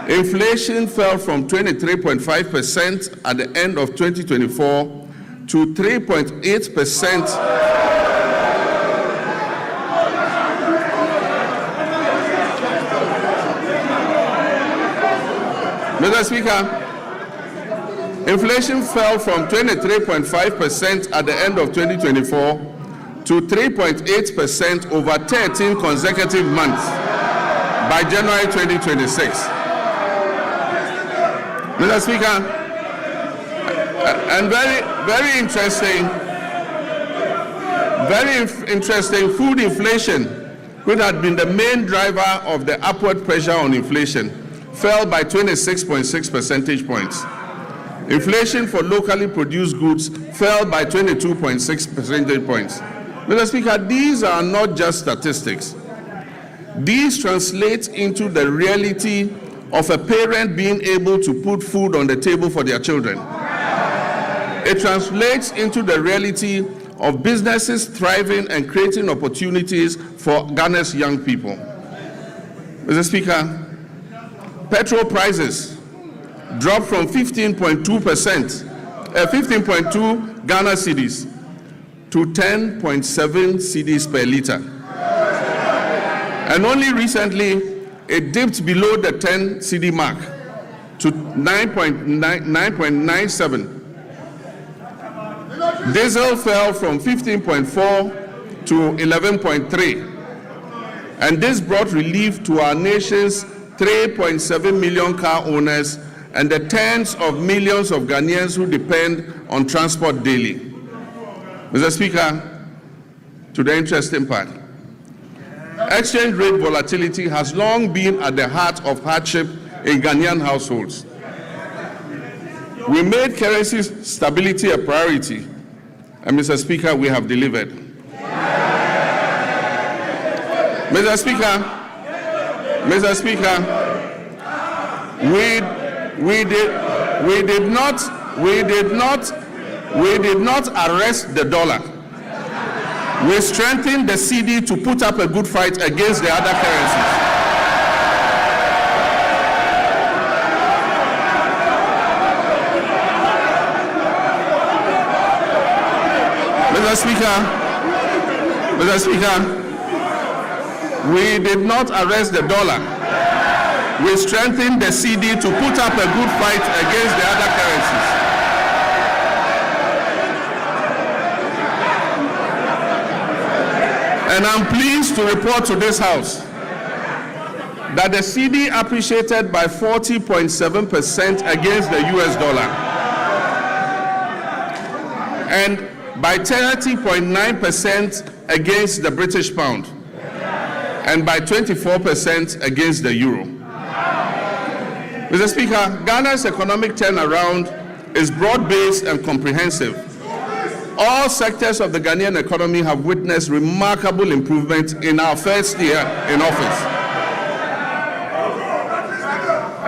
inflation fell from 23.5% at the end of 2024 to 3.8%. Mr. Speaker, inflation fell from 23.5% at the end of 2024 to 3.8% over 13 consecutive months by January 2026. Mr. Speaker, and very interesting, food inflation, which had been the main driver of the upward pressure on inflation, fell by 26.6 percentage points. Inflation for locally produced goods fell by 22.6 percentage points. Mr. Speaker, these are not just statistics. These translate into the reality of a parent being able to put food on the table for their children. It translates into the reality of businesses thriving and creating opportunities for Ghana's young people. Mr. Speaker, petrol prices dropped from 15.2 Ghana cedis to 10.7 cedis per liter. And only recently, it dipped below the 10 cedi mark to 9.97. Diesel fell from 15.4 to 11.3. And this brought relief to our nation's 3.7 million car owners and the tens of millions of Ghanaians who depend on transport daily. Mr. Speaker, to the interesting part, exchange rate volatility has long been at the heart of hardship in Ghanaian households. We made currency stability a priority, and Mr. Speaker, we have delivered. Mr. Speaker, we did not arrest the dollar. We strengthened the cedi to put up a good fight against the other currencies. Mr. Speaker, we did not arrest the dollar. We strengthened the cedi to put up a good fight against the other currencies. And I'm pleased to report to this House that the cedi appreciated by 40.7% against the US dollar and by 30.9% against the British pound and by 24% against the euro. Mr. Speaker, Ghana's economic turnaround is broad-based and comprehensive. All sectors of the Ghanaian economy have witnessed remarkable improvement in our first year in office.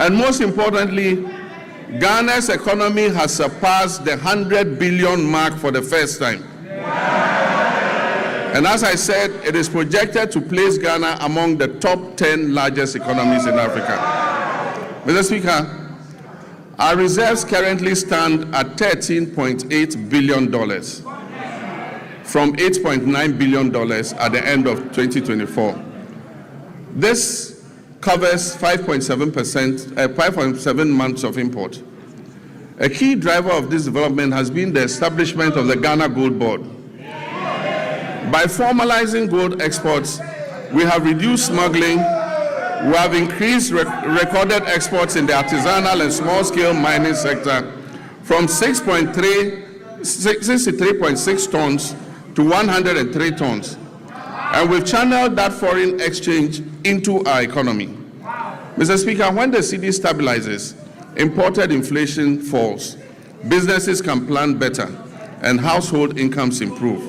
And most importantly, Ghana's economy has surpassed the 100 billion mark for the first time. And as I said, it is projected to place Ghana among the top 10 largest economies in Africa. Mr. Speaker, our reserves currently stand at $13.8 billion from $8.9 billion at the end of 2024. This covers 5.7 months of import. A key driver of this development has been the establishment of the Ghana Gold Board. By formalizing gold exports, we have reduced smuggling We have increased recorded exports in the artisanal and small-scale mining sector from 63.6 tons to 103 tons. And we've channeled that foreign exchange into our economy. Mr. Speaker, when the cedi stabilizes, imported inflation falls, businesses can plan better, and household incomes improve.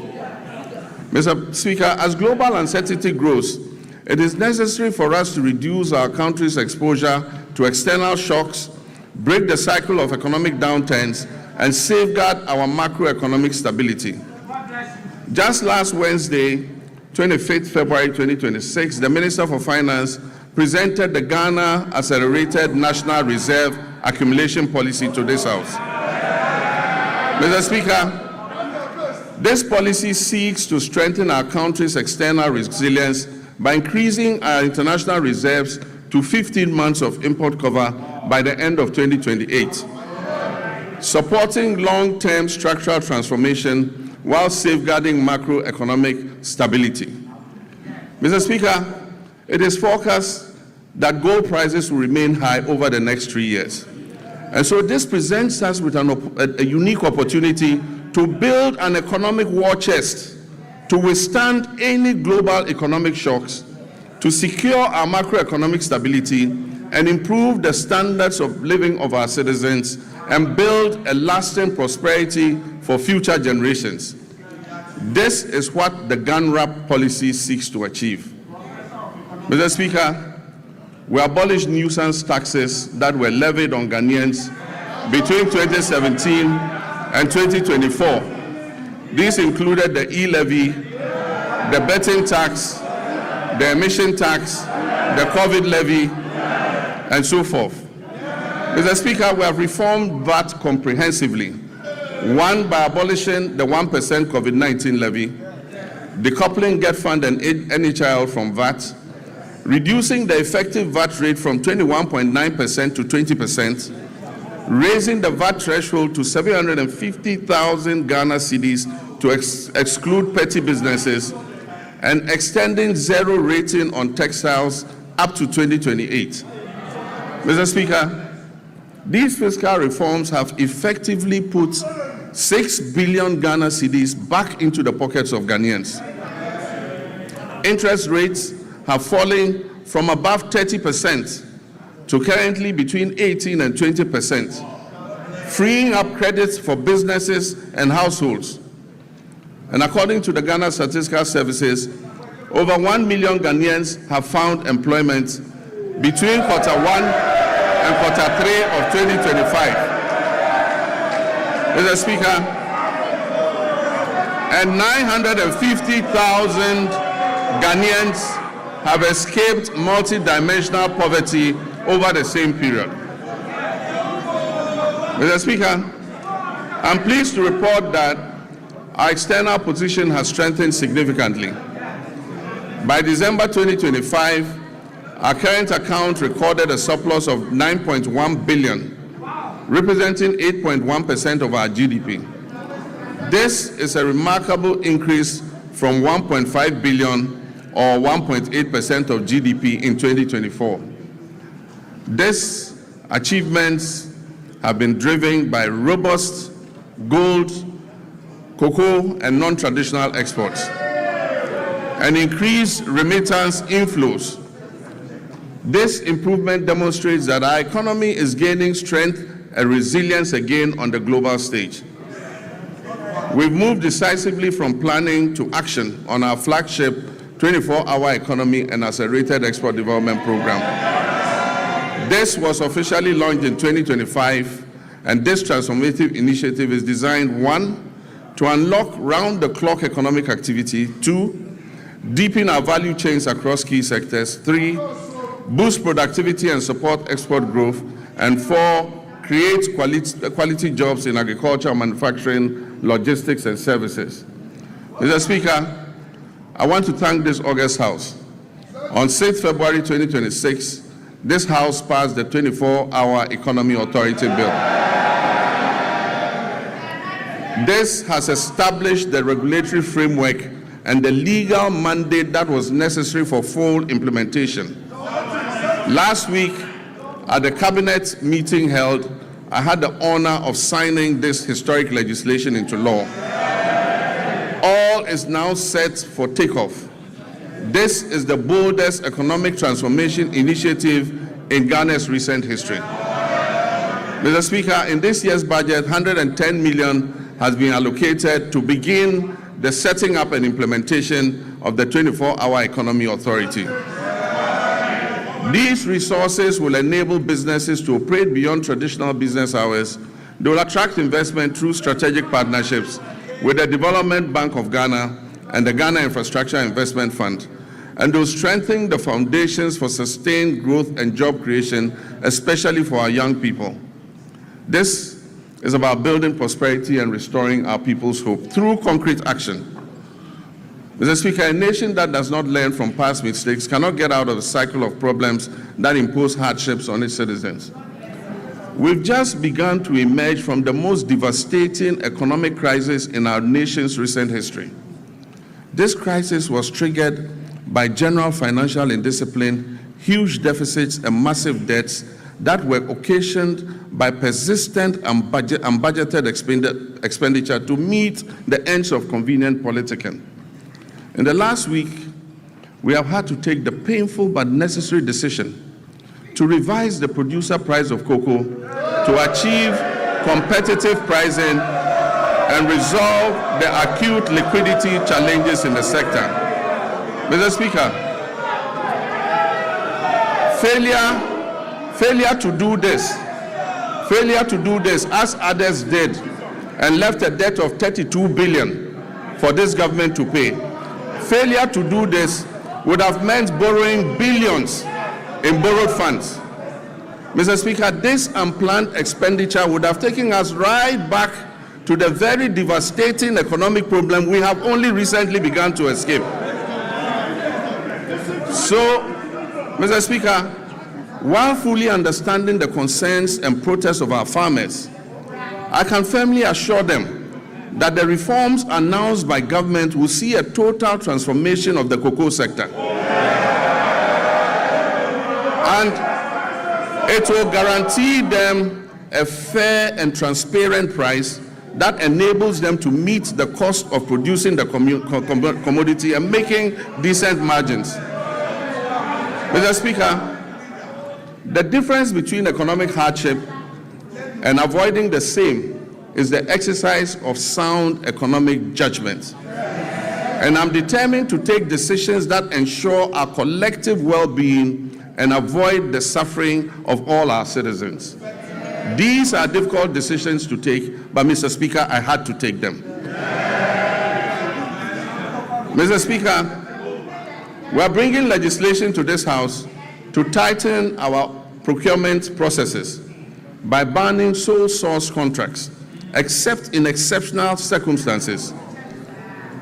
Mr. Speaker, as global uncertainty grows, it is necessary for us to reduce our country's exposure to external shocks, break the cycle of economic downturns, and safeguard our macroeconomic stability. Just last Wednesday, 25th February 2026, the Minister for Finance presented the Ghana Accelerated National Reserve Accumulation Policy to this House. Mr. Speaker, this policy seeks to strengthen our country's external resilience by increasing our international reserves to 15 months of import cover by the end of 2028, supporting long-term structural transformation while safeguarding macroeconomic stability. Mr. Speaker, it is forecast that gold prices will remain high over the next 3 years. And so this presents us with a unique opportunity to build an economic war chest to withstand any global economic shocks, to secure our macroeconomic stability and improve the standards of living of our citizens and build a lasting prosperity for future generations. This is what the GANRAP policy seeks to achieve. Mr. Speaker, we abolished nuisance taxes that were levied on Ghanaians between 2017 and 2024. These included the e-levy, the betting tax, the emission tax, the COVID levy, and so forth. Mr. Speaker, we have reformed VAT comprehensively. One, by abolishing the 1% COVID-19 levy, decoupling Get Fund and NHIL from VAT, reducing the effective VAT rate from 21.9% to 20%, raising the VAT threshold to 750,000 Ghana cedis to exclude petty businesses, and extending zero rating on textiles up to 2028. Mr. Speaker, these fiscal reforms have effectively put 6 billion Ghana cedis back into the pockets of Ghanaians. Interest rates have fallen from above 30% to currently between 18 and 20%, freeing up credits for businesses and households. And according to the Ghana Statistical Services, over 1 million Ghanaians have found employment between Q1 and Q3 of 2025. Mr. Speaker, and 950,000 Ghanaians have escaped multidimensional poverty over the same period. Mr. Speaker, I'm pleased to report that our external position has strengthened significantly. By December 2025, our current account recorded a surplus of 9.1 billion, representing 8.1% of our GDP. This is a remarkable increase from 1.5 billion or 1.8% of GDP in 2024. These achievements have been driven by robust gold, cocoa, and non-traditional exports, and increased remittance inflows. This improvement demonstrates that our economy is gaining strength and resilience again on the global stage. We've moved decisively from planning to action on our flagship 24-hour economy and accelerated export development program. This was officially launched in 2025, and this transformative initiative is designed, 1, to unlock round-the-clock economic activity, 2, deepen our value chains across key sectors, 3, boost productivity and support export growth, and 4, create quality jobs in agriculture, manufacturing, logistics, and services. Mr. Speaker, I want to thank this August House. On 6th February 2026, this House passed the 24-Hour Economy Authority Bill. This has established the regulatory framework and the legal mandate that was necessary for full implementation. Last week, at the cabinet meeting held, I had the honor of signing this historic legislation into law. All is now set for takeoff. This is the boldest economic transformation initiative in Ghana's recent history. Mr. Speaker, in this year's budget, 110 million has been allocated to begin the setting up and implementation of the 24-hour economy authority. These resources will enable businesses to operate beyond traditional business hours. They will attract investment through strategic partnerships with the Development Bank of Ghana and the Ghana Infrastructure Investment Fund, and they will strengthen the foundations for sustained growth and job creation, especially for our young people. This is about building prosperity and restoring our people's hope through concrete action. Mr. Speaker, a nation that does not learn from past mistakes cannot get out of the cycle of problems that impose hardships on its citizens. We've just begun to emerge from the most devastating economic crisis in our nation's recent history. This crisis was triggered by general financial indiscipline, huge deficits, and massive debts that were occasioned by persistent and unbudgeted expenditure to meet the ends of convenient politicking. In the last week, we have had to take the painful but necessary decision to revise the producer price of cocoa to achieve competitive pricing and resolve the acute liquidity challenges in the sector. Mr. Speaker, failure to do this as others did and left a debt of 32 billion for this government to pay. Failure to do this would have meant borrowing billions in borrowed funds. Mr. Speaker, this unplanned expenditure would have taken us right back to the very devastating economic problem we have only recently begun to escape. So, Mr. Speaker, while fully understanding the concerns and protests of our farmers, I can firmly assure them that the reforms announced by government will see a total transformation of the cocoa sector. And it will guarantee them a fair and transparent price that enables them to meet the cost of producing the commodity and making decent margins. Mr. Speaker, the difference between economic hardship and avoiding the same is the exercise of sound economic judgment. And I'm determined to take decisions that ensure our collective well-being and avoid the suffering of all our citizens. These are difficult decisions to take, but Mr. Speaker, I had to take them. Mr. Speaker, we are bringing legislation to this House to tighten our procurement processes by banning sole source contracts, except in exceptional circumstances.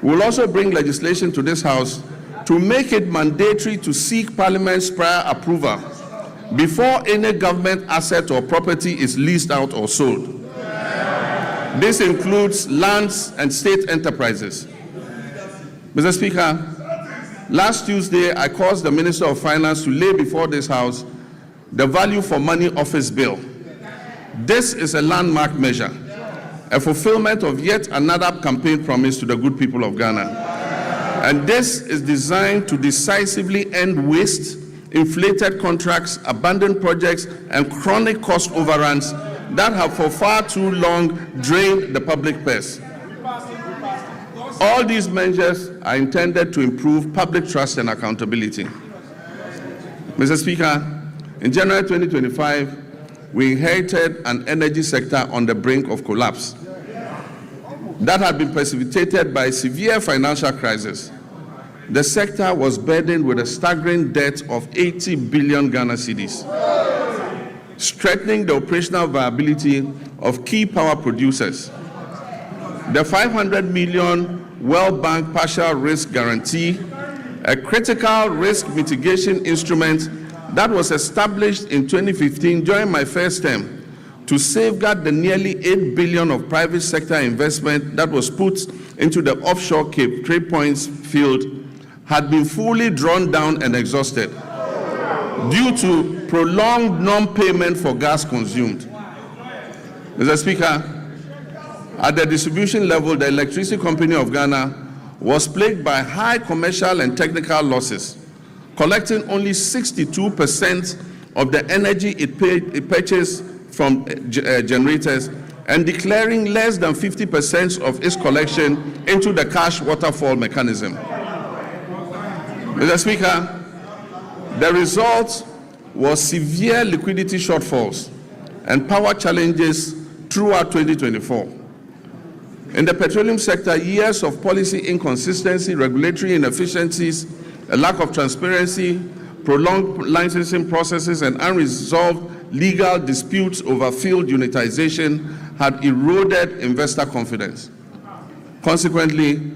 We'll also bring legislation to this House to make it mandatory to seek Parliament's prior approval before any government asset or property is leased out or sold. This includes lands and state enterprises. Mr. Speaker, last Tuesday, I caused the Minister of Finance to lay before this House the Value for Money Office Bill. This is a landmark measure, a fulfillment of yet another campaign promise to the good people of Ghana. And this is designed to decisively end waste, inflated contracts, abandoned projects, and chronic cost overruns that have for far too long drained the public purse. All these measures are intended to improve public trust and accountability. Mr. Speaker, in January 2025, we inherited an energy sector on the brink of collapse that had been precipitated by a severe financial crisis. The sector was burdened with a staggering debt of 80 billion Ghana cedis, strengthening the operational viability of key power producers. The 500 million World Bank partial risk guarantee, a critical risk mitigation instrument that was established in 2015 during my first term to safeguard the nearly 8 billion of private sector investment that was put into the offshore Cape Trade Points field, had been fully drawn down and exhausted. due to prolonged non-payment for gas consumed. Mr. Speaker, at the distribution level, the Electricity Company of Ghana was plagued by high commercial and technical losses, collecting only 62% of the energy it purchased from generators and declaring less than 50% of its collection into the cash waterfall mechanism. Mr. Speaker, the result was severe liquidity shortfalls and power challenges throughout 2024. In the petroleum sector, years of policy inconsistency, regulatory inefficiencies, a lack of transparency, prolonged licensing processes, and unresolved legal disputes over field unitization had eroded investor confidence. Consequently,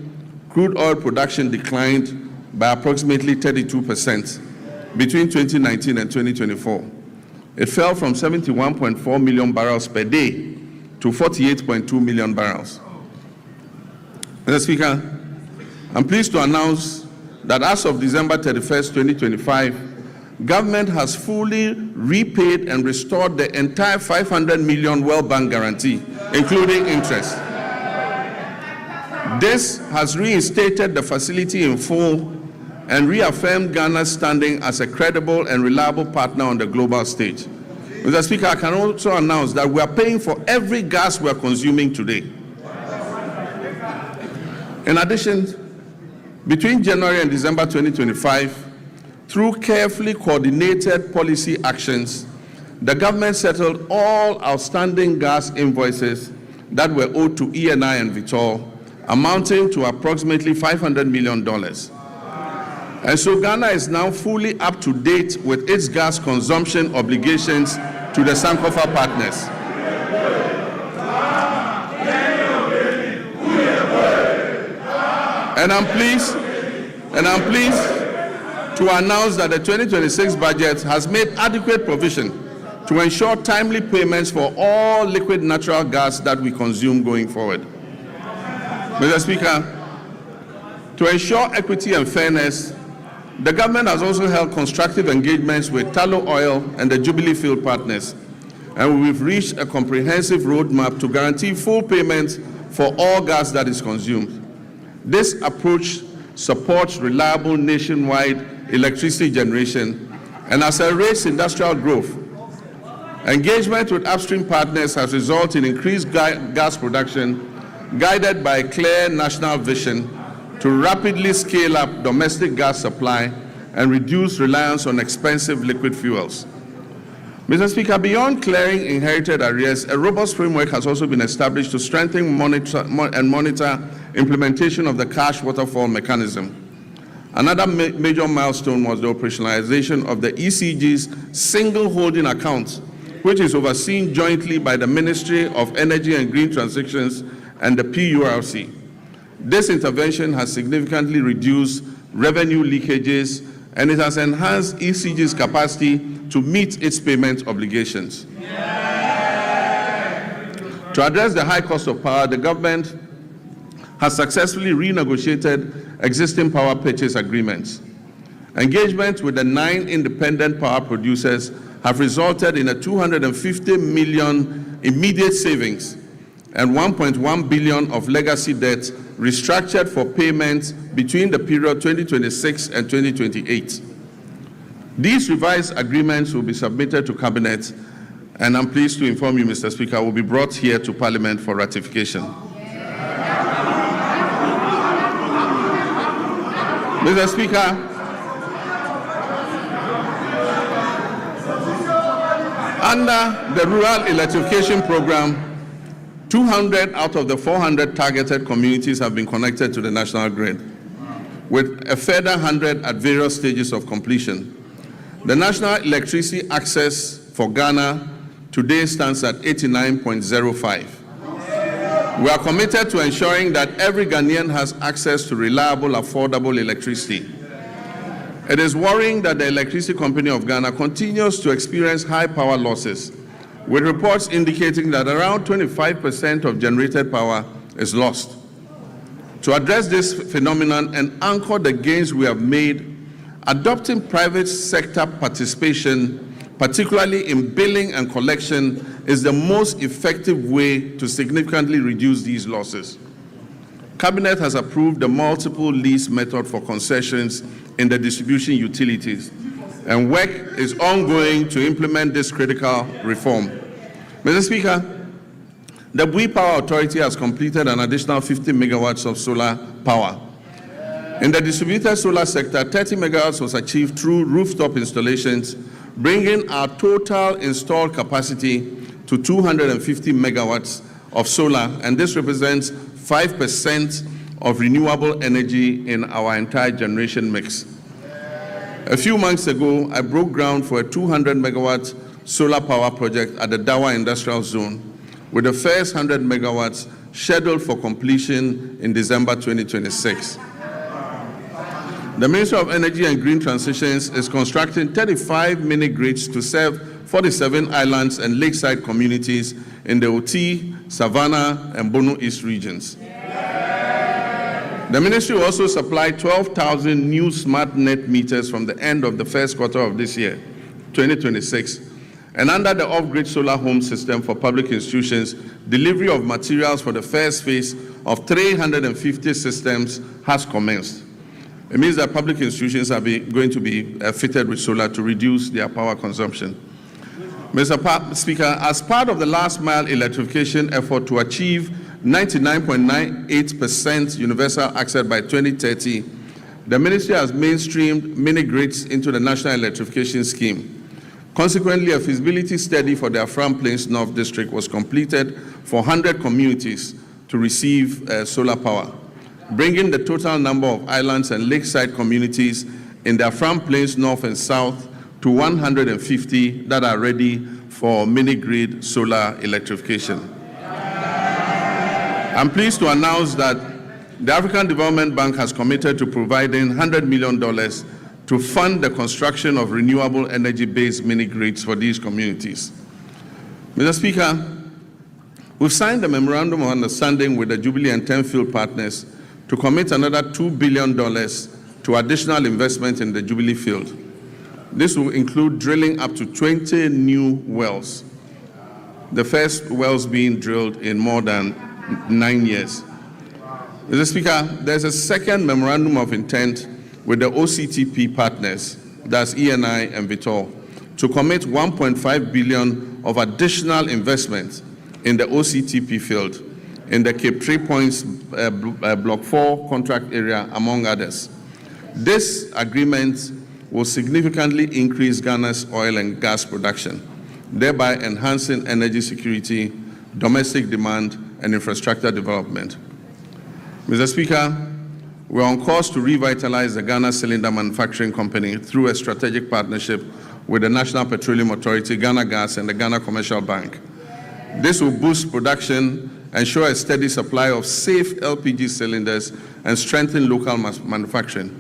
crude oil production declined by approximately 32% between 2019 and 2024. It fell from 71.4 million barrels per day to 48.2 million barrels. Mr. Speaker, I'm pleased to announce that as of December 31st, 2025, government has fully repaid and restored the entire 500 million World Bank guarantee, including interest. This has reinstated the facility in full and reaffirmed Ghana's standing as a credible and reliable partner on the global stage. Mr. Speaker, I can also announce that we are paying for every gas we are consuming today. In addition, between January and December 2025, through carefully coordinated policy actions, the government settled all outstanding gas invoices that were owed to ENI and Vitol, amounting to approximately $500 million. And so Ghana is now fully up to date with its gas consumption obligations to the Sankofa partners. And I'm pleased to announce that the 2026 budget has made adequate provision to ensure timely payments for all liquid natural gas that we consume going forward. Mr. Speaker, to ensure equity and fairness, the government has also held constructive engagements with Tallow Oil and the Jubilee Field partners, and we've reached a comprehensive roadmap to guarantee full payment for all gas that is consumed. This approach supports reliable nationwide electricity generation and accelerates industrial growth. Engagement with upstream partners has resulted in increased gas production, guided by a clear national vision to rapidly scale up domestic gas supply and reduce reliance on expensive liquid fuels. Mr. Speaker, beyond clearing inherited arrears, a robust framework has also been established to strengthen and monitor implementation of the cash waterfall mechanism. Another major milestone was the operationalization of the ECG's single holding account, which is overseen jointly by the Ministry of Energy and Green Transitions and the PURC. This intervention has significantly reduced revenue leakages, and it has enhanced ECG's capacity to meet its payment obligations. To address the high cost of power, the government has successfully renegotiated existing power purchase agreements. Engagement with the 9 independent power producers have resulted in a 250 million immediate savings and 1.1 billion of legacy debt restructured for payments between the period 2026 and 2028. These revised agreements will be submitted to Cabinet, and I'm pleased to inform you, Mr. Speaker, will be brought here to Parliament for ratification. Mr. Speaker, under the Rural Electrification Program, 200 out of the 400 targeted communities have been connected to the national grid, with a further 100 at various stages of completion. The national electricity access for Ghana today stands at 89.05. We are committed to ensuring that every Ghanaian has access to reliable, affordable electricity. It is worrying that the Electricity Company of Ghana continues to experience high power losses, with reports indicating that around 25% of generated power is lost. To address this phenomenon and anchor the gains we have made, adopting private sector participation, particularly in billing and collection, is the most effective way to significantly reduce these losses. Cabinet has approved the multiple lease method for concessions in the distribution utilities, and work is ongoing to implement this critical reform. Mr. Speaker, the Bui Power Authority has completed an additional 50 megawatts of solar power. In the distributed solar sector, 30 megawatts was achieved through rooftop installations, bringing our total installed capacity to 250 megawatts of solar, and this represents 5% of renewable energy in our entire generation mix. A few months ago, I broke ground for a 200 megawatt solar power project at the Dawa Industrial Zone, with the first 100 megawatts scheduled for completion in December 2026. The Ministry of Energy and Green Transitions is constructing 35 mini-grids to serve 47 islands and lakeside communities in the Oti, Savannah, and Bono East regions. The ministry will also supply 12,000 new smart net meters from the end of the first quarter of this year, 2026. And under the off-grid solar home system for public institutions, delivery of materials for the first phase of 350 systems has commenced. It means that public institutions are going to be fitted with solar to reduce their power consumption. Mr. Speaker, as part of the last mile electrification effort to achieve 99.98% universal access by 2030, the ministry has mainstreamed mini-grids into the National Electrification Scheme. Consequently, a feasibility study for the Afram Plains North District was completed for 100 communities to receive solar power, bringing the total number of islands and lakeside communities in the Afram Plains North and South to 150 that are ready for mini-grid solar electrification. I'm pleased to announce that the African Development Bank has committed to providing $100 million to fund the construction of renewable energy-based mini-grids for these communities. Mr. Speaker, we've signed a memorandum of understanding with the Jubilee and Tenfield partners to commit another $2 billion to additional investment in the Jubilee field. This will include drilling up to 20 new wells, the first wells being drilled in more than 9 years. Mr. Speaker, there's a second memorandum of intent with the OCTP partners, that's ENI and Vitol, to commit $1.5 billion of additional investment in the OCTP field in the Cape 3 Points Block 4 contract area, among others. This agreement will significantly increase Ghana's oil and gas production, thereby enhancing energy security, domestic demand, and infrastructure development. Mr. Speaker, we're on course to revitalize the Ghana Cylinder Manufacturing Company through a strategic partnership with the National Petroleum Authority, Ghana Gas, and the Ghana Commercial Bank. This will boost production, ensure a steady supply of safe LPG cylinders, and strengthen local manufacturing.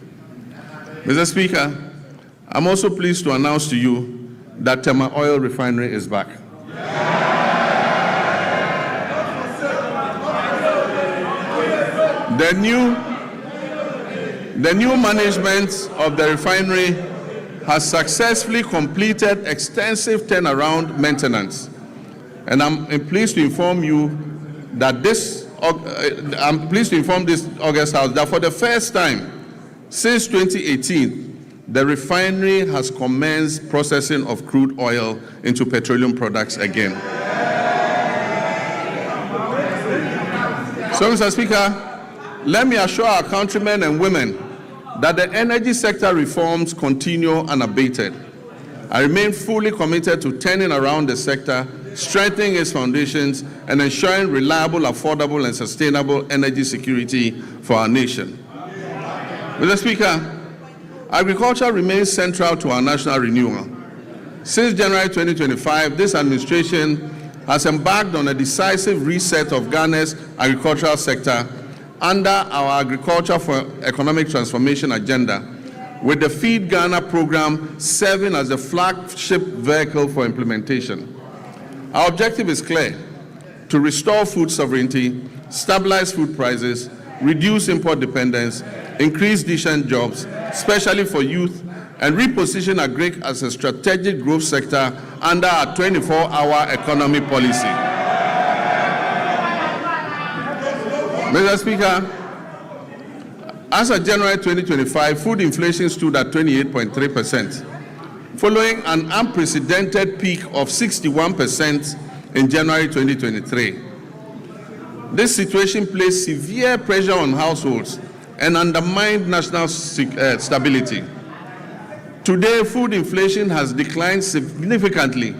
Mr. Speaker, I'm also pleased to announce to you that Tema Oil Refinery is back. The new management of the refinery has successfully completed extensive turnaround maintenance. And I'm pleased to inform you that this August House that for the first time since 2018, the refinery has commenced processing of crude oil into petroleum products again. So, Mr. Speaker, let me assure our countrymen and women that the energy sector reforms continue unabated. I remain fully committed to turning around the sector, strengthening its foundations, and ensuring reliable, affordable, and sustainable energy security for our nation. Mr. Speaker, agriculture remains central to our national renewal. Since January 2025, this administration has embarked on a decisive reset of Ghana's agricultural sector under our Agriculture for Economic Transformation agenda, with the Feed Ghana program serving as the flagship vehicle for implementation. Our objective is clear: to restore food sovereignty, stabilize food prices, reduce import dependence, increase decent jobs, especially for youth, and reposition agric as a strategic growth sector under our 24-hour economy policy. Mr. Speaker, as of January 2025, food inflation stood at 28.3%, following an unprecedented peak of 61% in January 2023. This situation placed severe pressure on households and undermined national stability. Today, food inflation has declined significantly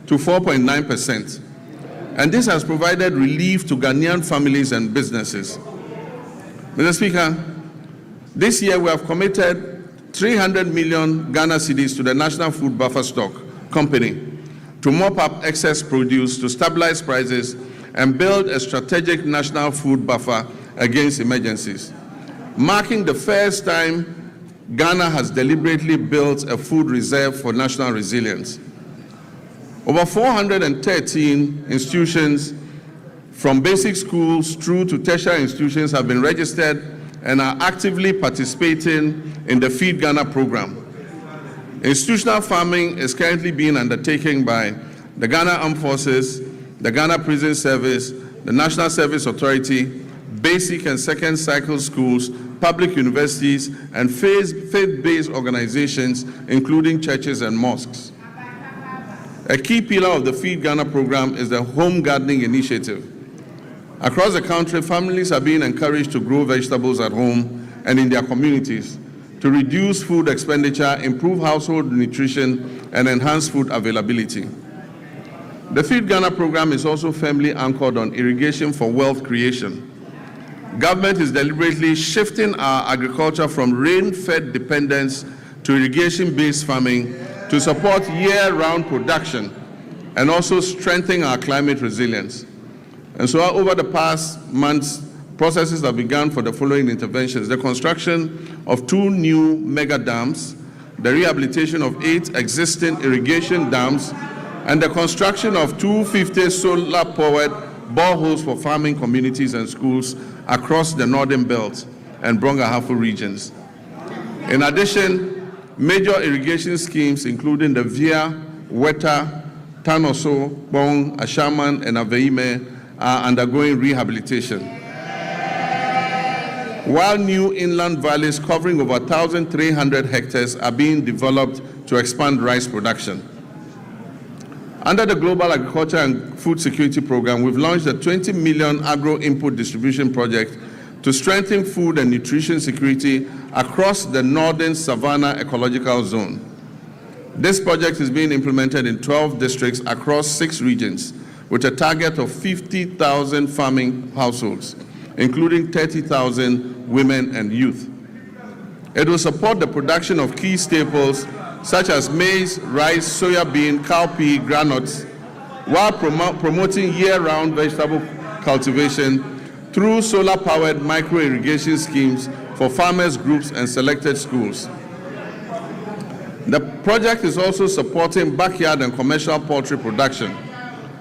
to 4.9%, and this has provided relief to Ghanaian families and businesses. Mr. Speaker, this year we have committed 300 million Ghana cedis to the National Food Buffer Stock Company to mop up excess produce, to stabilize prices, and build a strategic national food buffer against emergencies, marking the first time Ghana has deliberately built a food reserve for national resilience. Over 413 institutions, from basic schools through to tertiary institutions, have been registered and are actively participating in the Feed Ghana program. Institutional farming is currently being undertaken by the Ghana Armed Forces, the Ghana Prison Service, the National Service Authority, basic and second cycle schools, public universities, and faith-based organizations, including churches and mosques. A key pillar of the Feed Ghana program is the home gardening initiative. Across the country, families are being encouraged to grow vegetables at home and in their communities to reduce food expenditure, improve household nutrition, and enhance food availability. The Feed Ghana program is also firmly anchored on irrigation for wealth creation. Government is deliberately shifting our agriculture from rain-fed dependence to irrigation-based farming to support year-round production and also strengthen our climate resilience. And so over the past months, processes have begun for the following interventions: the construction of 2 new mega dams, the rehabilitation of 8 existing irrigation dams, and the construction of 250 solar-powered boreholes for farming communities and schools across the Northern Belt and Brong-Ahafo regions. In addition, major irrigation schemes, including the Via, Weta, Tanoso, Bong, Ashaman, and Aveime, are undergoing rehabilitation, while new inland valleys covering over 1,300 hectares are being developed to expand rice production. Under the Global Agriculture and Food Security Program, we've launched a 20 million agro-input distribution project to strengthen food and nutrition security across the Northern Savannah Ecological Zone. This project is being implemented in 12 districts across 6 regions, with a target of 50,000 farming households, including 30,000 women and youth. It will support the production of key staples such as maize, rice, soya bean, cowpea, granules, while promoting year-round vegetable cultivation through solar-powered micro-irrigation schemes for farmers groups and selected schools. The project is also supporting backyard and commercial poultry production,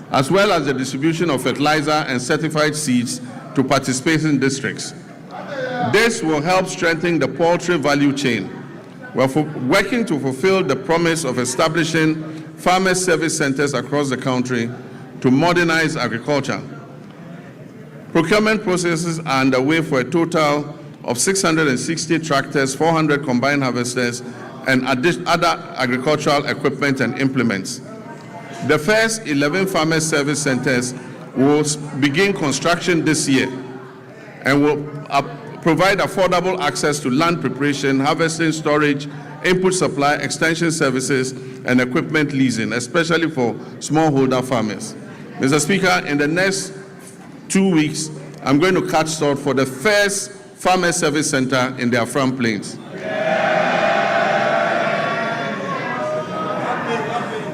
as well as the distribution of fertilizer and certified seeds to participating districts. This will help strengthen the poultry value chain. We're working to fulfill the promise of establishing farmer service centers across the country to modernize agriculture. Procurement processes are underway for a total of 660 tractors, 400 combine harvesters, and other agricultural equipment and implements. The first 11 farmer service centers will begin construction this year and will provide affordable access to land preparation, harvesting, storage, input supply, extension services, and equipment leasing, especially for smallholder farmers. Mr. Speaker, in the next 2 weeks, I'm going to cut short for the first farmer service center in the Afram Plains.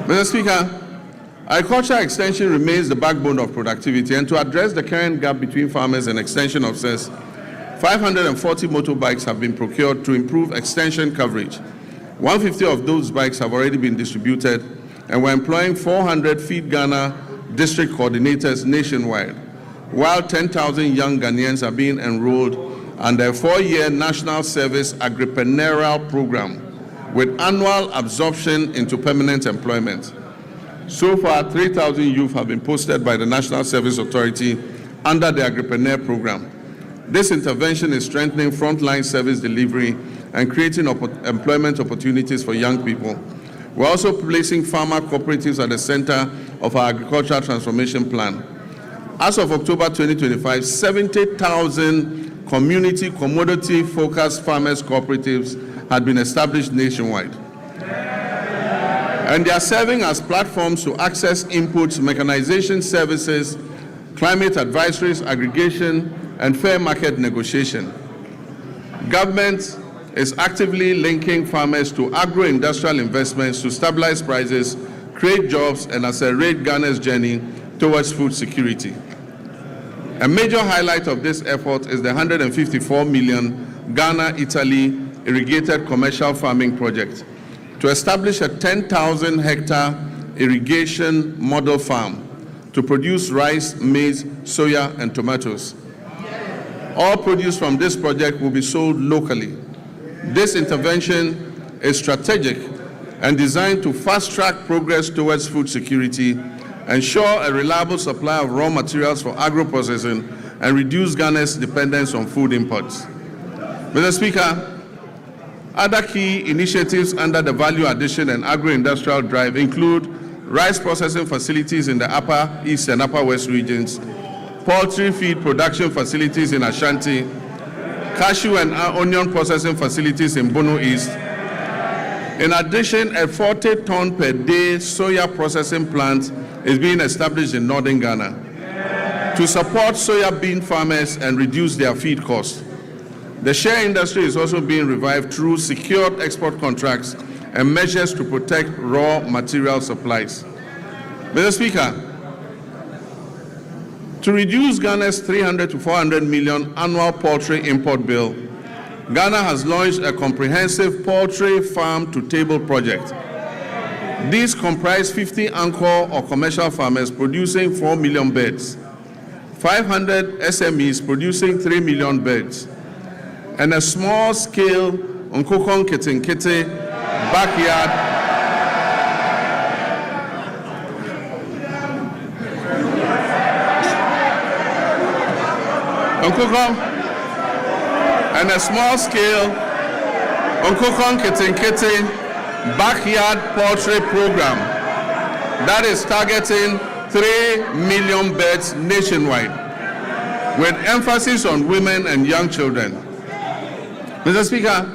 Mr. Speaker, agricultural extension remains the backbone of productivity, and to address the current gap between farmers and extension officers, 540 motorbikes have been procured to improve extension coverage. 150 of those bikes have already been distributed, and we're employing 400 Feed Ghana district coordinators nationwide, while 10,000 young Ghanaians are being enrolled under a 4-year national service agripreneurial program, with annual absorption into permanent employment. So far, 3,000 youth have been posted by the National Service Authority under the Agripreneur program. This intervention is strengthening frontline service delivery and creating employment opportunities for young people. We're also placing farmer cooperatives at the center of our agricultural transformation plan. As of October 2025, 70,000 community commodity-focused farmers cooperatives had been established nationwide. And they are serving as platforms to access inputs, mechanization services, climate advisories, aggregation, and fair market negotiation. Government is actively linking farmers to agro-industrial investments to stabilize prices, create jobs, and accelerate Ghana's journey towards food security. A major highlight of this effort is the 154 million Ghana-Italy irrigated commercial farming project to establish a 10,000 hectare irrigation model farm to produce rice, maize, soya, and tomatoes. All produce from this project will be sold locally. This intervention is strategic and designed to fast-track progress towards food security, ensure a reliable supply of raw materials for agro-processing, and reduce Ghana's dependence on food imports. Mr. Speaker, other key initiatives under the Value Addition and Agro-Industrial Drive include rice processing facilities in the Upper East and Upper West regions, poultry feed production facilities in Ashanti, cashew and onion processing facilities in Bono East. In addition, a 40-ton per day soya processing plant is being established in northern Ghana to support soya bean farmers and reduce their feed costs. The share industry is also being revived through secured export contracts and measures to protect raw material supplies. Mr. Speaker, to reduce Ghana's 300 to 400 million annual poultry import bill, Ghana has launched a comprehensive poultry farm-to-table project. These comprise 50 anchor or commercial farmers producing 4 million birds, 500 SMEs producing 3 million birds, and a small-scale Nkokon Kitinkiti backyard and a small-scale Nkokon Kitinkiti backyard poultry program that is targeting 3 million birds nationwide, with emphasis on women and young children. Mr. Speaker,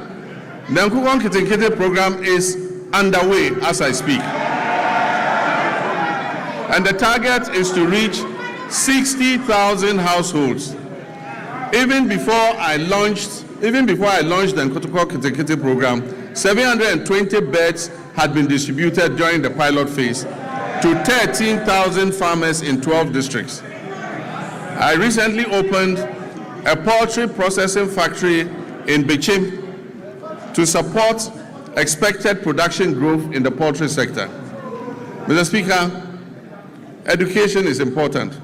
the Nkokon Kitinkiti program is underway as I speak. And the target is to reach 60,000 households. Even before I launched the Nkokon Kitinkiti program, 720 beds had been distributed during the pilot phase to 13,000 farmers in 12 districts. I recently opened a poultry processing factory in Bichim to support expected production growth in the poultry sector. Mr. Speaker, education is important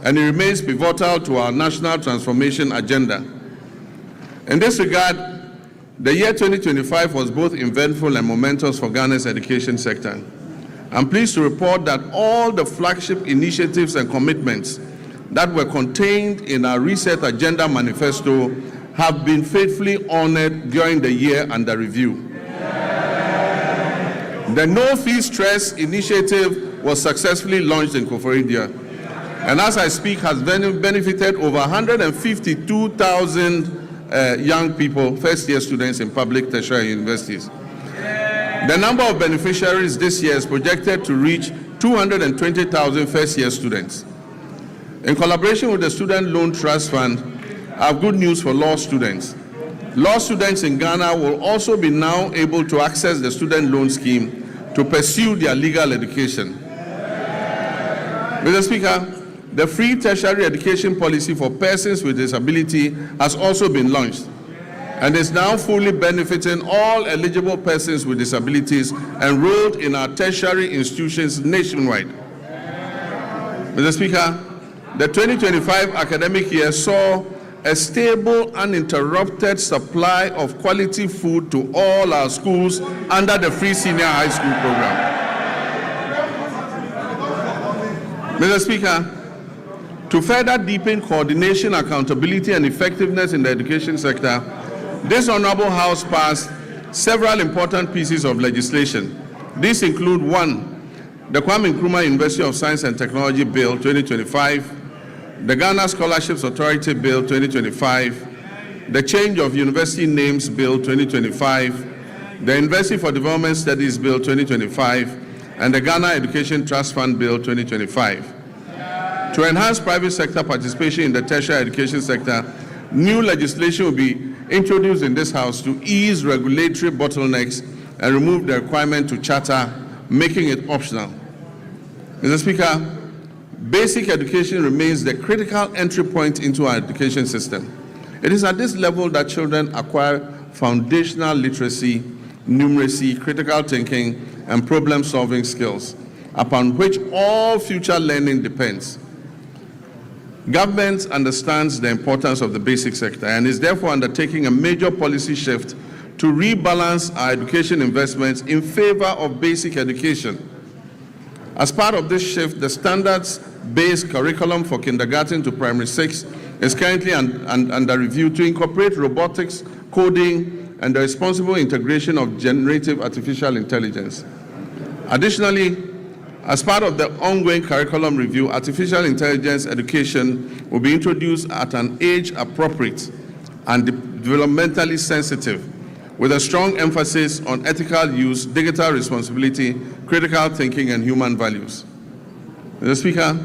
and it remains pivotal to our national transformation agenda. In this regard, the year 2025 was both eventful and momentous for Ghana's education sector. I'm pleased to report that all the flagship initiatives and commitments that were contained in our Reset Agenda Manifesto have been faithfully honored during the year under review. The No Fee Stress initiative was successfully launched in Koforidua, and as I speak has benefited over 152,000 young people, first-year students in public tertiary universities. The number of beneficiaries this year is projected to reach 220,000 first-year students. In collaboration with the Student Loan Trust Fund, I have good news for law students. Law students in Ghana will also be now able to access the student loan scheme to pursue their legal education. Mr. Speaker, the free tertiary education policy for persons with disability has also been launched and is now fully benefiting all eligible persons with disabilities enrolled in our tertiary institutions nationwide. Mr. Speaker, the 2025 academic year saw a stable, uninterrupted supply of quality food to all our schools under the free senior high school program. Mr. Speaker, to further deepen coordination, accountability, and effectiveness in the education sector, this Honorable House passed several important pieces of legislation. These include: 1, the Kwame Nkrumah University of Science and Technology Bill 2025, the Ghana Scholarships Authority Bill 2025, the Change of University Names Bill 2025, the University for Development Studies Bill 2025, and the Ghana Education Trust Fund Bill 2025. To enhance private sector participation in the tertiary education sector, new legislation will be introduced in this House to ease regulatory bottlenecks and remove the requirement to charter, making it optional. Mr. Speaker, basic education remains the critical entry point into our education system. It is at this level that children acquire foundational literacy, numeracy, critical thinking, and problem-solving skills, upon which all future learning depends. Government understands the importance of the basic sector and is therefore undertaking a major policy shift to rebalance our education investments in favor of basic education. As part of this shift, the standards-based curriculum for kindergarten to primary 6 is currently under review to incorporate robotics, coding, and the responsible integration of generative artificial intelligence. Additionally, as part of the ongoing curriculum review, artificial intelligence education will be introduced at an age appropriate and developmentally sensitive, with a strong emphasis on ethical use, digital responsibility, critical thinking, and human values. Mr. Speaker,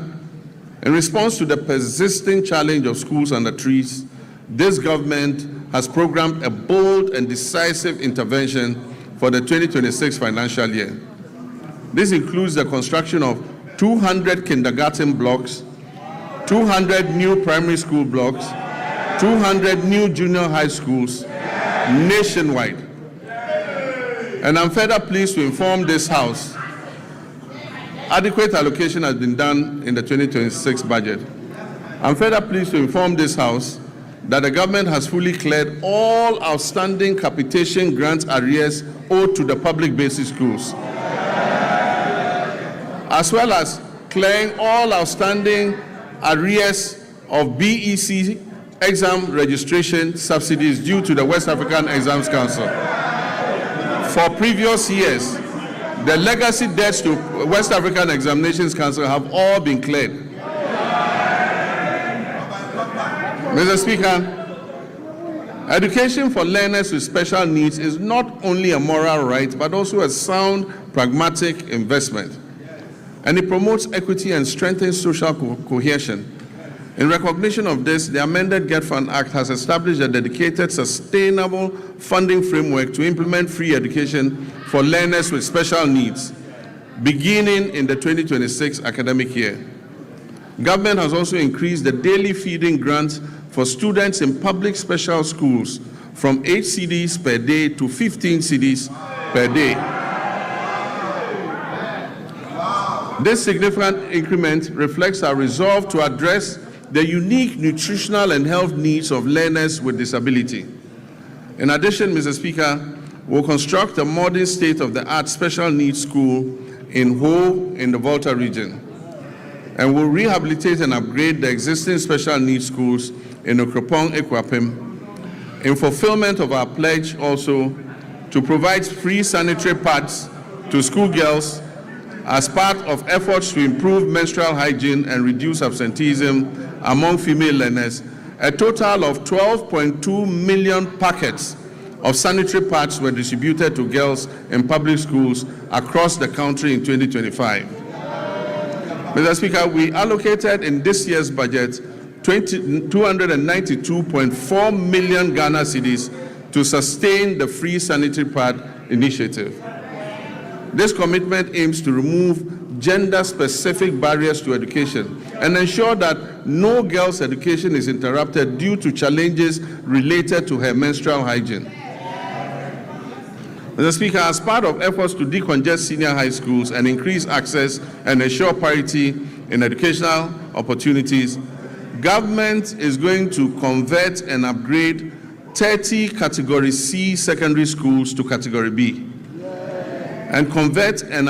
in response to the persisting challenge of schools under trees, this government has programmed a bold and decisive intervention for the 2026 financial year. This includes the construction of 200 kindergarten blocks, 200 new primary school blocks, 200 new junior high schools nationwide. And I'm further pleased to inform this House adequate allocation has been done in the 2026 budget. I'm further pleased to inform this House that the government has fully cleared all outstanding capitation grant arrears owed to the public basic schools, as well as clearing all outstanding arrears of BEC exam registration subsidies due to the West African Exams Council. For previous years, the legacy debts to West African Examinations Council have all been cleared. Mr. Speaker, education for learners with special needs is not only a moral right, but also a sound, pragmatic investment. And it promotes equity and strengthens social cohesion. In recognition of this, the amended Get Fund Act has established a dedicated, sustainable funding framework to implement free education for learners with special needs, beginning in the 2026 academic year. Government has also increased the daily feeding grant for students in public special schools from 8 cedis per day to 15 cedis per day. This significant increment reflects our resolve to address the unique nutritional and health needs of learners with disability. In addition, Mr. Speaker, we'll construct a modern state-of-the-art special needs school in Ho in the Volta region, and we'll rehabilitate and upgrade the existing special needs schools in Okropong, Ekwapim, in fulfillment of our pledge also to provide free sanitary pads to schoolgirls as part of efforts to improve menstrual hygiene and reduce absenteeism among female learners. A total of 12.2 million packets of sanitary pads were distributed to girls in public schools across the country in 2025. Mr. Speaker, we allocated in this year's budget 292.4 million Ghana cedis to sustain the free sanitary pad initiative. This commitment aims to remove gender-specific barriers to education and ensure that no girl's education is interrupted due to challenges related to her menstrual hygiene. Mr. Speaker, as part of efforts to decongest senior high schools and increase access and ensure parity in educational opportunities, government is going to convert and upgrade 30 Category C secondary schools to Category B, and convert and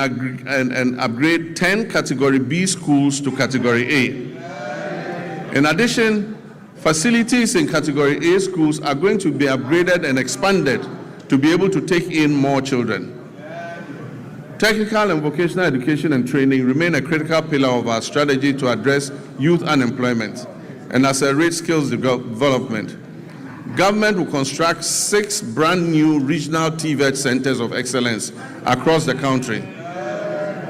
upgrade 10 Category B schools to Category A. In addition, facilities in Category A schools are going to be upgraded and expanded to be able to take in more children. Technical and vocational education and training remain a critical pillar of our strategy to address youth unemployment and accelerate skills development. Government will construct 6 brand new regional TVET centers of excellence across the country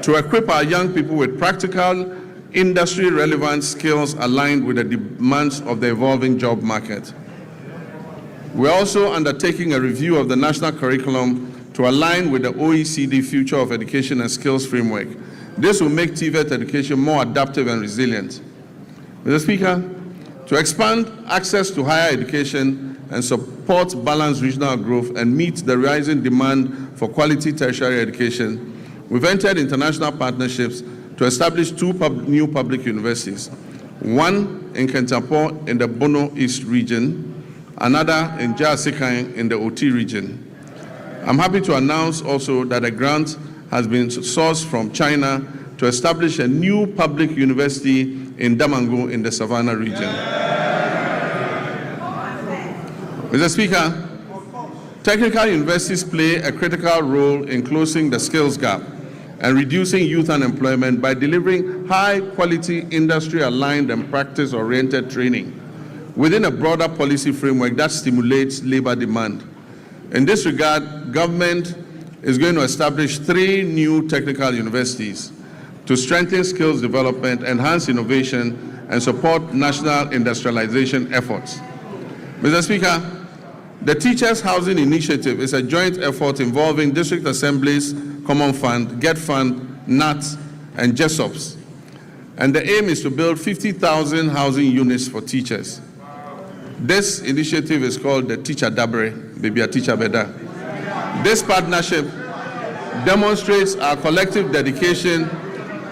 to equip our young people with practical, industry-relevant skills aligned with the demands of the evolving job market. We're also undertaking a review of the national curriculum to align with the OECD Future of Education and Skills Framework. This will make TVET education more adaptive and resilient. Mr. Speaker, to expand access to higher education and support balanced regional growth and meet the rising demand for quality tertiary education, we've entered international partnerships to establish 2 new public universities, one in Kentapor in the Bono East region, another in Jasikan in the Oti region. I'm happy to announce also that a grant has been sourced from China to establish a new public university in Damango in the Savannah region. Mr. Speaker, technical universities play a critical role in closing the skills gap and reducing youth unemployment by delivering high-quality, industry-aligned and practice-oriented training within a broader policy framework that stimulates labor demand. In this regard, government is going to establish 3 new technical universities to strengthen skills development, enhance innovation, and support national industrialization efforts. Mr. Speaker, the Teachers Housing Initiative is a joint effort involving district assemblies, Common Fund, Get Fund, NAT, and JESOPs. And the aim is to build 50,000 housing units for teachers. This initiative is called the Teacher Dabre, Baby a Teacher Beda. This partnership demonstrates our collective dedication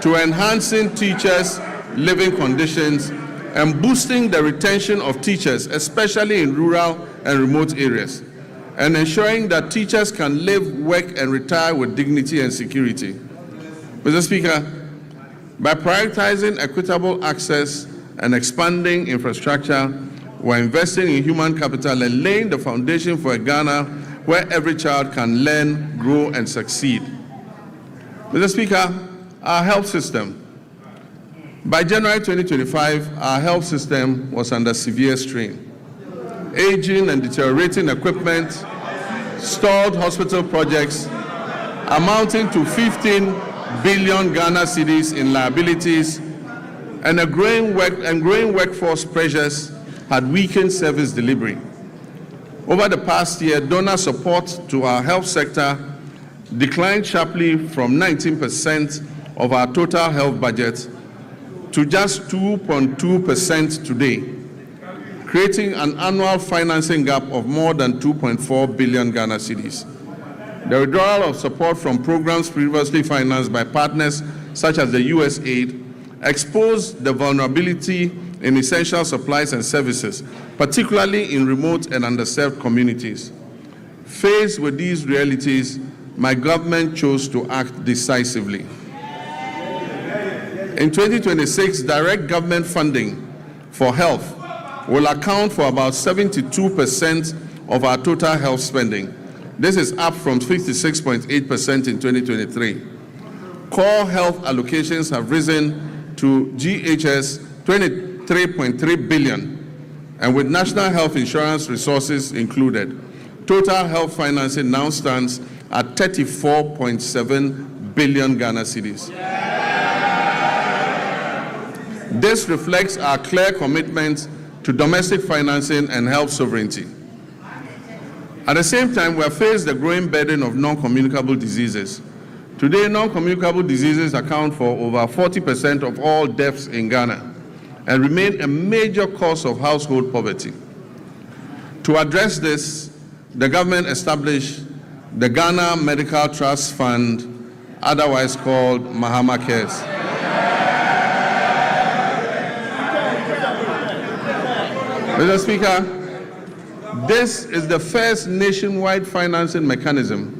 to enhancing teachers' living conditions and boosting the retention of teachers, especially in rural and remote areas, and ensuring that teachers can live, work, and retire with dignity and security. Mr. Speaker, by prioritizing equitable access and expanding infrastructure, we're investing in human capital and laying the foundation for a Ghana where every child can learn, grow, and succeed. Mr. Speaker, our health system. By January 2025, our health system was under severe strain. Aging and deteriorating equipment, stalled hospital projects amounting to 15 billion Ghana cedis in liabilities, and growing workforce pressures had weakened service delivery. Over the past year, donor support to our health sector declined sharply from 19% of our total health budget to just 2.2% today, creating an annual financing gap of more than 2.4 billion Ghana cedis. The withdrawal of support from programs previously financed by partners such as the USAID exposed the vulnerability in essential supplies and services, particularly in remote and underserved communities. Faced with these realities, my government chose to act decisively. In 2026, direct government funding for health will account for about 72% of our total health spending. This is up from 56.8% in 2023. Core health allocations have risen to GHS 23.3 billion, and with national health insurance resources included, total health financing now stands at 34.7 billion Ghana cedis. This reflects our clear commitment to domestic financing and health sovereignty. At the same time, we have faced the growing burden of non-communicable diseases. Today, non-communicable diseases account for over 40% of all deaths in Ghana and remain a major cause of household poverty. To address this, the government established the Ghana Medical Trust Fund, otherwise called Mahama Cares. Mr. Speaker, this is the first nationwide financing mechanism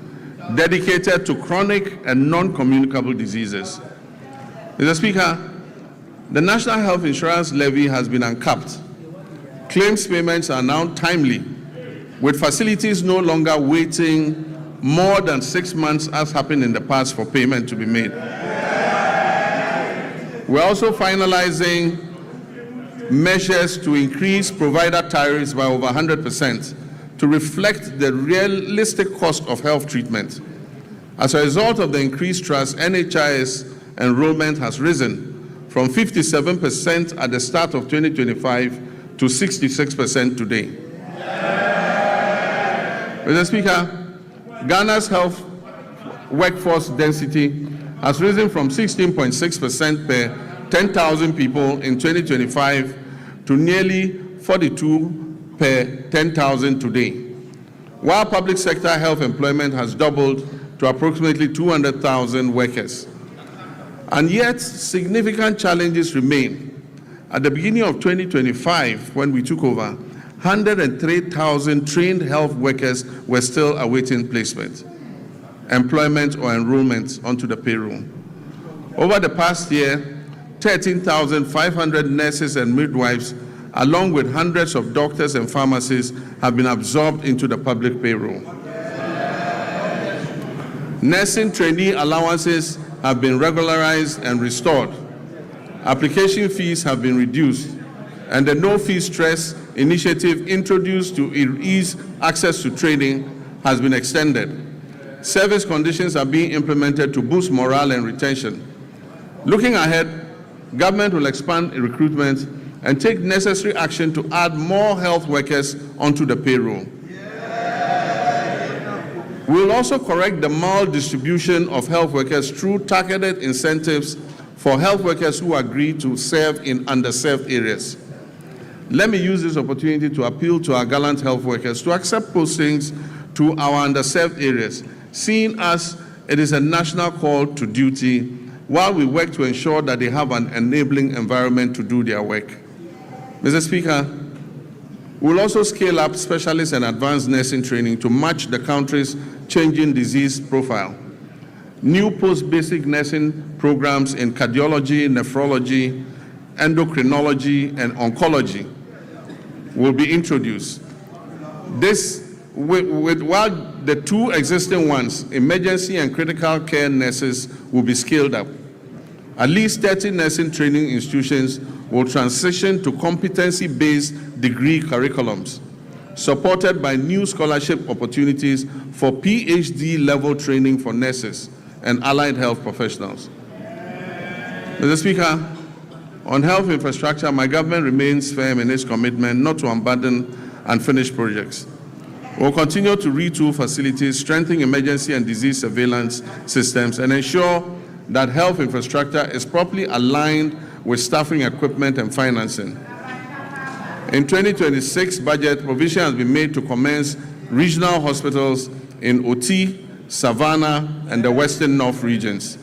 dedicated to chronic and non-communicable diseases. Mr. Speaker, the National Health Insurance Levy has been uncapped. Claims payments are now timely, with facilities no longer waiting more than 6 months as happened in the past for payment to be made. We're also finalizing measures to increase provider tariffs by over 100% to reflect the realistic cost of health treatment. As a result of the increased trust, NHIS enrollment has risen from 57% at the start of 2025 to 66% today. Mr. Speaker, Ghana's health workforce density has risen from 16.6% per 10,000 people in 2025 to nearly 42 per 10,000 today, while public sector health employment has doubled to approximately 200,000 workers. And yet, significant challenges remain. At the beginning of 2025, when we took over, 103,000 trained health workers were still awaiting placement, employment, or enrollment onto the payroll. Over the past year, 13,500 nurses and midwives, along with hundreds of doctors and pharmacists, have been absorbed into the public payroll. Nursing trainee allowances have been regularized and restored. Application fees have been reduced, and the no-fee stress initiative introduced to ease access to training has been extended. Service conditions are being implemented to boost morale and retention. Looking ahead, government will expand recruitment and take necessary action to add more health workers onto the payroll. We will also correct the maldistribution of health workers through targeted incentives for health workers who agree to serve in underserved areas. Let me use this opportunity to appeal to our gallant health workers to accept postings to our underserved areas, seeing as it is a national call to duty, while we work to ensure that they have an enabling environment to do their work. Mr. Speaker, we will also scale up specialist and advanced nursing training to match the country's changing disease profile. New post-basic nursing programs in cardiology, nephrology, endocrinology, and oncology will be introduced. While the two existing ones, emergency and critical care nurses, will be scaled up. At least 30 nursing training institutions will transition to competency-based degree curriculums, supported by new scholarship opportunities for PhD-level training for nurses and allied health professionals. Mr. Speaker, on health infrastructure, my government remains firm in its commitment not to abandon unfinished projects. We will continue to retool facilities, strengthen emergency and disease surveillance systems, and ensure that health infrastructure is properly aligned with staffing, equipment, and financing. In 2026 budget, provision has been made to commence regional hospitals in Oti, Savannah, and the Western North regions.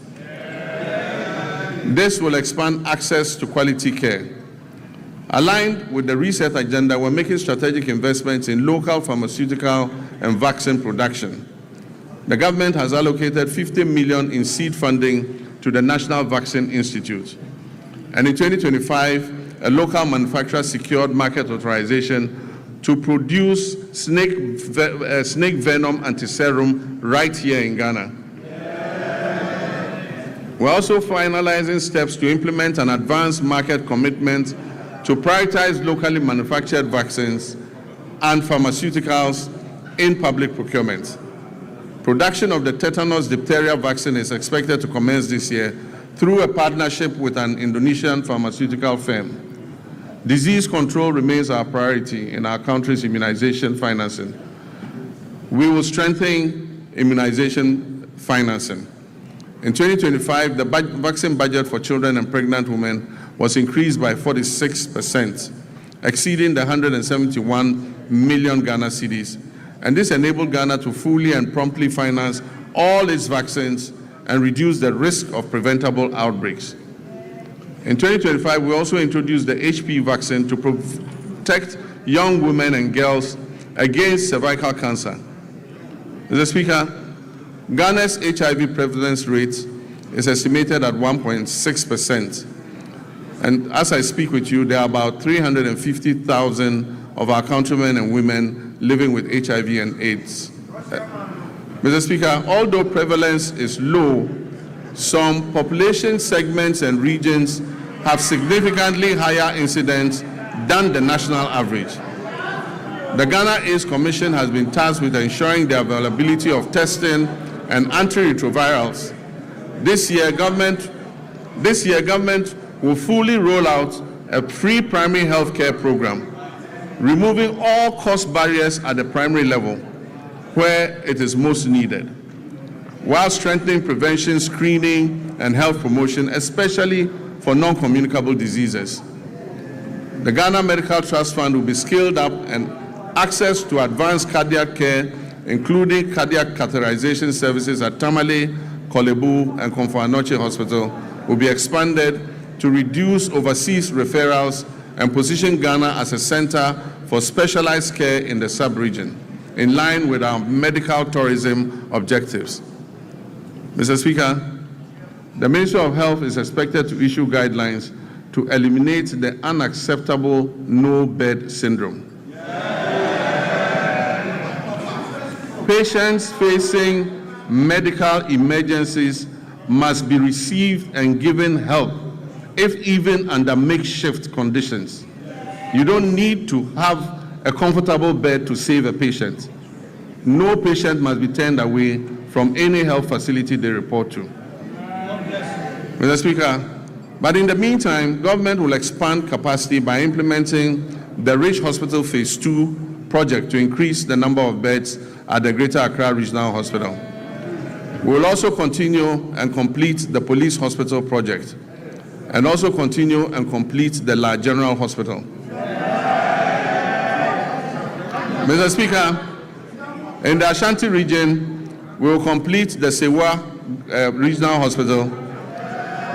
This will expand access to quality care. Aligned with the reset agenda, we're making strategic investments in local pharmaceutical and vaccine production. The government has allocated 50 million in seed funding to the National Vaccine Institute. And in 2025, a local manufacturer secured market authorization to produce snake venom antiserum right here in Ghana. We're also finalizing steps to implement an advanced market commitment to prioritize locally manufactured vaccines and pharmaceuticals in public procurement. Production of the tetanus diphtheria vaccine is expected to commence this year through a partnership with an Indonesian pharmaceutical firm. Disease control remains our priority in our country's immunization financing. We will strengthen immunization financing. In 2025, the vaccine budget for children and pregnant women was increased by 46%, exceeding the 171 million Ghana cedis. And this enabled Ghana to fully and promptly finance all its vaccines and reduce the risk of preventable outbreaks. In 2025, we also introduced the HPV vaccine to protect young women and girls against cervical cancer. Mr. Speaker, Ghana's HIV prevalence rate is estimated at 1.6%. And as I speak with you, there are about 350,000 of our countrymen and women living with HIV and AIDS. Mr. Speaker, although prevalence is low, some population segments and regions have significantly higher incidence than the national average. The Ghana AIDS Commission has been tasked with ensuring the availability of testing and antiretrovirals. This year, government will fully roll out a pre-primary health care program, removing all cost barriers at the primary level where it is most needed, while strengthening prevention, screening, and health promotion, especially for non-communicable diseases. The Ghana Medical Trust Fund will be scaled up, and access to advanced cardiac care, including cardiac catheterization services at Tamale, Kolebu, and Komfo-Anokye Hospital, will be expanded to reduce overseas referrals and position Ghana as a center for specialized care in the sub-region, in line with our medical tourism objectives. Mr. Speaker, the Ministry of Health is expected to issue guidelines to eliminate the unacceptable no-bed syndrome. Patients facing medical emergencies must be received and given help, if even under makeshift conditions. You don't need to have a comfortable bed to save a patient. No patient must be turned away from any health facility they report to. Mr. Speaker, but in the meantime, government will expand capacity by implementing the Rich Hospital Phase 2 project to increase the number of beds at the Greater Accra Regional Hospital. We will also continue and complete the Police Hospital project, and also continue and complete the La General Hospital. Mr. Speaker, in the Ashanti region, we will complete the Sewa Regional Hospital.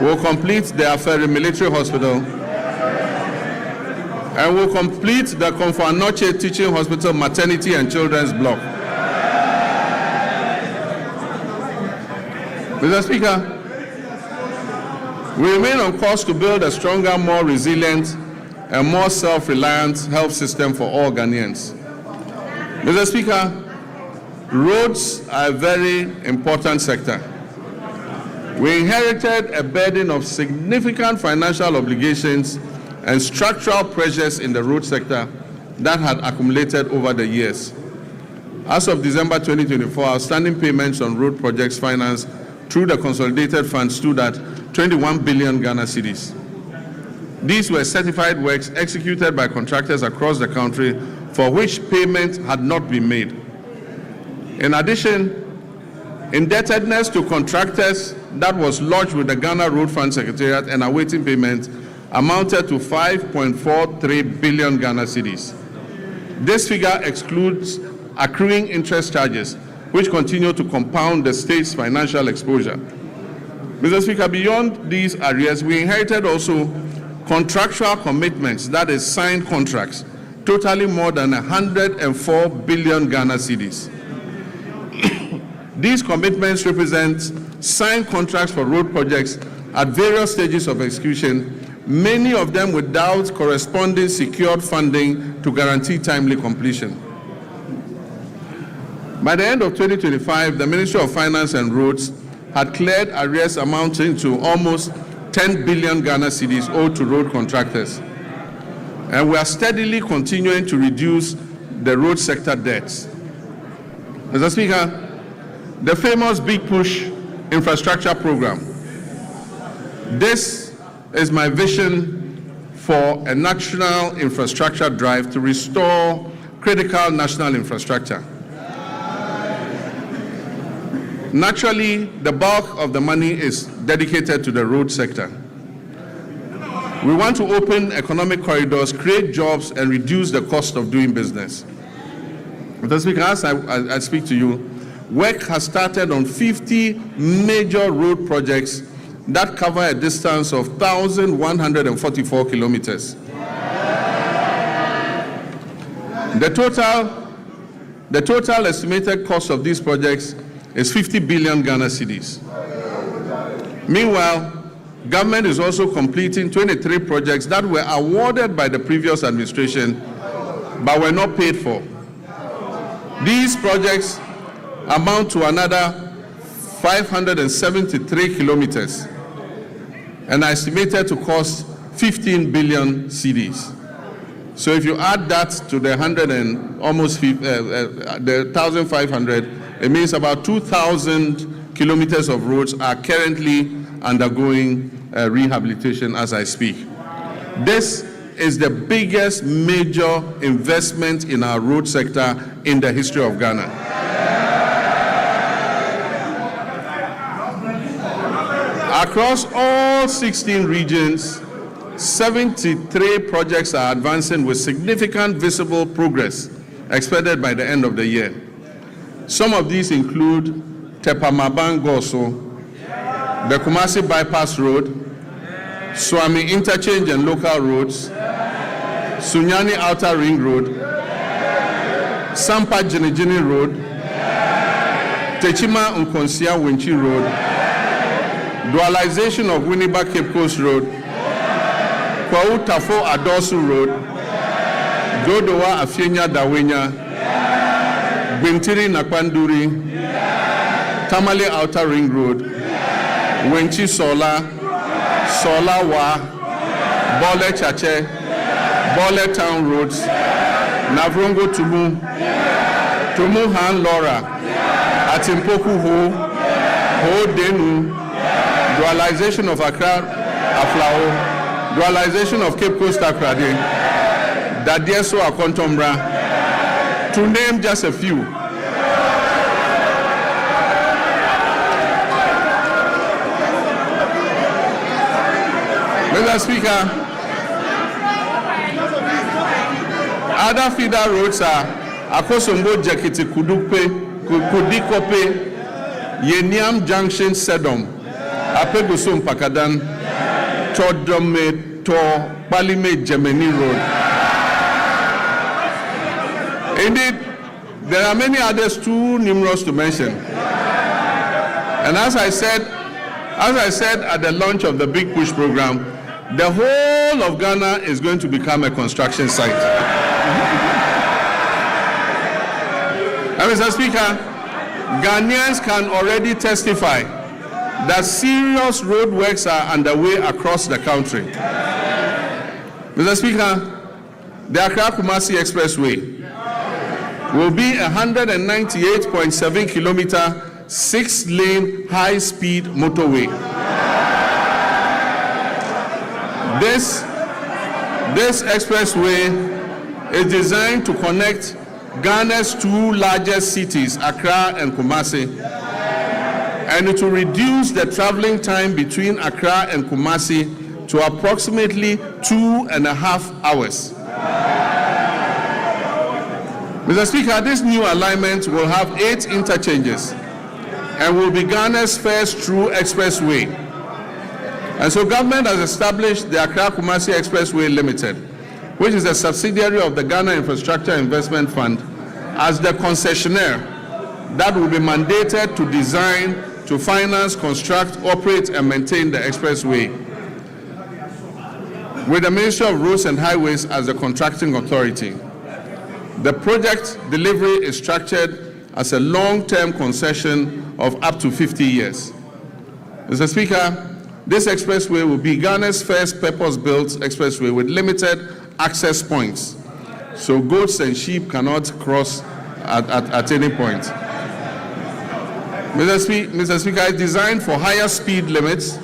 We will complete the Aferi Military Hospital, and we will complete the Komfo-Anokye Teaching Hospital Maternity and Children's Block. Mr. Speaker, we remain on course to build a stronger, more resilient, and more self-reliant health system for all Ghanaians. Mr. Speaker, roads are a very important sector. We inherited a burden of significant financial obligations and structural pressures in the road sector that had accumulated over the years. As of December 2024, outstanding payments on road projects financed through the consolidated fund stood at 21 billion Ghana cedis. These were certified works executed by contractors across the country for which payment had not been made. In addition, indebtedness to contractors that was lodged with the Ghana Road Fund Secretariat and awaiting payment amounted to 5.43 billion Ghana cedis. This figure excludes accruing interest charges, which continue to compound the state's financial exposure. Mr. Speaker, beyond these arrears, we inherited also contractual commitments, that is, signed contracts, totaling more than 104 billion Ghana cedis. These commitments represent signed contracts for road projects at various stages of execution, many of them without corresponding secured funding to guarantee timely completion. By the end of 2025, the Ministry of Finance and Roads had cleared arrears amounting to almost 10 billion Ghana cedis owed to road contractors. And we are steadily continuing to reduce the road sector debts. Mr. Speaker, the famous Big Push infrastructure program. This is my vision for a national infrastructure drive to restore critical national infrastructure. Naturally, the bulk of the money is dedicated to the road sector. We want to open economic corridors, create jobs, and reduce the cost of doing business. Mr. Speaker, as I speak to you, work has started on 50 major road projects that cover a distance of 1,144 kilometers. The total estimated cost of these projects is 50 billion Ghana cedis. Meanwhile, government is also completing 23 projects that were awarded by the previous administration but were not paid for. These projects amount to another 573 kilometers and are estimated to cost 15 billion cedis. So if you add that to the 1,500, it means about 2,000 kilometers of roads are currently undergoing rehabilitation as I speak. This is the biggest major investment in our road sector in the history of Ghana. Across all 16 regions, 73 projects are advancing with significant visible progress expected by the end of the year. Some of these include Tepamaban-Goso, the Kumasi Bypass Road, Swami Interchange and Local Roads, Sunyani Outer Ring Road, Sampa Jinijini Road, Techima Nkonsia Winchi Road, dualization of Winneba Cape Coast Road, Kwau Tafo Adosu Road, Dodowa Afenyo-Dawenya, Bintiri Nakwanduri, Tamale Outer Ring Road, Wenchi Sola, Sola Wa, Bole Chache, Bole Town Roads, Navrongo Tumu, Tumu Han Lora, Atimpoku Ho, Ho Denu, dualization of Accra Aflao, dualization of Cape Coast Akrade, Dadieso Akontombra, to name just a few. Mr. Speaker, other feeder roads are Akosombo Jakiti Kudukpe, Kudikope, Yeniam Junction Sedom, Apegusum Pakadan, Todome to Palime Gemini Road. Indeed, there are many others too numerous to mention. And as I said at the launch of the Big Push program, the whole of Ghana is going to become a construction site. And Mr. Speaker, Ghanaians can already testify that serious road works are underway across the country. Mr. Speaker, the Accra-Kumasi Expressway will be a 198.7 kilometer, 6-lane high-speed motorway. This expressway is designed to connect Ghana's two largest cities, Accra and Kumasi, and it will reduce the traveling time between Accra and Kumasi to approximately 2.5 hours. Mr. Speaker, this new alignment will have 8 interchanges and will be Ghana's first true expressway. And so government has established the Accra-Kumasi Expressway Limited, which is a subsidiary of the Ghana Infrastructure Investment Fund, as the concessionaire that will be mandated to design, to finance, construct, operate, and maintain the expressway, with the Ministry of Roads and Highways as the contracting authority. The project delivery is structured as a long-term concession of up to 50 years. Mr. Speaker, this expressway will be Ghana's first purpose-built expressway with limited access points, so goats and sheep cannot cross at any point. Mr. Speaker, it's designed for higher speed limits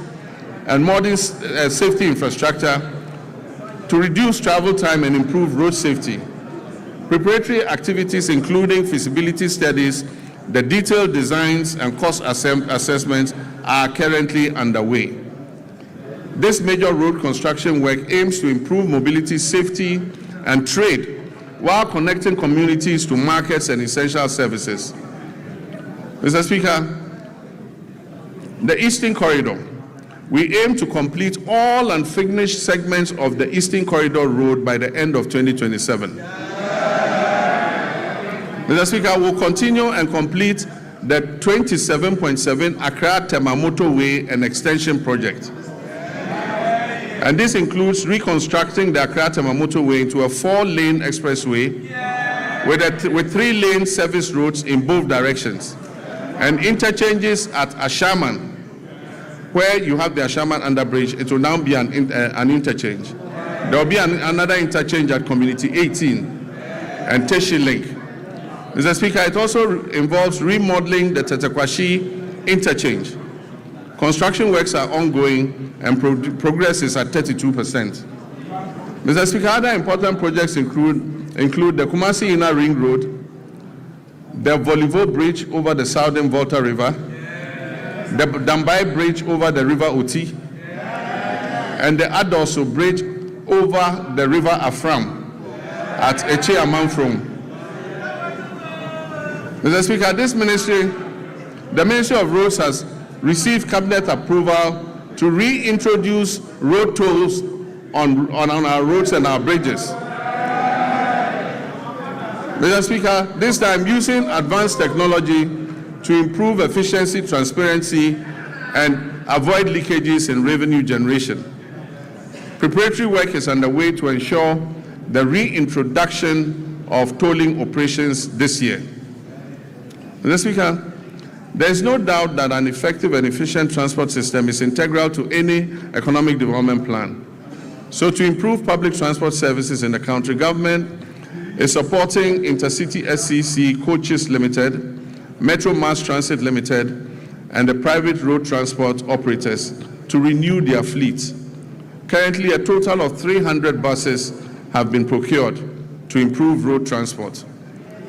and modern safety infrastructure to reduce travel time and improve road safety. Preparatory activities, including feasibility studies, the detailed designs and cost assessments are currently underway. This major road construction work aims to improve mobility, safety, and trade while connecting communities to markets and essential services. Mr. Speaker, the Eastern Corridor. We aim to complete all unfinished segments of the Eastern Corridor Road by the end of 2027. Mr. Speaker, we'll continue and complete the 27.7 Accra-Tema Motorway and Extension Project. And this includes reconstructing the Accra-Tema Motorway into a 4-lane expressway with 3-lane service roads in both directions, and interchanges at Ashaman. Where you have the Ashaman underbridge, it will now be an interchange. There will be another interchange at Community 18 and Teshi Link. Mr. Speaker, it also involves remodeling the Tetekwashi interchange. Construction works are ongoing and progress is at 32%. Mr. Speaker, other important projects include the Kumasi Inner Ring Road, the Volivo Bridge over the Southern Volta River, the Dambai Bridge over the River Oti, and the Adoso Bridge over the River Afram at Eche Amanfrom. Mr. Speaker, the Ministry of Roads has received cabinet approval to reintroduce road tolls on our roads and our bridges. Mr. Speaker, this time using advanced technology to improve efficiency, transparency, and avoid leakages in revenue generation. Preparatory work is underway to ensure the reintroduction of tolling operations this year. Mr. Speaker, there is no doubt that an effective and efficient transport system is integral to any economic development plan. So to improve public transport services in the country, government is supporting Intercity SCC Coaches Limited, Metro Mass Transit Limited, and the private road transport operators to renew their fleets. Currently, a total of 300 buses have been procured to improve road transport.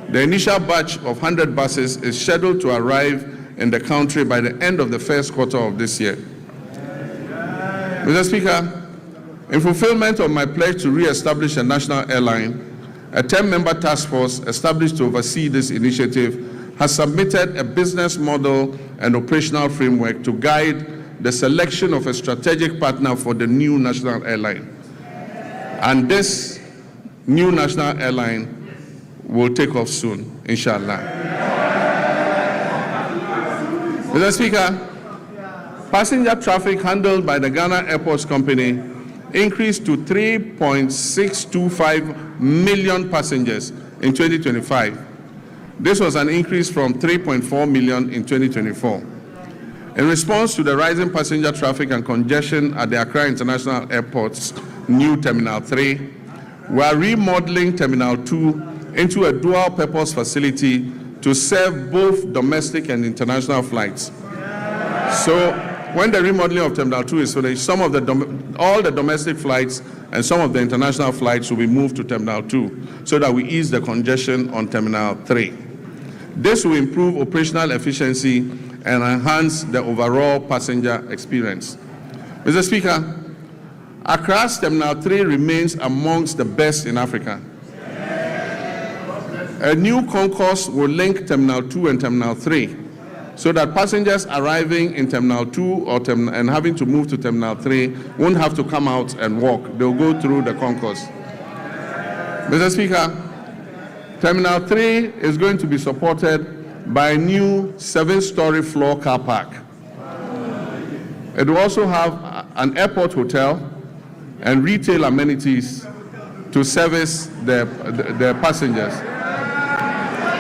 The initial batch of 100 buses is scheduled to arrive in the country by the end of the first quarter of this year. Mr. Speaker, in fulfillment of my pledge to re-establish a national airline, a 10-member task force established to oversee this initiative has submitted a business model and operational framework to guide the selection of a strategic partner for the new national airline. And this new national airline will take off soon, inshallah. Mr. Speaker, passenger traffic handled by the Ghana Airports Company increased to 3.625 million passengers in 2025. This was an increase from 3.4 million in 2024. In response to the rising passenger traffic and congestion at the Accra International Airport's new Terminal 3, we are remodeling Terminal 2 into a dual-purpose facility to serve both domestic and international flights. So when the remodeling of Terminal 2 is finished, all the domestic flights and some of the international flights will be moved to Terminal 2 so that we ease the congestion on Terminal 3. This will improve operational efficiency and enhance the overall passenger experience. Mr. Speaker, Accra's Terminal 3 remains amongst the best in Africa. A new concourse will link Terminal 2 and Terminal 3 so that passengers arriving in Terminal 2 and having to move to Terminal 3 won't have to come out and walk. They'll go through the concourse. Mr. Speaker, Terminal 3 is going to be supported by a new 7-story floor car park. It will also have an airport hotel and retail amenities to service the passengers.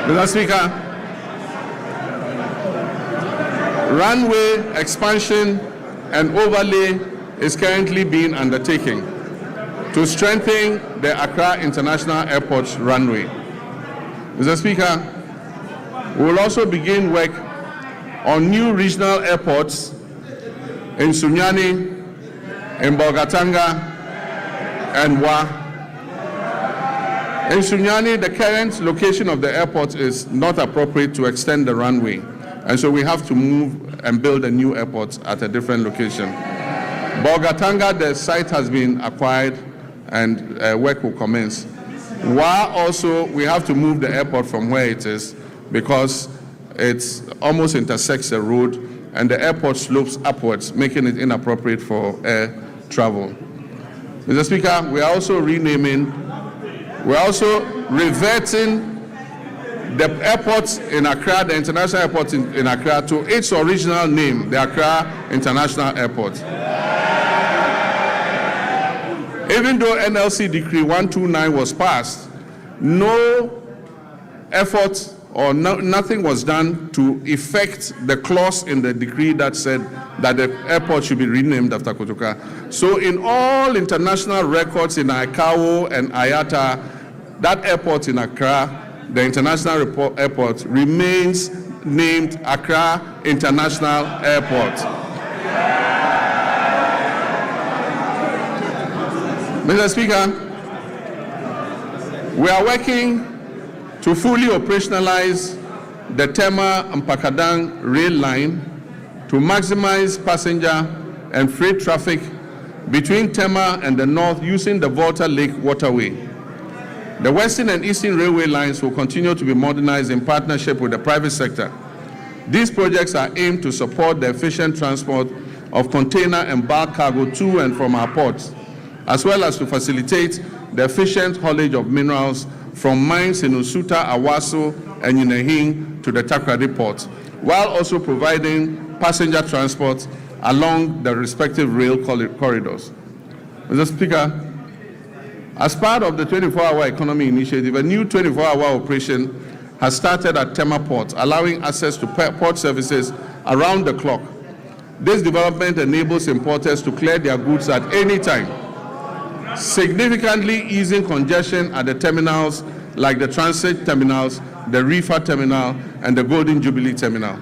Mr. Speaker, runway expansion and overlay is currently being undertaken to strengthen the Accra International Airport's runway. Mr. Speaker, we will also begin work on new regional airports in Sunyani, in Bolgatanga, and Wa. In Sunyani, the current location of the airport is not appropriate to extend the runway, and so we have to move and build a new airport at a different location. Bolgatanga, the site has been acquired and work will commence. Wa also, we have to move the airport from where it is because it almost intersects the road and the airport slopes upwards, making it inappropriate for air travel. Mr. Speaker, we are also reverting the airport in Accra, the international airport in Accra, to its original name, the Accra International Airport. Even though NLC Decree 129 was passed, no effort or nothing was done to effect the clause in the decree that said that the airport should be renamed after Kotoka. So in all international records in ICAO and IATA, that airport in Accra, the international airport, remains named Accra International Airport. Mr. Speaker, we are working to fully operationalize the Tema-Mpakadang rail line to maximize passenger and freight traffic between Tema and the north using the Volta Lake waterway. The Western and Eastern railway lines will continue to be modernized in partnership with the private sector. These projects are aimed to support the efficient transport of container and bulk cargo to and from our ports, as well as to facilitate the efficient haulage of minerals from mines in Usuta, Awaso, and Yinehing to the Takoradi port, while also providing passenger transport along the respective rail corridors. Mr. Speaker, as part of the 24-hour economy initiative, a new 24-hour operation has started at Tema Port, allowing access to port services around the clock. This development enables importers to clear their goods at any time, significantly easing congestion at the terminals like the transit terminals, the reefer terminal, and the Golden Jubilee terminal.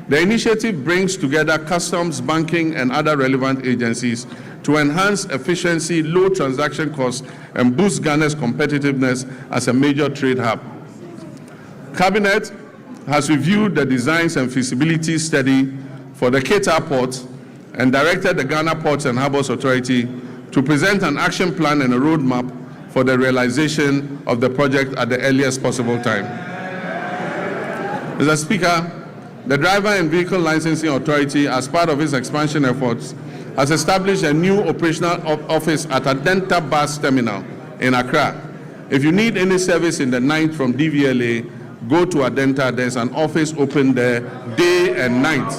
The initiative brings together customs, banking, and other relevant agencies to enhance efficiency, low transaction costs, and boost Ghana's competitiveness as a major trade hub. Cabinet has reviewed the designs and feasibility study for the Keita Port and directed the Ghana Ports and Harbours Authority to present an action plan and a roadmap for the realization of the project at the earliest possible time. Mr. Speaker, the Driver and Vehicle Licensing Authority, as part of its expansion efforts, has established a new operational office at Adenta Bus Terminal in Accra. If you need any service in the night from DVLA, go to Adenta. There's an office open there day and night.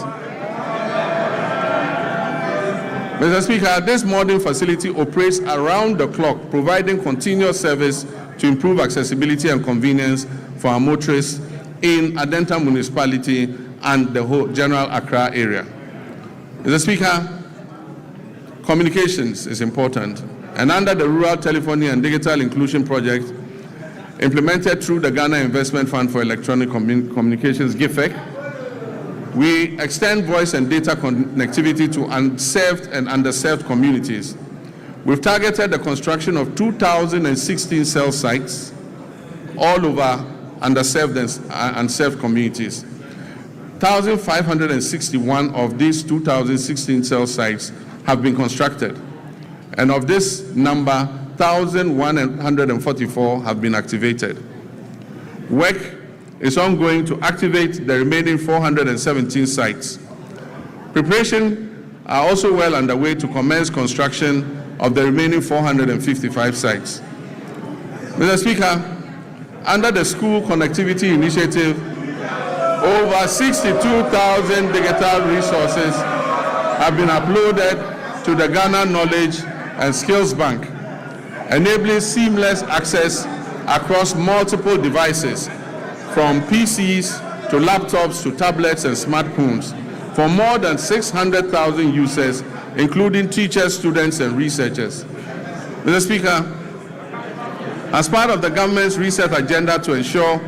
Mr. Speaker, this modern facility operates around the clock, providing continuous service to improve accessibility and convenience for our motorists in Adenta municipality and the whole general Accra area. Mr. Speaker, communications is important, and under the Rural Telephony and Digital Inclusion Project, implemented through the Ghana Investment Fund for Electronic Communications, GIFEC, we extend voice and data connectivity to unserved and underserved communities. We've targeted the construction of 2,016 cell sites all over underserved and unserved communities. 1,561 of these 2,016 cell sites have been constructed, and of this number, 1,144 have been activated. Work is ongoing to activate the remaining 417 sites. Preparations are also well underway to commence construction of the remaining 455 sites. Mr. Speaker, under the School Connectivity Initiative, over 62,000 digital resources have been uploaded to the Ghana Knowledge and Skills Bank, enabling seamless access across multiple devices, from PCs to laptops to tablets and smartphones, for more than 600,000 users, including teachers, students, and researchers. Mr. Speaker, as part of the government's research agenda to ensure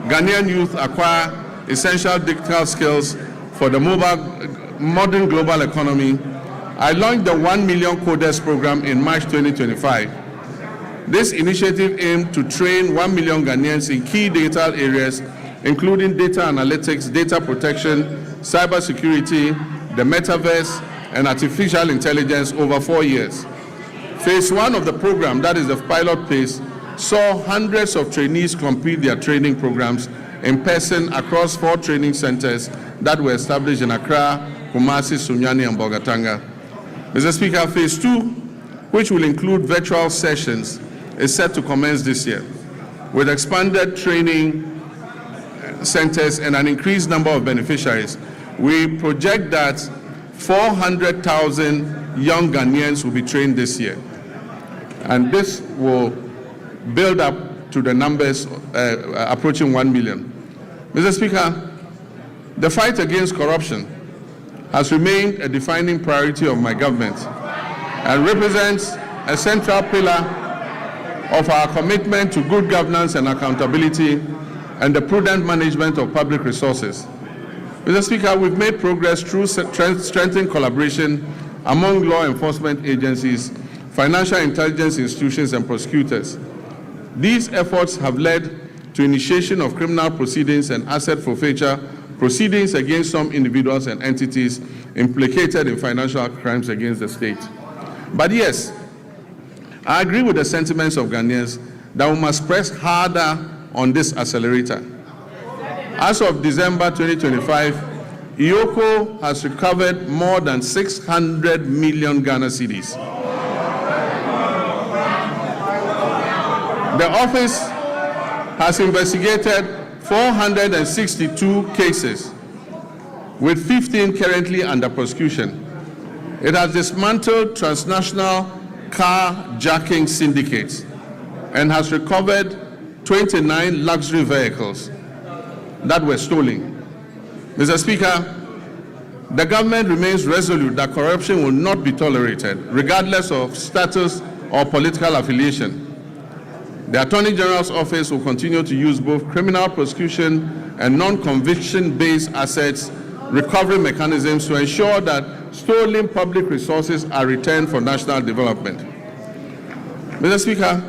Ghanaian youth acquire essential digital skills for the modern global economy, I launched the 1 Million Coders program in March 2025. This initiative aimed to train 1 million Ghanaians in key digital areas, including data analytics, data protection, cybersecurity, the metaverse, and artificial intelligence over 4 years. Phase 1 of the program, that is the pilot phase, saw hundreds of trainees complete their training programs in person across 4 training centers that were established in Accra, Kumasi, Sunyani, and Bolgatanga. Mr. Speaker, phase 2, which will include virtual sessions, is set to commence this year, with expanded training centers and an increased number of beneficiaries, we project that 400,000 young Ghanaians will be trained this year. And this will build up to the numbers approaching 1 million. Mr. Speaker, the fight against corruption has remained a defining priority of my government and represents a central pillar of our commitment to good governance and accountability and the prudent management of public resources. Mr. Speaker, we've made progress through strengthened collaboration among law enforcement agencies, financial intelligence institutions, and prosecutors. These efforts have led to initiation of criminal proceedings and asset forfeiture proceedings against some individuals and entities implicated in financial crimes against the state. But yes, I agree with the sentiments of Ghanaians that we must press harder on this accelerator. As of December 2025, IOCO has recovered more than 600 million Ghana cedis. The office has investigated 462 cases, with 15 currently under prosecution. It has dismantled transnational carjacking syndicates and has recovered 29 luxury vehicles that were stolen. Mr. Speaker, the government remains resolute that corruption will not be tolerated, regardless of status or political affiliation. The Attorney General's office will continue to use both criminal prosecution and non-conviction-based assets recovery mechanisms to ensure that stolen public resources are returned for national development. Mr. Speaker,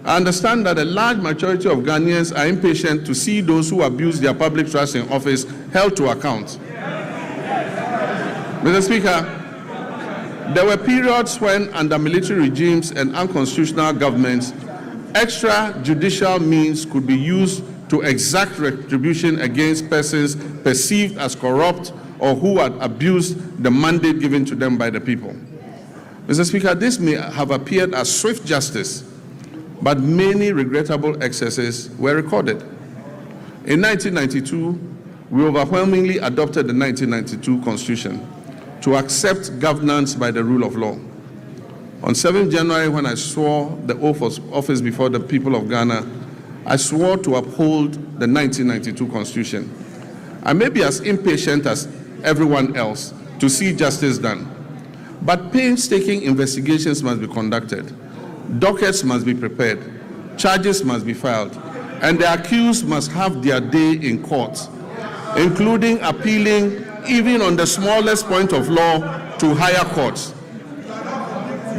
I understand that a large majority of Ghanaians are impatient to see those who abuse their public trust in office held to account. Mr. Speaker, there were periods when, under military regimes and unconstitutional governments, extrajudicial means could be used to exact retribution against persons perceived as corrupt or who had abused the mandate given to them by the people. Mr. Speaker, this may have appeared as swift justice, but many regrettable excesses were recorded. In 1992, we overwhelmingly adopted the 1992 Constitution to accept governance by the rule of law. On 7th January, when I swore the oath of office before the people of Ghana, I swore to uphold the 1992 Constitution. I may be as impatient as everyone else to see justice done, but painstaking investigations must be conducted, dockets must be prepared, charges must be filed, and the accused must have their day in court, including appealing, even on the smallest point of law, to higher courts.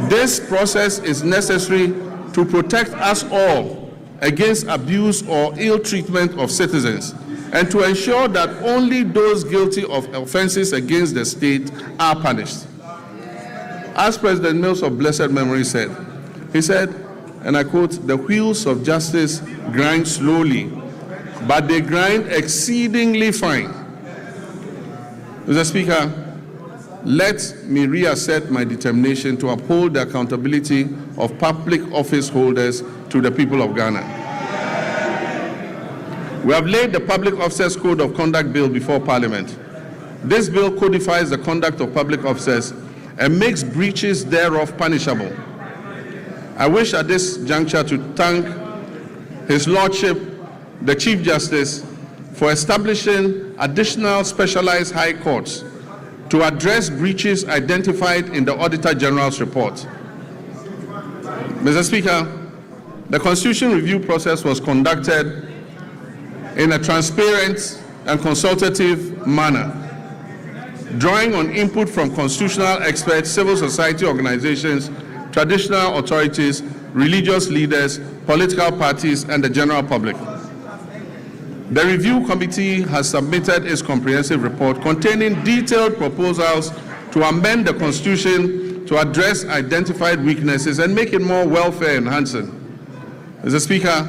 This process is necessary to protect us all against abuse or ill treatment of citizens and to ensure that only those guilty of offenses against the state are punished. As President Mills of blessed memory said, he said, and I quote, "The wheels of justice grind slowly, but they grind exceedingly fine." Mr. Speaker, let me reassert my determination to uphold the accountability of public office holders to the people of Ghana. We have laid the Public Officers Code of Conduct Bill before Parliament. This bill codifies the conduct of public officers and makes breaches thereof punishable. I wish at this juncture to thank His Lordship, the Chief Justice, for establishing additional specialized high courts to address breaches identified in the Auditor General's report. Mr. Speaker, the Constitution review process was conducted in a transparent and consultative manner, drawing on input from constitutional experts, civil society organizations, traditional authorities, religious leaders, political parties, and the general public. The review committee has submitted its comprehensive report containing detailed proposals to amend the Constitution to address identified weaknesses and make it more welfare enhancing. Mr. Speaker,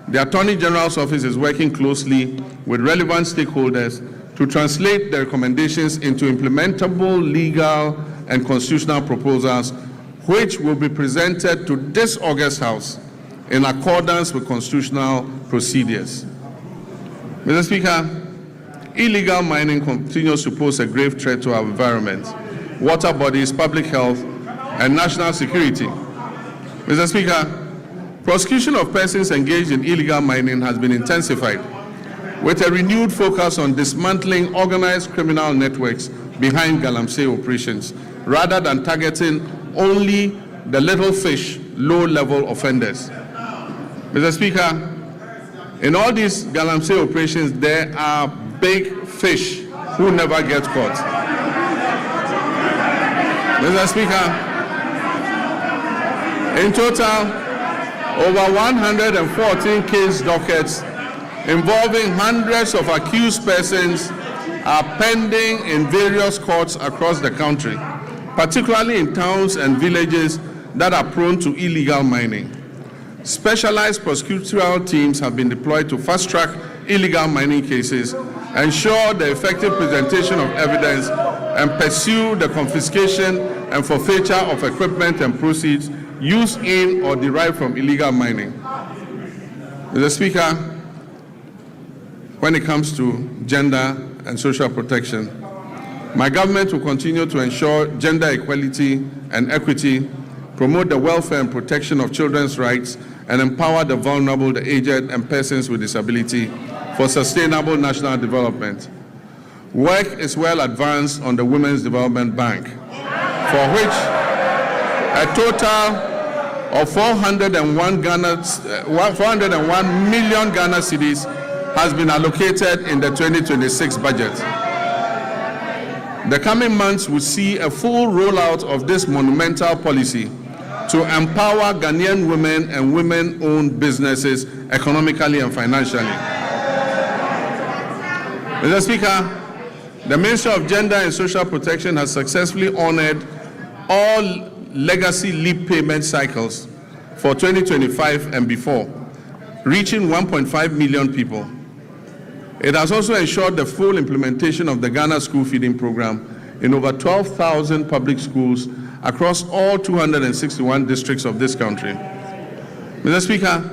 the Attorney General's office is working closely with relevant stakeholders to translate the recommendations into implementable legal and constitutional proposals, which will be presented to this August House in accordance with constitutional procedures. Mr. Speaker, illegal mining continues to pose a grave threat to our environment, water bodies, public health, and national security. Mr. Speaker, prosecution of persons engaged in illegal mining has been intensified, with a renewed focus on dismantling organized criminal networks behind galamsey operations, rather than targeting only the little fish, low-level offenders. Mr. Speaker, in all these galamsey operations, there are big fish who never get caught. Mr. Speaker, in total, over 114 case dockets involving hundreds of accused persons are pending in various courts across the country, particularly in towns and villages that are prone to illegal mining. Specialized prosecutorial teams have been deployed to fast-track illegal mining cases, ensure the effective presentation of evidence, and pursue the confiscation and forfeiture of equipment and proceeds used in or derived from illegal mining. Mr. Speaker, when it comes to gender and social protection, my government will continue to ensure gender equality and equity, promote the welfare and protection of children's rights, and empower the vulnerable, the aged, and persons with disability for sustainable national development. Work is well advanced on the Women's Development Bank, for which a total of 401 million Ghana cedis has been allocated in the 2026 budget. The coming months will see a full rollout of this monumental policy to empower Ghanaian women and women-owned businesses economically and financially. Mr. Speaker, the Ministry of Gender and Social Protection has successfully honored all legacy leave payment cycles for 2025 and before, reaching 1.5 million people. It has also ensured the full implementation of the Ghana School Feeding Program in over 12,000 public schools across all 261 districts of this country. Mr. Speaker,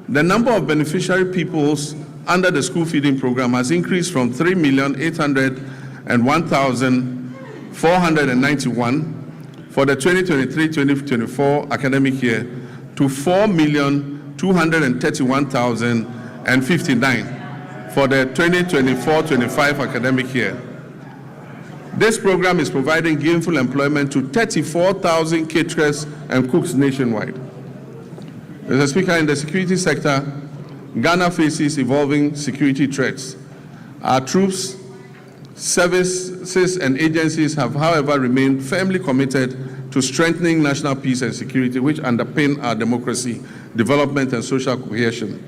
the number of beneficiary peoples under the school feeding program has increased from 3,801,491 for the 2023-2024 academic year to 4,231,059 for the 2024-25 academic year. This program is providing gainful employment to 34,000 caterers and cooks nationwide. Mr. Speaker, in the security sector, Ghana faces evolving security threats. Our troops, services, and agencies have, however, remained firmly committed to strengthening national peace and security, which underpin our democracy, development, and social cohesion.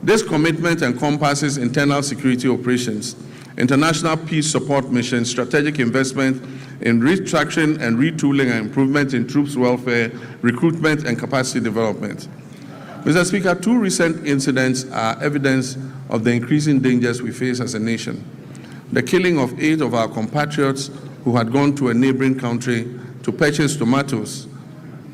This commitment encompasses internal security operations, international peace support missions, strategic investment in restructuring and retooling and improvement in troops' welfare, recruitment, and capacity development. Mr. Speaker, two recent incidents are evidence of the increasing dangers we face as a nation. The killing of 8 of our compatriots who had gone to a neighboring country to purchase tomatoes,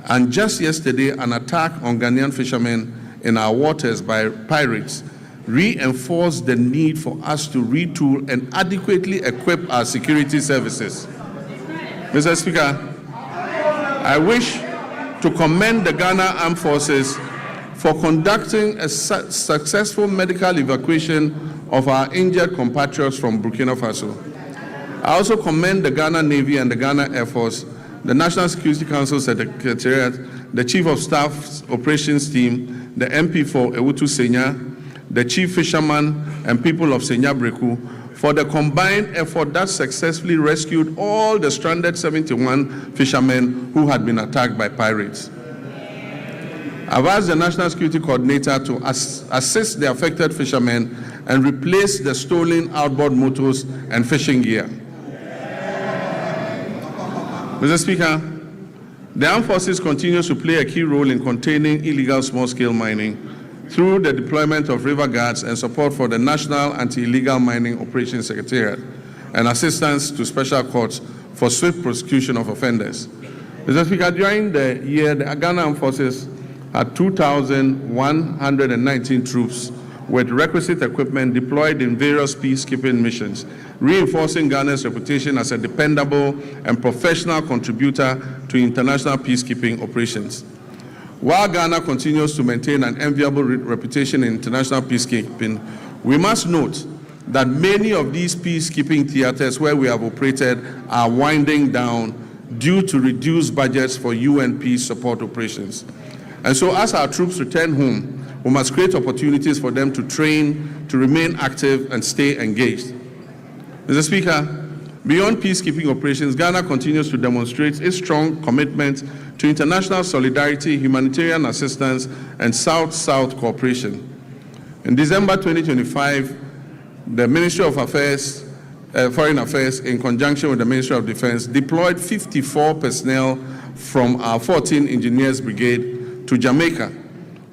and just yesterday, an attack on Ghanaian fishermen in our waters by pirates reinforced the need for us to retool and adequately equip our security services. Mr. Speaker, I wish to commend the Ghana Armed Forces for conducting a successful medical evacuation of our injured compatriots from Burkina Faso. I also commend the Ghana Navy and the Ghana Air Force, the National Security Council Secretariat, the Chief of Staff's Operations Team, the MP for Ewutu Senya, the Chief Fisherman, and people of Senya Breku for the combined effort that successfully rescued all the stranded 71 fishermen who had been attacked by pirates. I've asked the National Security Coordinator to assist the affected fishermen and replace the stolen outboard motors and fishing gear. Mr. Speaker, the Armed Forces continues to play a key role in containing illegal small-scale mining through the deployment of river guards and support for the National Anti-Illegal Mining Operations Secretariat and assistance to special courts for swift prosecution of offenders. Mr. Speaker, during the year, the Ghana Armed Forces had 2,119 troops with requisite equipment deployed in various peacekeeping missions, reinforcing Ghana's reputation as a dependable and professional contributor to international peacekeeping operations. While Ghana continues to maintain an enviable reputation in international peacekeeping, we must note that many of these peacekeeping theaters where we have operated are winding down due to reduced budgets for UN peace support operations. And so as our troops return home, we must create opportunities for them to train, to remain active, and stay engaged. Mr. Speaker, beyond peacekeeping operations, Ghana continues to demonstrate its strong commitment to international solidarity, humanitarian assistance, and South-South cooperation. In December 2025, the Ministry of Foreign Affairs, in conjunction with the Ministry of Defense, deployed 54 personnel from our 14 Engineers Brigade to Jamaica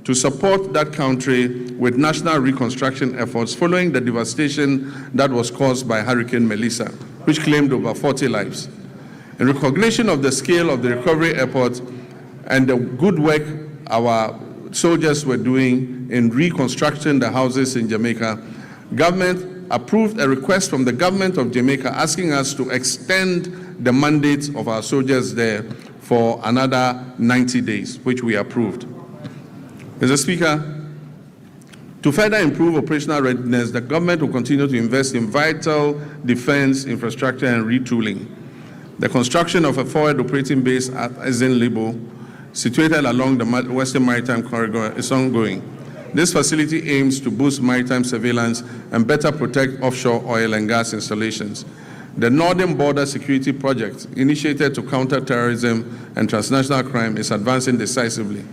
to support that country with national reconstruction efforts following the devastation that was caused by Hurricane Melissa, which claimed over 40 lives. In recognition of the scale of the recovery effort and the good work our soldiers were doing in reconstructing the houses in Jamaica, government approved a request from the government of Jamaica asking us to extend the mandate of our soldiers there for another 90 days, which we approved. Mr. Speaker, to further improve operational readiness, the government will continue to invest in vital defense infrastructure and retooling. The construction of a forward operating base at Ezen-Libo, situated along the Western Maritime Corridor, is ongoing. This facility aims to boost maritime surveillance and better protect offshore oil and gas installations. The Northern Border Security Project, initiated to counter terrorism and transnational crime, is advancing decisively.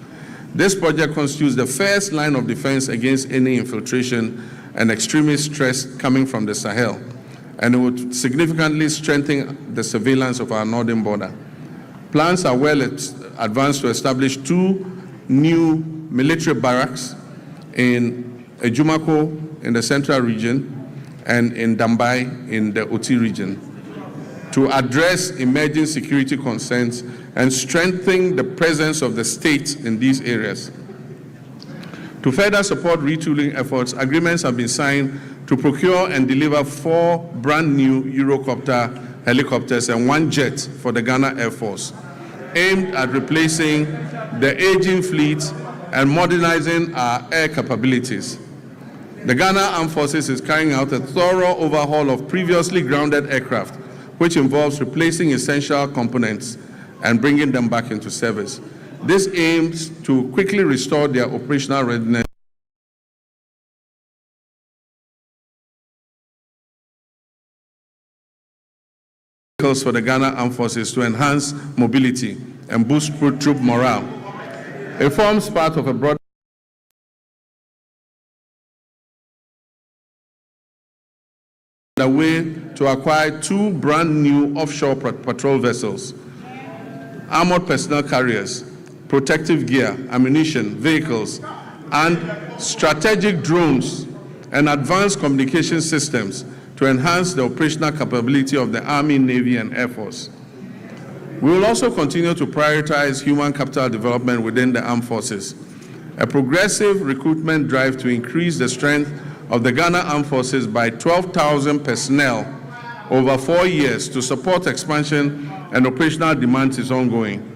This project constitutes the first line of defense against any infiltration and extremist threats coming from the Sahel, and it would significantly strengthen the surveillance of our northern border. Plans are well advanced to establish 2 new military barracks in Ejumako in the central region and in Dambai in the Oti region to address emerging security concerns and strengthen the presence of the state in these areas. To further support retooling efforts, agreements have been signed to procure and deliver 4 brand new Eurocopter helicopters and 1 jet for the Ghana Air Force, aimed at replacing the aging fleet and modernizing our air capabilities. The Ghana Armed Forces is carrying out a thorough overhaul of previously grounded aircraft, which involves replacing essential components and bringing them back into service. This aims to quickly restore their operational readiness for the Ghana Armed Forces to enhance mobility and boost troop morale. It forms part of a broad way to acquire 2 brand new offshore patrol vessels, armored personnel carriers, protective gear, ammunition, vehicles, and strategic drones and advanced communication systems to enhance the operational capability of the Army, Navy, and Air Force. We will also continue to prioritize human capital development within the armed forces. A progressive recruitment drive to increase the strength of the Ghana Armed Forces by 12,000 personnel over 4 years to support expansion and operational demands is ongoing.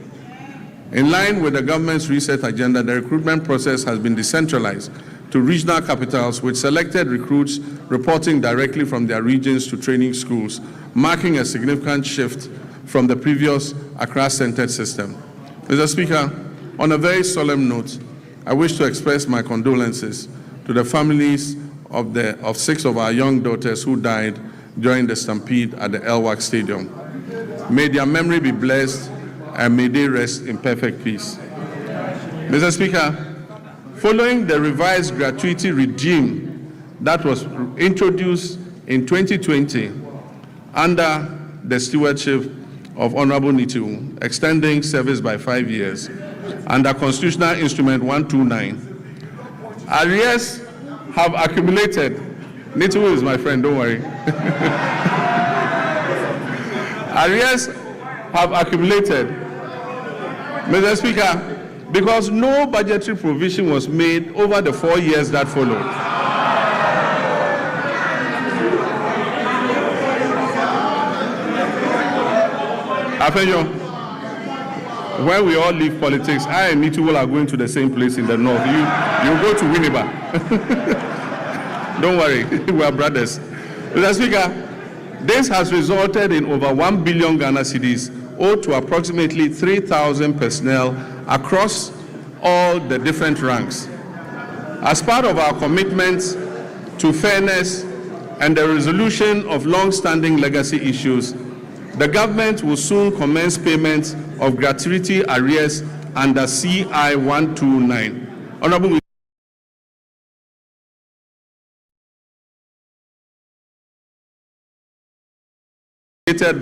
In line with the government's reset agenda, the recruitment process has been decentralized to regional capitals with selected recruits reporting directly from their regions to training schools, marking a significant shift from the previous Accra-centered system. Mr. Speaker, on a very solemn note, I wish to express my condolences to the families of 6 of our young daughters who died during the stampede at the Elwak Stadium. May their memory be blessed and may they rest in perfect peace. Mr. Speaker, following the revised gratuity regime that was introduced in 2020 under the stewardship of Honorable Nitu, extending service by 5 years, under Constitutional Instrument 129, arrears have accumulated. Nitu is my friend, don't worry. Arrears have accumulated, Mr. Speaker, because no budgetary provision was made over the 4 years that followed. Afenyo, when we all leave politics, I and Nitu are going to the same place in the north. You go to Winneba. Don't worry, we are brothers. Mr. Speaker, this has resulted in over 1 billion Ghana cedis owed to approximately 3,000 personnel across all the different ranks. As part of our commitment to fairness and the resolution of long-standing legacy issues, the government will soon commence payment of gratuity arrears under CI 129. Honorable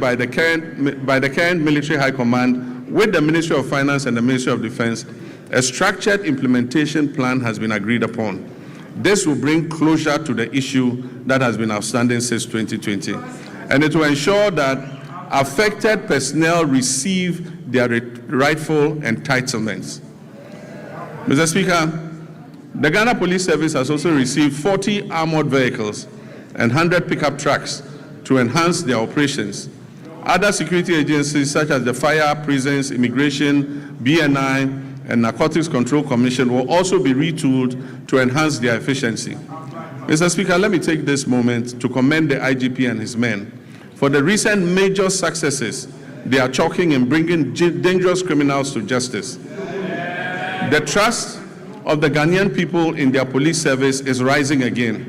by the current military high command with the Ministry of Finance and the Ministry of Defense, a structured implementation plan has been agreed upon. This will bring closure to the issue that has been outstanding since 2020, and it will ensure that affected personnel receive their rightful entitlements. Mr. Speaker, the Ghana Police Service has also received 40 armored vehicles and 100 pickup trucks to enhance their operations. Other security agencies such as the Fire, Prisons, Immigration, BNI, and Narcotics Control Commission will also be retooled to enhance their efficiency. Mr. Speaker, let me take this moment to commend the IGP and his men for the recent major successes they are chalking in bringing dangerous criminals to justice. The trust of the Ghanaian people in their police service is rising again,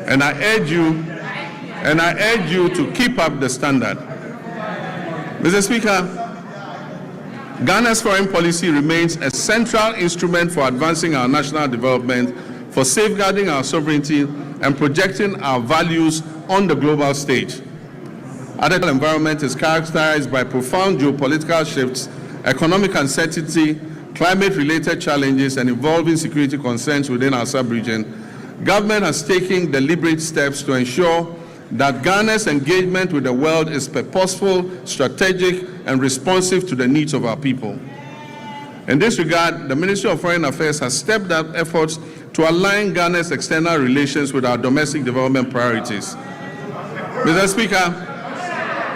and I urge you to keep up the standard. Mr. Speaker, Ghana's foreign policy remains a central instrument for advancing our national development, for safeguarding our sovereignty, and projecting our values on the global stage. Our environment is characterized by profound geopolitical shifts, economic uncertainty, climate-related challenges, and evolving security concerns within our sub-region. Government has taken deliberate steps to ensure that Ghana's engagement with the world is purposeful, strategic, and responsive to the needs of our people. In this regard, the Ministry of Foreign Affairs has stepped up efforts to align Ghana's external relations with our domestic development priorities. Mr. Speaker,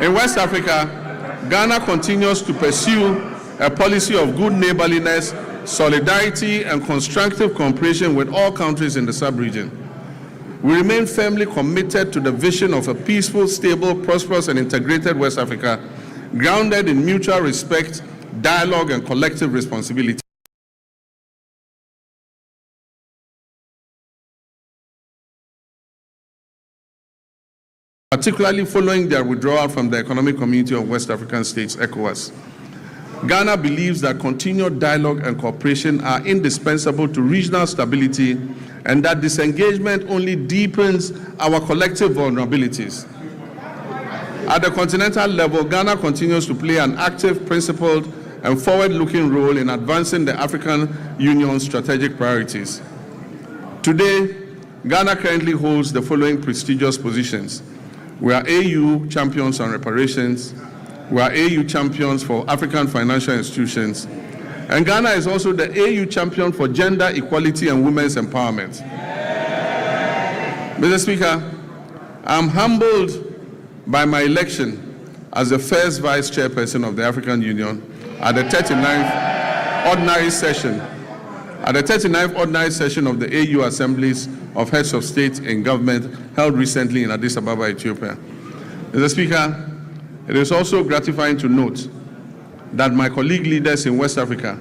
in West Africa, Ghana continues to pursue a policy of good neighborliness, solidarity, and constructive cooperation with all countries in the sub-region. We remain firmly committed to the vision of a peaceful, stable, prosperous, and integrated West Africa, grounded in mutual respect, dialogue, and collective responsibility. Particularly following their withdrawal from the Economic Community of West African States, ECOWAS. Ghana believes that continued dialogue and cooperation are indispensable to regional stability, and that disengagement only deepens our collective vulnerabilities. At the continental level, Ghana continues to play an active, principled, and forward-looking role in advancing the African Union's strategic priorities. Today, Ghana currently holds the following prestigious positions. We are AU champions on reparations. We are AU champions for African financial institutions. And Ghana is also the AU champion for gender equality and women's empowerment. Mr. Speaker, I'm humbled by my election as the first vice chairperson of the African Union at the 39th ordinary session of the AU Assemblies of Heads of State and Government held recently in Addis Ababa, Ethiopia. Mr. Speaker, it is also gratifying to note that my colleague leaders in West Africa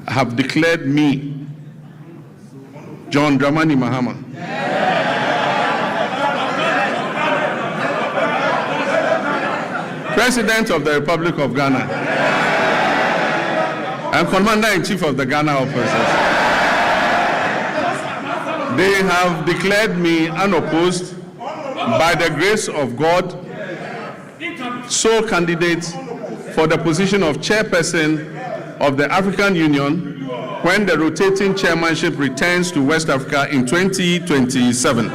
have declared me, John Dramani Mahama, President of the Republic of Ghana and Commander-in-Chief of the Ghana Operations. They have declared me unopposed, by the grace of God, sole candidate for the position of chairperson of the African Union when the rotating chairmanship returns to West Africa in 2027.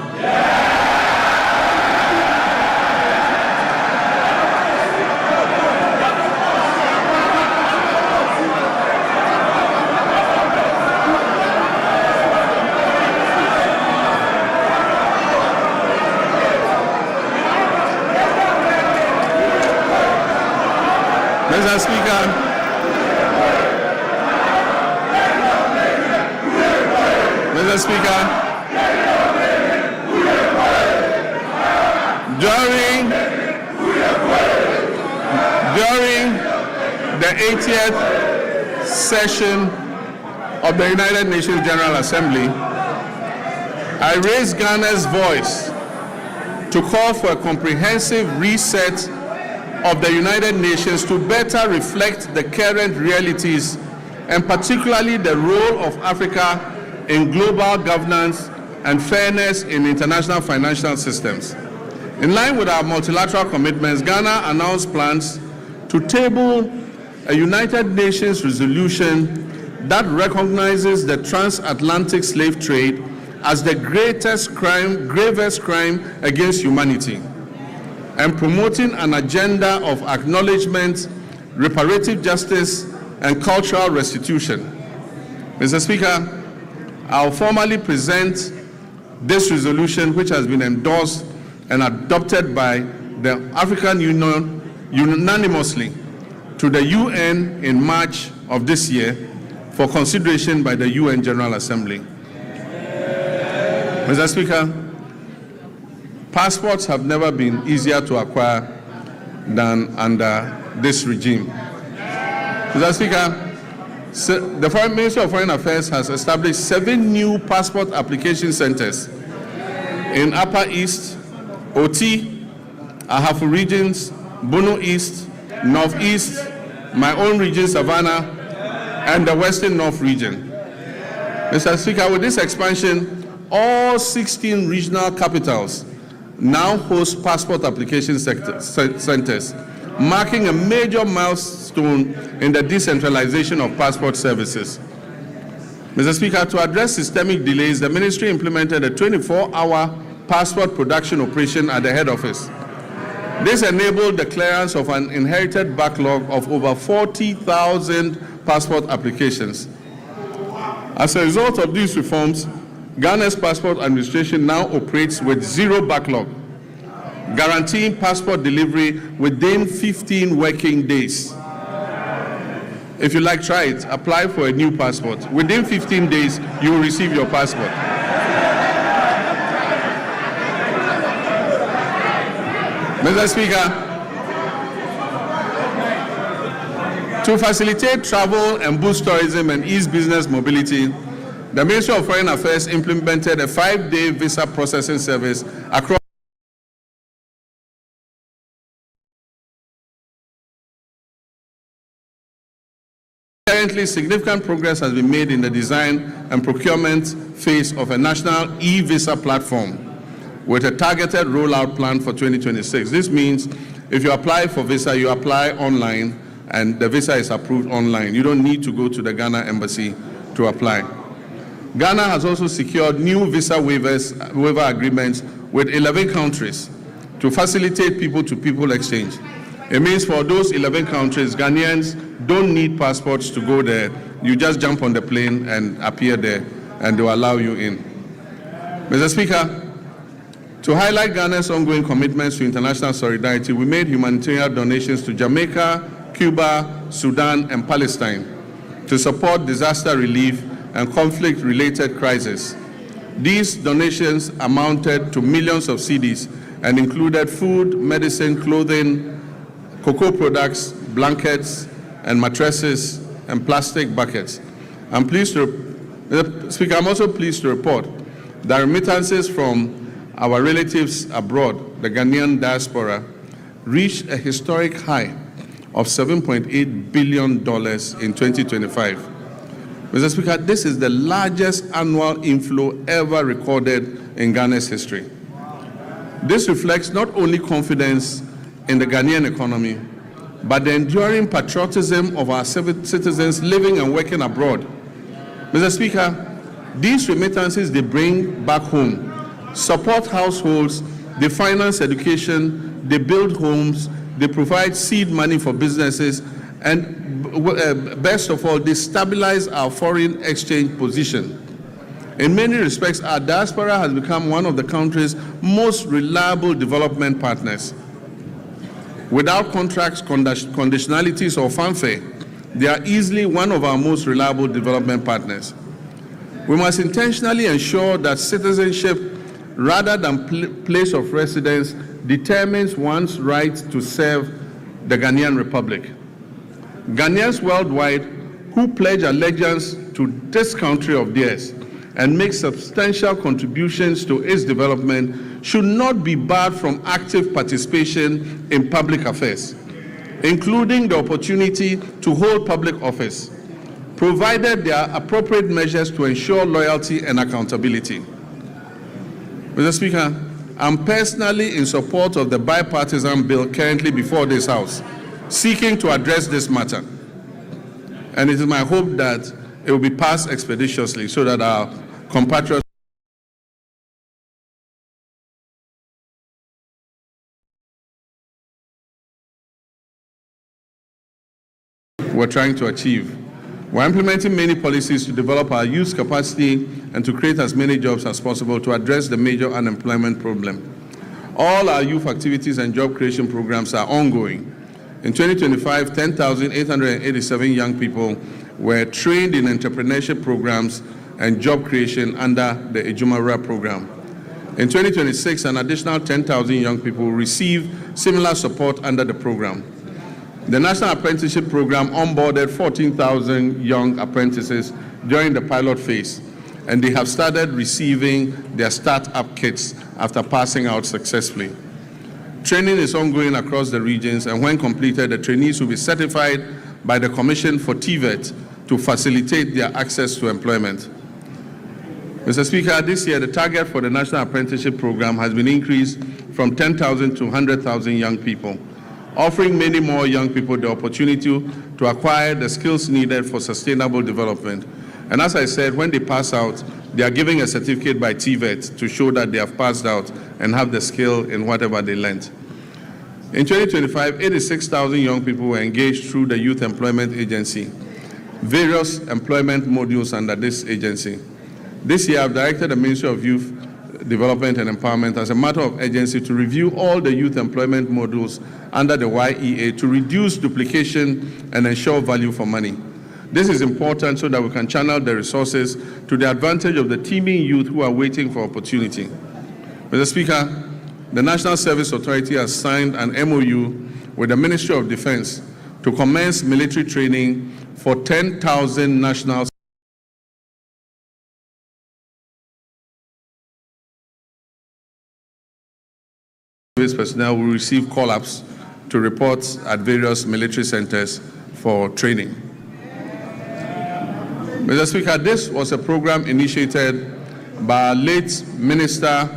Mr. Speaker, Mr. Speaker, during the 80th session of the United Nations General Assembly, I raised Ghana's voice to call for a comprehensive reset of the United Nations to better reflect the current realities and particularly the role of Africa in global governance and fairness in international financial systems. In line with our multilateral commitments, Ghana announced plans to table a United Nations resolution that recognizes the transatlantic slave trade as the gravest crime against humanity, and promoting an agenda of acknowledgement, reparative justice, and cultural restitution. Mr. Speaker, I'll formally present this resolution, which has been endorsed and adopted by the African Union unanimously, to the UN in March of this year for consideration by the UN General Assembly. Mr. Speaker, passports have never been easier to acquire than under this regime. Mr. Speaker, the Foreign Ministry of Foreign Affairs has established 7 new passport application centers in Upper East, Oti, Ahafo regions, Bono East, Northeast, my own region, Savannah, and the Western North region. Mr. Speaker, with this expansion, all 16 regional capitals now host passport application centers, marking a major milestone in the decentralization of passport services. Mr. Speaker, to address systemic delays, the ministry implemented a 24-hour passport production operation at the head office. This enabled the clearance of an inherited backlog of over 40,000 passport applications. As a result of these reforms, Ghana's passport administration now operates with 0 backlog, guaranteeing passport delivery within 15 working days. If you like, try it. Apply for a new passport. Within 15 days, you will receive your passport. Mr. Speaker, to facilitate travel and boost tourism and ease business mobility, the Ministry of Foreign Affairs implemented a 5-day visa processing service across. Currently, significant progress has been made in the design and procurement phase of a national e-visa platform with a targeted rollout plan for 2026. This means if you apply for visa, you apply online and the visa is approved online. You don't need to go to the Ghana embassy to apply. Ghana has also secured new visa waiver agreements with 11 countries to facilitate people-to-people exchange. It means for those 11 countries, Ghanaians don't need passports to go there. You just jump on the plane and appear there, and they will allow you in. Mr. Speaker, to highlight Ghana's ongoing commitments to international solidarity, we made humanitarian donations to Jamaica, Cuba, Sudan, and Palestine to support disaster relief and conflict-related crises. These donations amounted to millions of cedis and included food, medicine, clothing, cocoa products, blankets, and mattresses, and plastic buckets. Mr. Speaker, I'm also pleased to report that remittances from our relatives abroad, the Ghanaian diaspora, reached a historic high of $7.8 billion in 2025. Mr. Speaker, this is the largest annual inflow ever recorded in Ghana's history. This reflects not only confidence in the Ghanaian economy, but the enduring patriotism of our citizens living and working abroad. Mr. Speaker, these remittances they bring back home support households, they finance education, they build homes, they provide seed money for businesses, and best of all, they stabilize our foreign exchange position. In many respects, our diaspora has become one of the country's most reliable development partners. Without contracts, conditionalities, or fanfare, they are easily one of our most reliable development partners. We must intentionally ensure that citizenship, rather than place of residence, determines one's right to serve the Ghanaian Republic. Ghanaians worldwide who pledge allegiance to this country of theirs and make substantial contributions to its development should not be barred from active participation in public affairs, including the opportunity to hold public office, provided there are appropriate measures to ensure loyalty and accountability. Mr. Speaker, I'm personally in support of the bipartisan bill currently before this House, seeking to address this matter. And it is my hope that it will be passed expeditiously so that our compatriots we're trying to achieve. We're implementing many policies to develop our youth capacity and to create as many jobs as possible to address the major unemployment problem. All our youth activities and job creation programs are ongoing. In 2025, 10,887 young people were trained in entrepreneurship programs and job creation under the Ejumara program. In 2026, an additional 10,000 young people will receive similar support under the program. The National Apprenticeship Program onboarded 14,000 young apprentices during the pilot phase, and they have started receiving their start-up kits after passing out successfully. Training is ongoing across the regions, and when completed, the trainees will be certified by the Commission for TVET to facilitate their access to employment. Mr. Speaker, this year the target for the National Apprenticeship Program has been increased from 10,000 to 100,000 young people, offering many more young people the opportunity to acquire the skills needed for sustainable development. And as I said, when they pass out, they are giving a certificate by TVET to show that they have passed out and have the skill in whatever they learned. In 2025, 86,000 young people were engaged through the Youth Employment Agency, various employment modules under this agency. This year, I've directed the Ministry of Youth Development and Empowerment as a matter of urgency to review all the youth employment modules under the YEA to reduce duplication and ensure value for money. This is important so that we can channel the resources to the advantage of the teeming youth who are waiting for opportunity. Mr. Speaker, the National Service Authority has signed an MOU with the Ministry of Defense to commence military training for 10,000 national service personnel will receive call-ups to report at various military centers for training. Mr. Speaker, this was a program initiated by our late Minister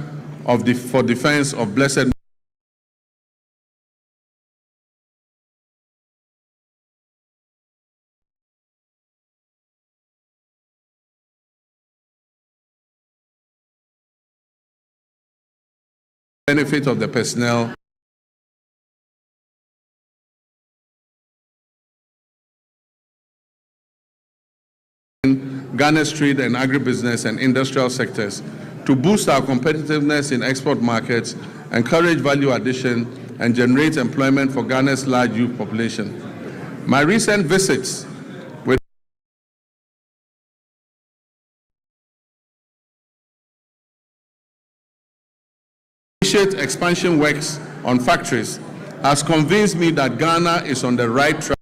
for Defense of Blessed benefit of the personnel in Ghana's trade and agribusiness and industrial sectors to boost our competitiveness in export markets, encourage value addition, and generate employment for Ghana's large youth population. My recent visits with expansion works on factories has convinced me that Ghana is on the right track.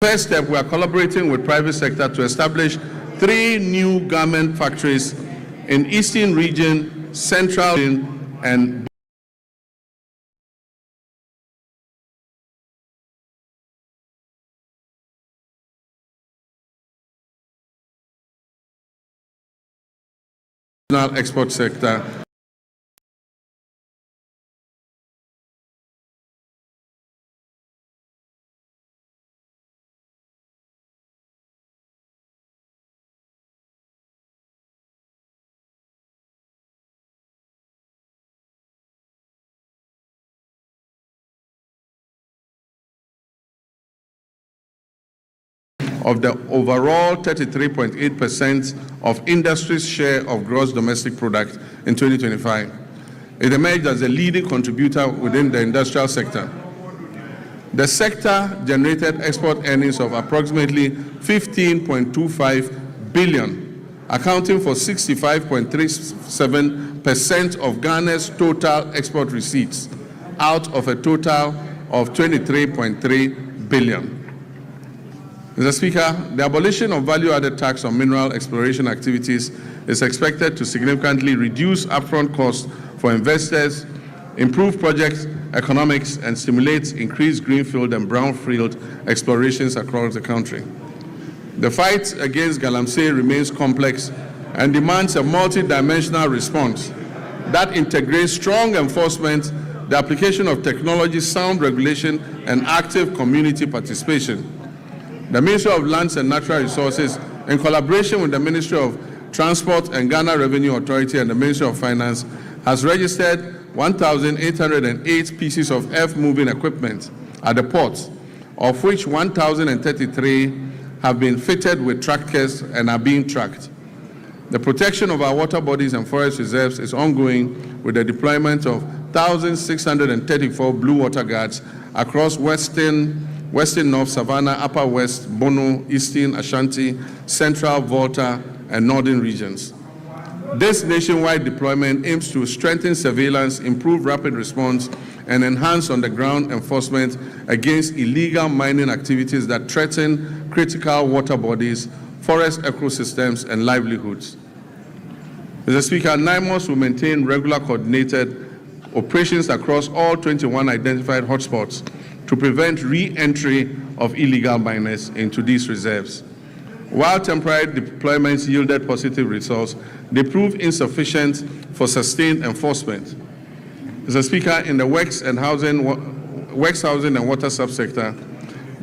First step, we are collaborating with private sector to establish 3 new garment factories in Eastern Region, Central and export sector. of the overall 33.8% of industry's share of gross domestic product in 2025. It emerged as a leading contributor within the industrial sector. The sector generated export earnings of approximately 15.25 billion, accounting for 65.37% of Ghana's total export receipts, out of a total of 23.3 billion. Mr. Speaker, the abolition of value-added tax on mineral exploration activities is expected to significantly reduce upfront costs for investors, improve project economics, and stimulate increased greenfield and brownfield explorations across the country. The fight against galamsey remains complex and demands a multi-dimensional response that integrates strong enforcement, the application of technology, sound regulation, and active community participation. The Ministry of Lands and Natural Resources, in collaboration with the Ministry of Transport and Ghana Revenue Authority and the Ministry of Finance, has registered 1,808 pieces of earth-moving equipment at the ports, of which 1,033 have been fitted with trackers and are being tracked. The protection of our water bodies and forest reserves is ongoing with the deployment of 1,634 blue water guards across Western North Savannah, Upper West, Bono, Eastern Ashanti, Central, Volta, and Northern regions. This nationwide deployment aims to strengthen surveillance, improve rapid response, and enhance on-the-ground enforcement against illegal mining activities that threaten critical water bodies, forest ecosystems, and livelihoods. Mr. Speaker, NIMOS will maintain regular coordinated operations across all 21 identified hotspots to prevent re-entry of illegal miners into these reserves. While temporary deployments yielded positive results, they proved insufficient for sustained enforcement. Mr. Speaker, in the works housing and water subsector,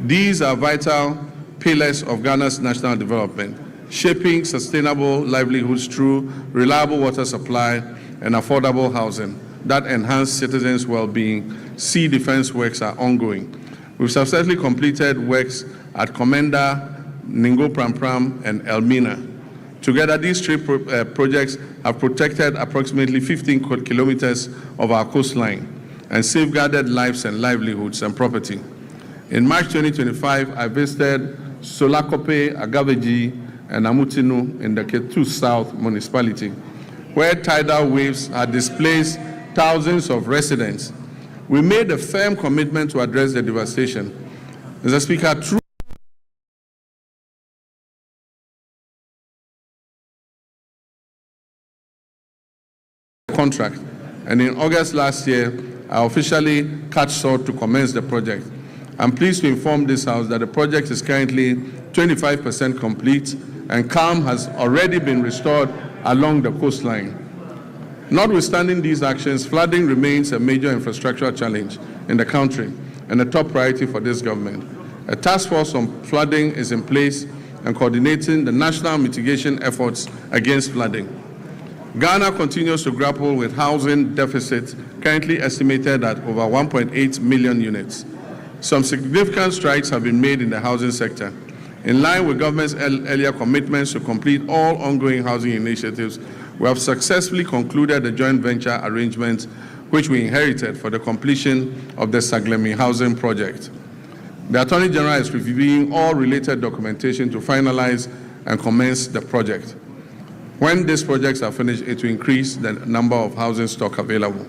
these are vital pillars of Ghana's national development, shaping sustainable livelihoods through reliable water supply and affordable housing that enhance citizens' well-being. Sea defense works are ongoing. We've successfully completed works at Komenda, Ningo Pram, and Elmina. Together, these three projects have protected approximately 15 kilometers of our coastline and safeguarded lives and livelihoods and property. In March 2025, I visited Solakope, Agaveji, and Amutinu in the Ketu South municipality, where tidal waves had displaced thousands of residents. We made a firm commitment to address the devastation. Mr. Speaker, through contract, and in August last year, I officially cut short to commence the project. I'm pleased to inform this House that the project is currently 25% complete, and calm has already been restored along the coastline. Notwithstanding these actions, flooding remains a major infrastructural challenge in the country and a top priority for this government. A task force on flooding is in place and coordinating the national mitigation efforts against flooding. Ghana continues to grapple with housing deficits, currently estimated at over 1.8 million units. Some significant strides have been made in the housing sector. In line with government's earlier commitments to complete all ongoing housing initiatives, we have successfully concluded the joint venture arrangement which we inherited for the completion of the Saglemi housing project. The Attorney General is reviewing all related documentation to finalize and commence the project. When these projects are finished, it will increase the number of housing stock available.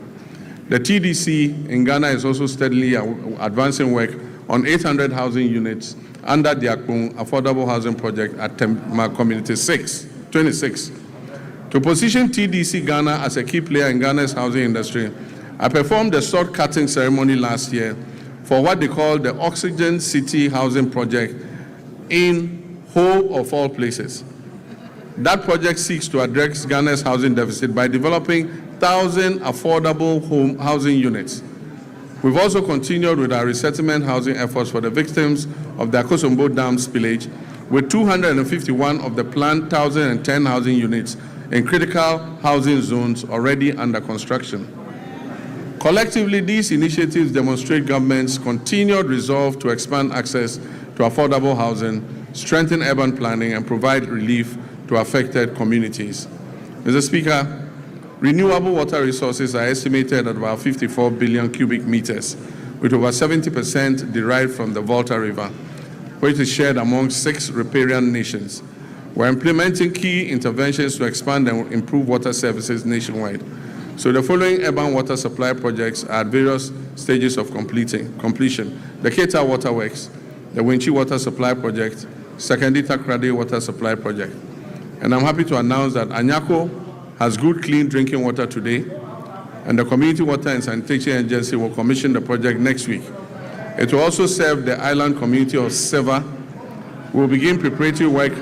The TDC in Ghana is also steadily advancing work on 800 housing units under the Akpon Affordable Housing Project at Tema Community 26. To position TDC Ghana as a key player in Ghana's housing industry, I performed a sword cutting ceremony last year for what they call the Oxygen City Housing Project in Ho of all places. That project seeks to address Ghana's housing deficit by developing 1,000 affordable housing units. We've also continued with our resettlement housing efforts for the victims of the Akosombo Dam spillage, with 251 of the planned 1,010 housing units in critical housing zones already under construction. Collectively, these initiatives demonstrate government's continued resolve to expand access to affordable housing strengthen urban planning, and provide relief to affected communities. Mr. Speaker, renewable water resources are estimated at about 54 billion cubic meters, with over 70% derived from the Volta River, which is shared among 6 riparian nations. We're implementing key interventions to expand and improve water services nationwide. So the following urban water supply projects are at various stages of completion. The Keta Waterworks, the Winchi Water Supply Project, Sekendita Krade Water Supply Project. And I'm happy to announce that Anyako has good, clean drinking water today, and the Community Water and Sanitation Agency will commission the project next week. It will also serve the island community of Seva. We will begin preparatory work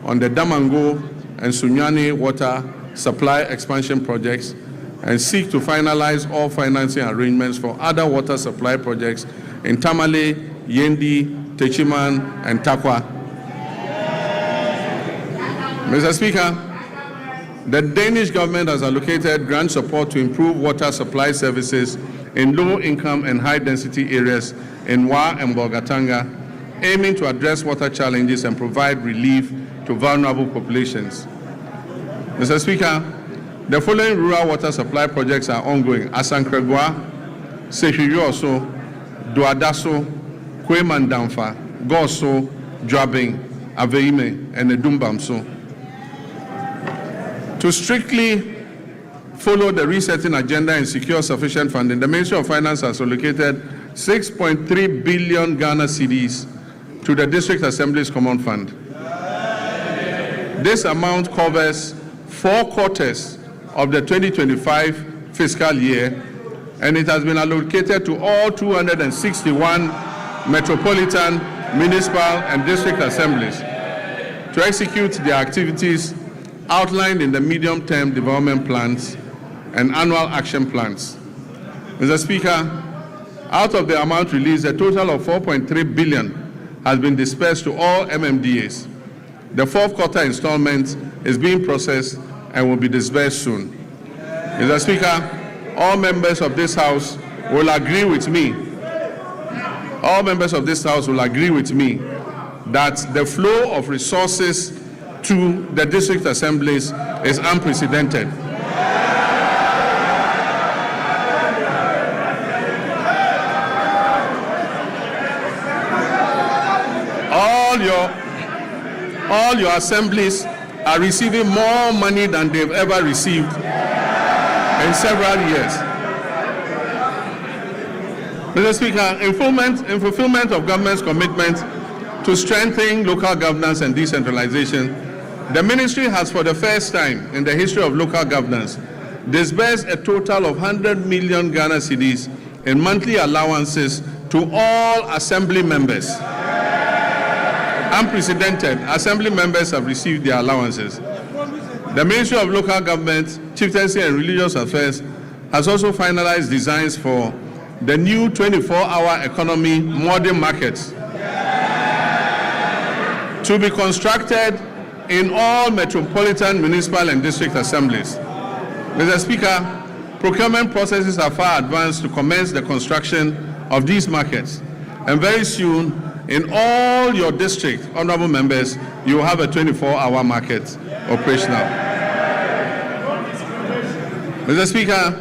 on the Damango and Sunyani water supply expansion projects and seek to finalize all financing arrangements for other water supply projects in Tamale, Yendi, Techiman, and Takwa. Mr. Speaker, the Danish government has allocated grant support to improve water supply services in low-income and high-density areas in Wa and Bolgatanga, aiming to address water challenges and provide relief to vulnerable populations. Mr. Speaker, the following rural water supply projects are ongoing: Asankregwa, Sehuyoso, Duadaso, Kwemandamfa, Goso, Dwabing, Aveime, and Edumbamso. To strictly follow the resetting agenda and secure sufficient funding, the Ministry of Finance has allocated 6.3 billion Ghana cedis to the District Assembly's Common Fund. This amount covers 4 quarters of the 2025 fiscal year, and it has been allocated to all 261 metropolitan, municipal, and district assemblies to execute their activities outlined in the medium-term development plans and annual action plans. Mr. Speaker, out of the amount released, a total of 4.3 billion has been dispersed to all MMDAs. The 4th quarter installment is being processed and will be disbursed soon. Mr. Speaker, all members of this House will agree with me. All members of this House will agree with me that the flow of resources to the district assemblies is unprecedented. All your assemblies are receiving more money than they've ever received in several years. Mr. Speaker, in fulfillment of government's commitment to strengthen local governance and decentralization, the ministry has, for the first time in the history of local governance, disbursed a total of 100 million Ghana cedis in monthly allowances to all assembly members. Unprecedented, assembly members have received their allowances. The Ministry of Local Government, Chieftaincy and Religious Affairs has also finalized designs for the new 24-hour economy modern markets to be constructed in all metropolitan, municipal, and district assemblies. Mr. Speaker, procurement processes are far advanced to commence the construction of these markets, and very soon, in all your district, honorable members, you will have a 24-hour market operational. Mr. Speaker,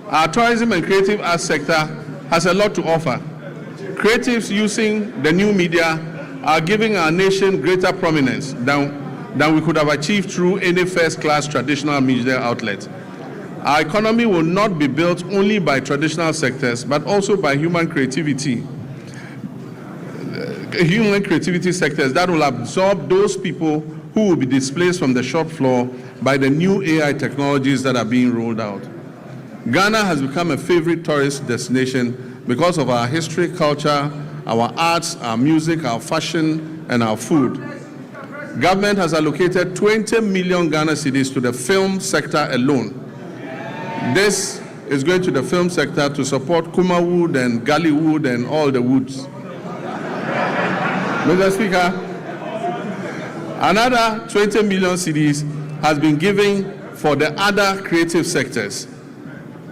our tourism and creative arts sector has a lot to offer. Creatives using the new media are giving our nation greater prominence than we could have achieved through any first-class traditional media outlet. Our economy will not be built only by traditional sectors, but also by human creativity sectors that will absorb those people who will be displaced from the shop floor by the new AI technologies that are being rolled out. Ghana has become a favorite tourist destination because of our history, culture, our arts, our music, our fashion, and our food. Government has allocated 20 million Ghana cedis to the film sector alone. This is going to the film sector to support Kuma wood and Gali wood and all the woods. Mr. Speaker, another 20 million cedis has been given for the other creative sectors.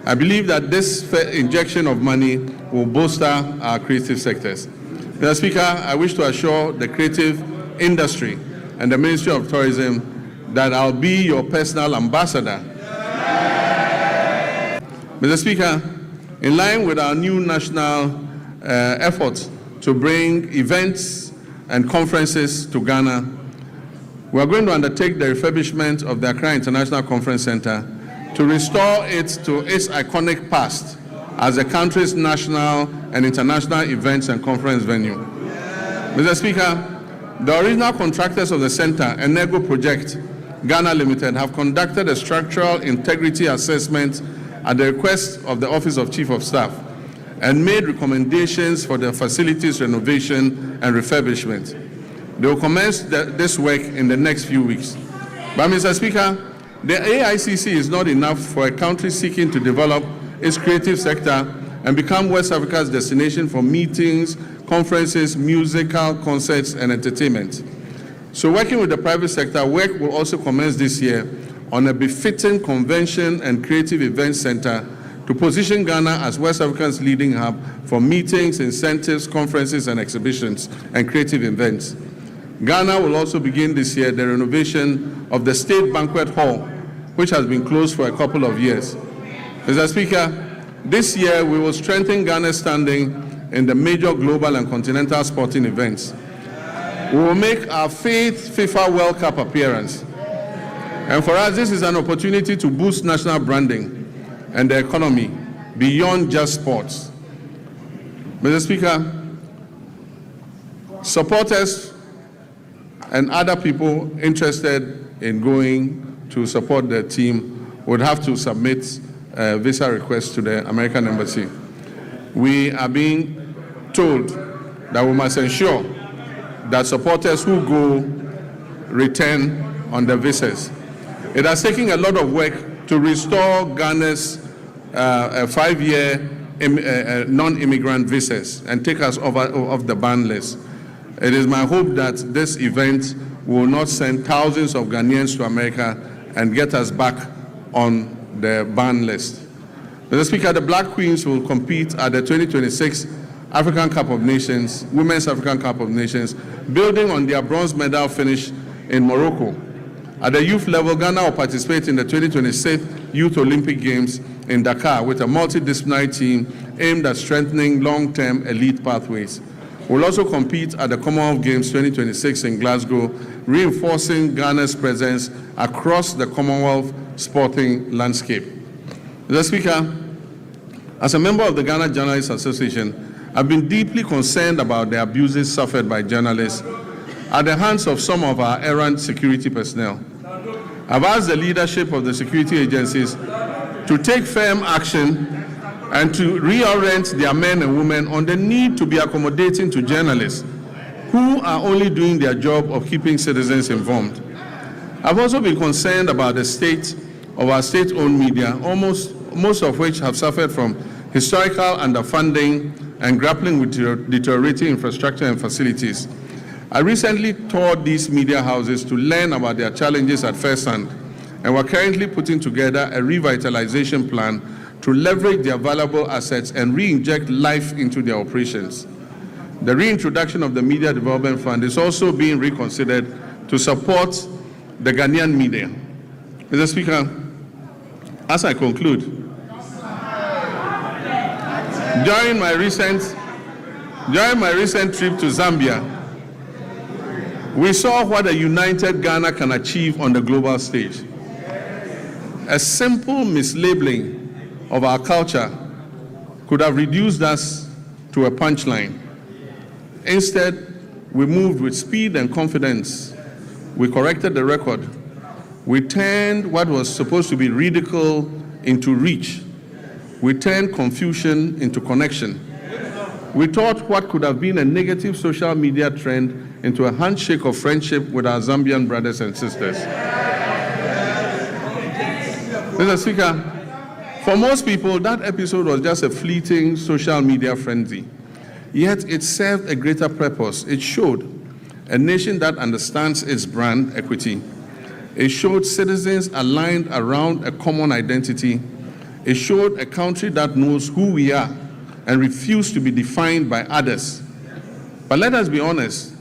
I believe that this injection of money will bolster our creative sectors. Mr. Speaker, I wish to assure the creative Industry and the Ministry of Tourism that I'll be your personal ambassador. Mr. Speaker, in line with our new national efforts to bring events and conferences to Ghana, we are going to undertake the refurbishment of the Accra International Conference Center to restore it to its iconic past as the country's national and international events and conference venue. Mr. Speaker, the original contractors of the center, Enego Project Ghana Limited, have conducted a structural integrity assessment at the request of the Office of Chief of Staff and made recommendations for the facilities renovation and refurbishment. They will commence this work in the next few weeks. But Mr. Speaker, the AICC is not enough for a country seeking to develop its creative sector and become West Africa's destination for meetings, conferences, musical concerts, and entertainment. So working with the private sector, work will also commence this year on a befitting convention and creative events center to position Ghana as West Africa's leading hub for meetings, incentives, conferences, and exhibitions and creative events. Ghana will also begin this year the renovation of the State Banquet Hall, which has been closed for a couple of years. Mr. Speaker, this year we will strengthen Ghana's standing in the major global and continental sporting events. We will make our 5th FIFA World Cup appearance. And for us, this is an opportunity to boost national branding and the economy beyond just sports. Mr. Speaker, supporters and other people interested in going to support the team would have to submit a visa request to the American Embassy. We are being told that we must ensure that supporters who go return on the visas. It has taken a lot of work to restore Ghana's 5-year non-immigrant visas and take us off the ban list. It is my hope that this event will not send thousands of Ghanaians to America and get us back on the ban list. Mr. Speaker, the Black Queens will compete at the 2026 African Cup of Nations, Women's African Cup of Nations, building on their bronze medal finish in Morocco. At the youth level, Ghana will participate in the 2026 Youth Olympic Games in Dakar with a multidisciplinary team aimed at strengthening long-term elite pathways. We'll also compete at the Commonwealth Games 2026 in Glasgow, reinforcing Ghana's presence across the Commonwealth sporting landscape. Mr. Speaker, as a member of the Ghana Journalists Association, I've been deeply concerned about the abuses suffered by journalists at the hands of some of our errant security personnel. I've asked the leadership of the security agencies to take firm action and to reorient their men and women on the need to be accommodating to journalists who are only doing their job of keeping citizens informed. I've also been concerned about the state of our state-owned media, most of which have suffered from historical underfunding and grappling with deteriorating infrastructure and facilities. I recently toured these media houses to learn about their challenges at first hand, and we're currently putting together a revitalization plan to leverage their valuable assets and re-inject life into their operations. The reintroduction of the Media Development Fund is also being reconsidered to support the Ghanaian media. Mr. Speaker, as I conclude, during my recent trip to Zambia, we saw what a united Ghana can achieve on the global stage. A simple mislabeling of our culture could have reduced us to a punchline. Instead, we moved with speed and confidence. We corrected the record. We turned what was supposed to be ridicule into reach. We turned confusion into connection. We taught what could have been a negative social media trend into a handshake of friendship with our Zambian brothers and sisters. Mr. Speaker, for most people, that episode was just a fleeting social media frenzy. Yet it served a greater purpose. It showed a nation that understands its brand equity. It showed citizens aligned around a common identity. It showed a country that knows who we are and refused to be defined by others. But let us be honest,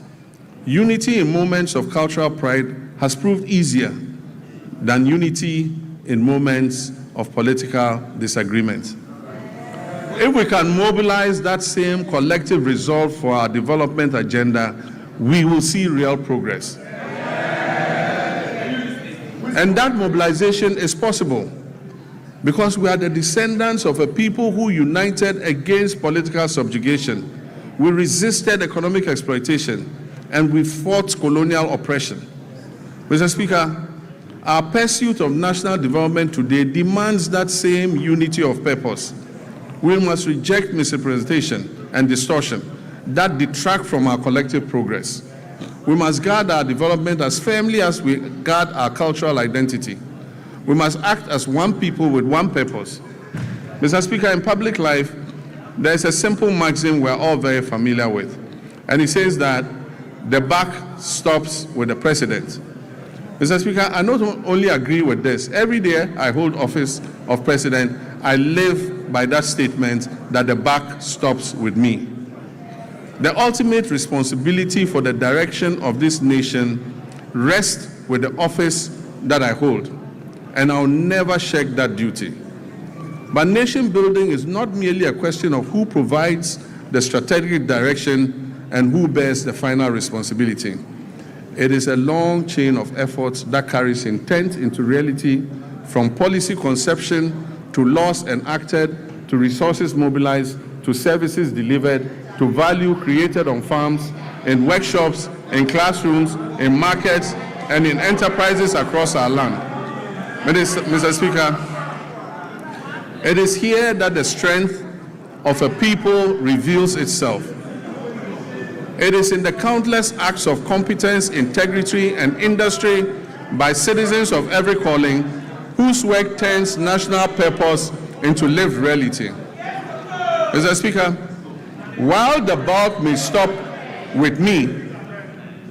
Unity in moments of cultural pride has proved easier than unity in moments of political disagreement. If we can mobilize that same collective resolve for our development agenda, we will see real progress. And that mobilization is possible because we are the descendants of a people who united against political subjugation. We resisted economic exploitation and we fought colonial oppression. Mr. Speaker, our pursuit of national development today demands that same unity of purpose. We must reject misrepresentation and distortion that detract from our collective progress. We must guard our development as firmly as we guard our cultural identity. We must act as one people with one purpose. Mr. Speaker, in public life, there is a simple maxim we're all very familiar with, and it says that the buck stops with the president. Mr. Speaker, I not only agree with this. Every day I hold office of president, I live by that statement that the buck stops with me. The ultimate responsibility for the direction of this nation rests with the office that I hold, and I'll never shirk that duty. But nation building is not merely a question of who provides the strategic direction and who bears the final responsibility. It is a long chain of efforts that carries intent into reality, from policy conception to laws enacted, to resources mobilized, to services delivered, to value created on farms, in workshops, in classrooms, in markets, and in enterprises across our land. Mr. Speaker, it is here that the strength of a people reveals itself. It is in the countless acts of competence, integrity, and industry by citizens of every calling whose work turns national purpose into lived reality. Mr. Speaker, while the bulk may stop with me,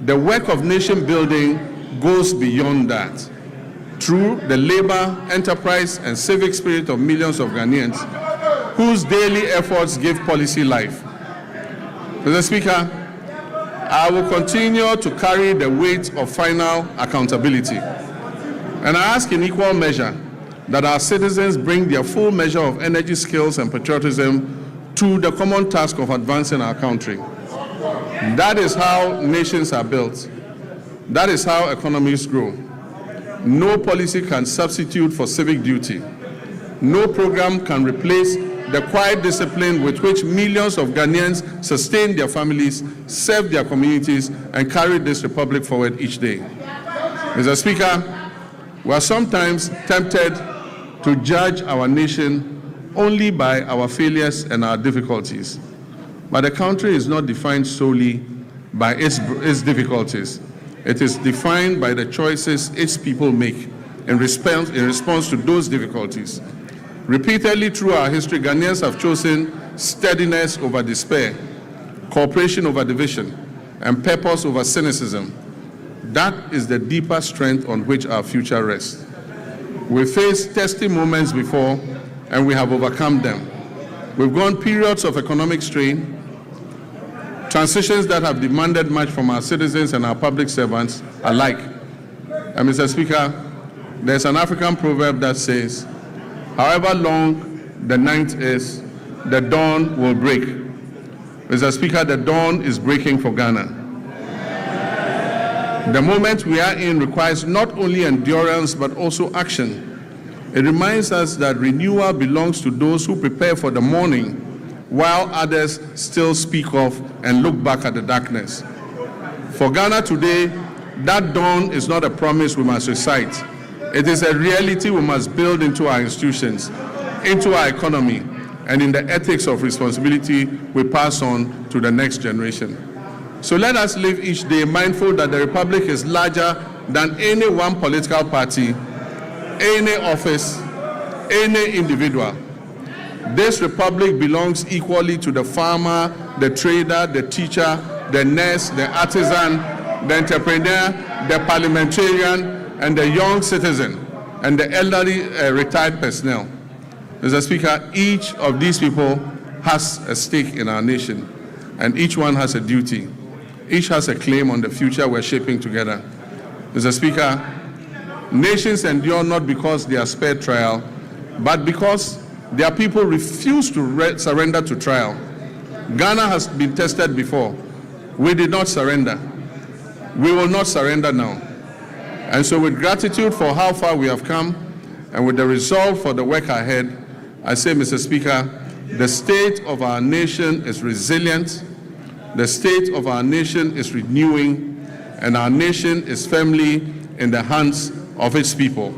the work of nation building goes beyond that. Through the labor, enterprise, and civic spirit of millions of Ghanaians whose daily efforts give policy life. Mr. Speaker, I will continue to carry the weight of final accountability. And I ask in equal measure that our citizens bring their full measure of energy, skills, and patriotism to the common task of advancing our country. That is how nations are built. That is how economies grow. No policy can substitute for civic duty. No program can replace the quiet discipline with which millions of Ghanaians sustain their families, serve their communities, and carry this republic forward each day. Mr. Speaker, we are sometimes tempted to judge our nation only by our failures and our difficulties. But the country is not defined solely by its difficulties. It is defined by the choices its people make in response to those difficulties. Repeatedly through our history, Ghanaians have chosen steadiness over despair, cooperation over division, and purpose over cynicism. That is the deeper strength on which our future rests. We faced testy moments before, and we have overcome them. We've gone periods of economic strain, transitions that have demanded much from our citizens and our public servants alike. And Mr. Speaker, there's an African proverb that says, however long the night is, the dawn will break. Mr. Speaker, the dawn is breaking for Ghana. The moment we are in requires not only endurance, but also action. It reminds us that renewal belongs to those who prepare for the morning, while others still speak of and look back at the darkness. For Ghana today, that dawn is not a promise we must recite. It is a reality we must build into our institutions, into our economy, and in the ethics of responsibility we pass on to the next generation. So let us live each day mindful that the Republic is larger than any one political party, any office, any individual. This Republic belongs equally to the farmer, the trader, the teacher, the nurse, the artisan, the entrepreneur, the parliamentarian, and the young citizen, and the elderly retired personnel. Mr. Speaker, each of these people has a stake in our nation, and each one has a duty. each has a claim on the future we're shaping together. Mr. Speaker, nations endure not because they are spared trial, but because their people refuse to surrender to trial. Ghana has been tested before. We did not surrender. We will not surrender now. And so with gratitude for how far we have come and with the resolve for the work ahead, I say, Mr. Speaker, the state of our nation is resilient, the state of our nation is renewing, and our nation is firmly in the hands of its people.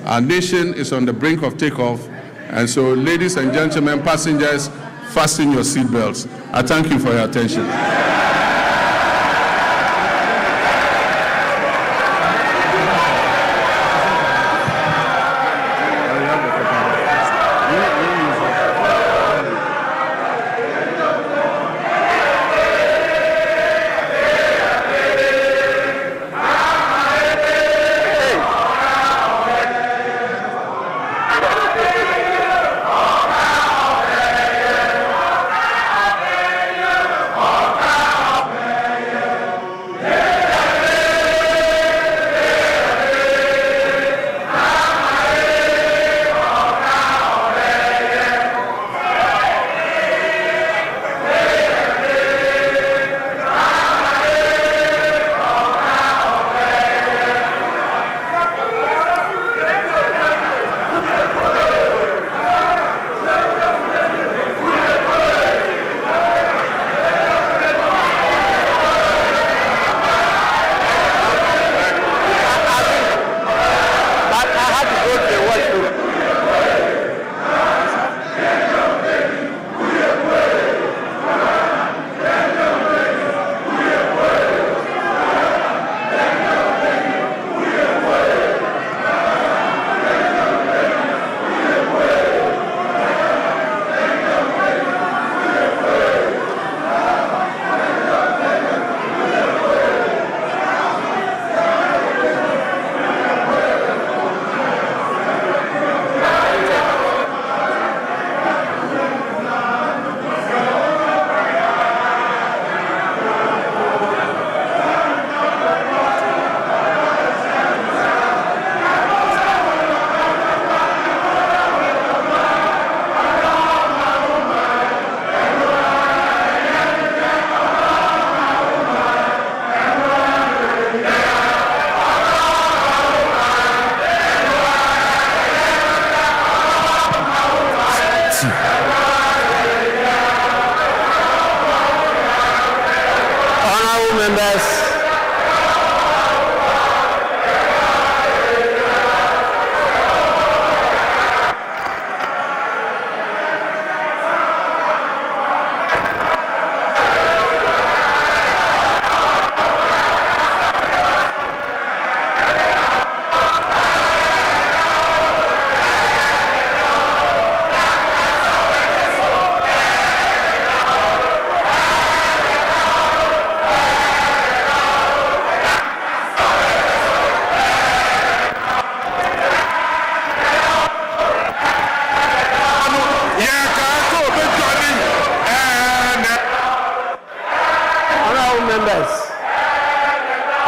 Our nation is on the brink of takeoff, and so, ladies and gentlemen, passengers, fasten your seatbelts. I thank you for your attention.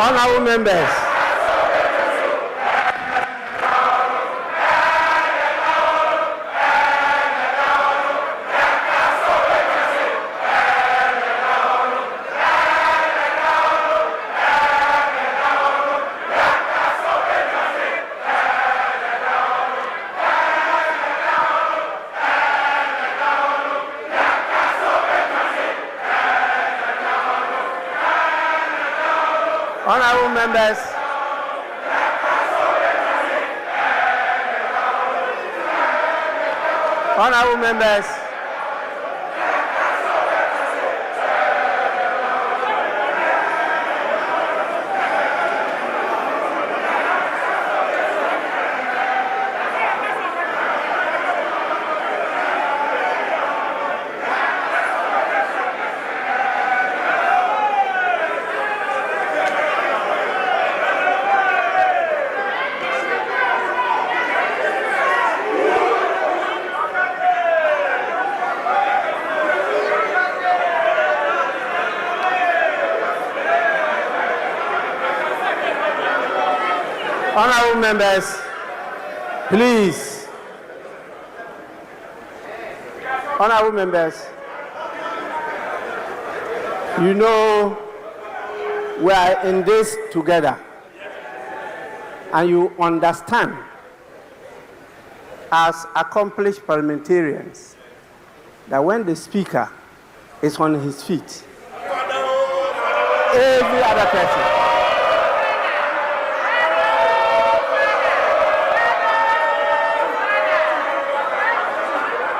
Honorable members. Honorable members. Honorable members. Honorable members, please. Honorable members, you know we are in this together, and you understand as accomplished parliamentarians that when the speaker is on his feet, every other person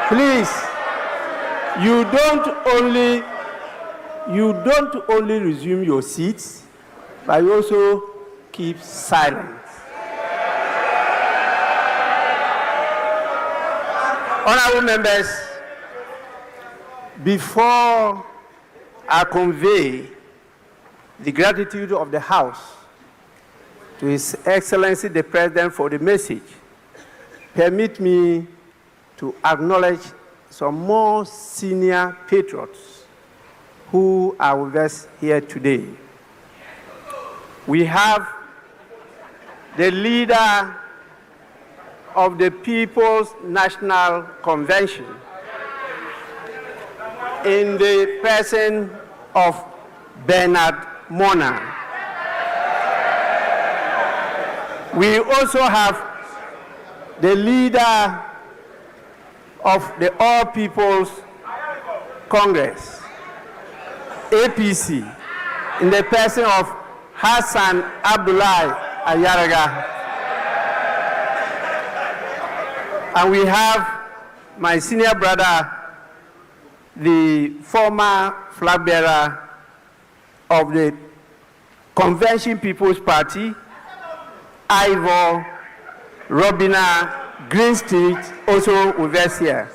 please, you don't only resume your seats, but you also keep silent. Honorable members, before I convey the gratitude of the House to His Excellency the President for the message, permit me to acknowledge some more senior patriots who are with us here today. We have the leader of the People's National Convention in the person of Bernard Mona. We also have the leader of the All People's Congress, APC, in the person of Hassan Abdullahi Ayaraga. And we have my senior brother, the former flag bearer of the Convention People's Party, Ivor Robina Greenstreet, also with us here.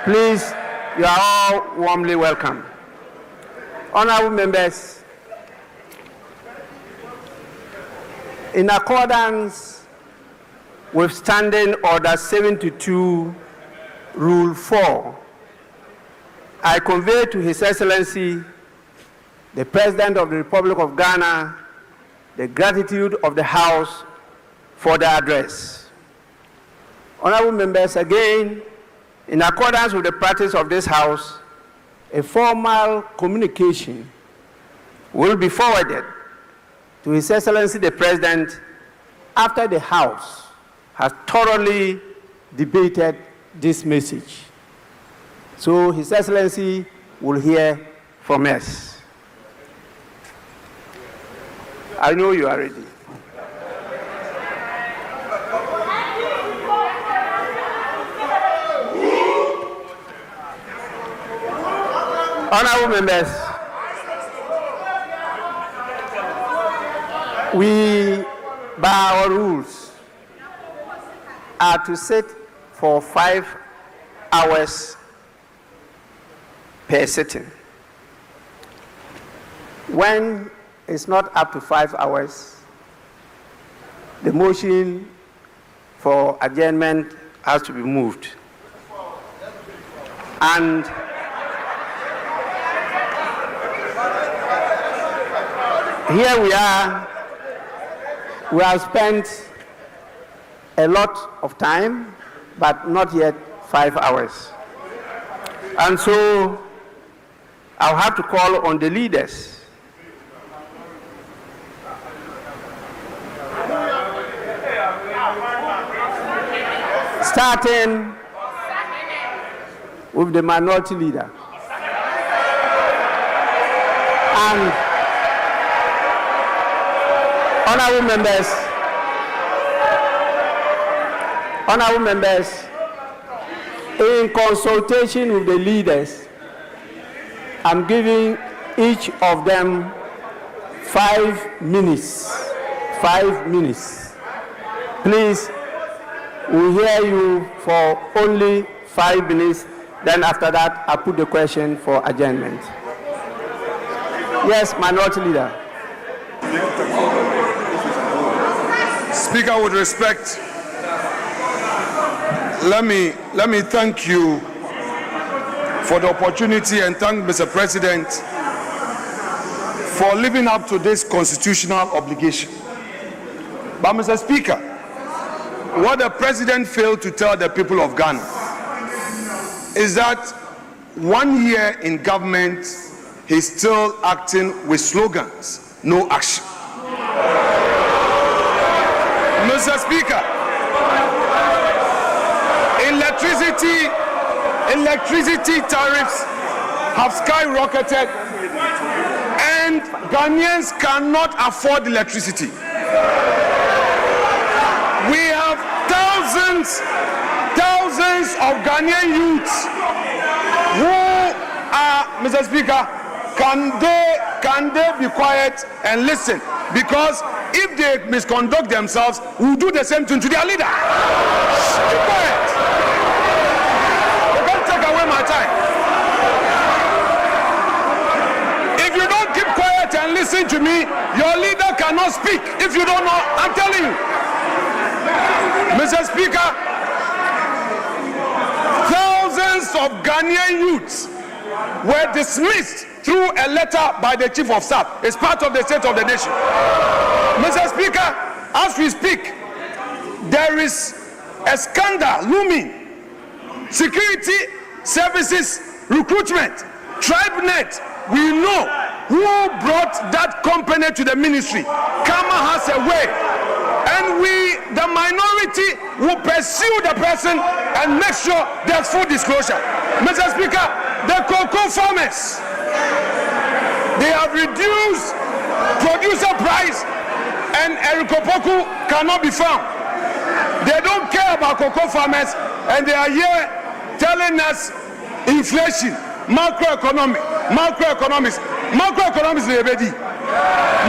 Please, you are all warmly welcome. Honorable members, in accordance with Standing Order 72, Rule 4, I convey to His Excellency, the President of the Republic of Ghana, the gratitude of the House for the address. Honorable members, again, in accordance with the practice of this House, a formal communication will be forwarded to His Excellency the President after the House has thoroughly debated this message. So His Excellency will hear from us. I know you are ready. Honorable members, we, by our rules, are to sit for 5 hours per sitting. When it's not up to 5 hours, the motion for adjournment has to be moved. And here we are. We have spent a lot of time, but not yet 5 hours. And so I'll have to call on the leaders starting with the minority leader. And honorable members, in consultation with the leaders, I'm giving each of them 5 minutes. 5 minutes. Please, we'll hear you for only 5 minutes. Then after that, I'll put the question for adjournment. Yes, minority leader. Speaker, with respect, let me thank you for the opportunity and thank Mr. President for living up to this constitutional obligation. But Mr. Speaker, what the president failed to tell the people of Ghana is that 1 year in government, he's still acting with slogans, no action. Mr. Speaker, electricity tariffs have skyrocketed and Ghanaians cannot afford electricity. We have thousands of Ghanaian youths who are, Mr. Speaker, can they be quiet and listen? Because if they misconduct themselves, we'll do the same thing to their leader. Be quiet. You can't take away my time. If you don't keep quiet and listen to me, your leader cannot speak. If you don't know, I'm telling you. Mr. Speaker, thousands of Ghanaian youths were dismissed through a letter by the Chief of Staff. It's part of the state of the nation. Mr. Speaker, as we speak, there is a scandal looming. Security services recruitment, TribeNet, we know who brought that company to the ministry. Kama has a way. And we, the minority, will pursue the person and make sure there's full disclosure. Mr. Speaker, the cocoa farmers, they have reduced producer price and Erikopoku cannot be found. They don't care about cocoa farmers and they are here telling us inflation, macroeconomics, lebedi.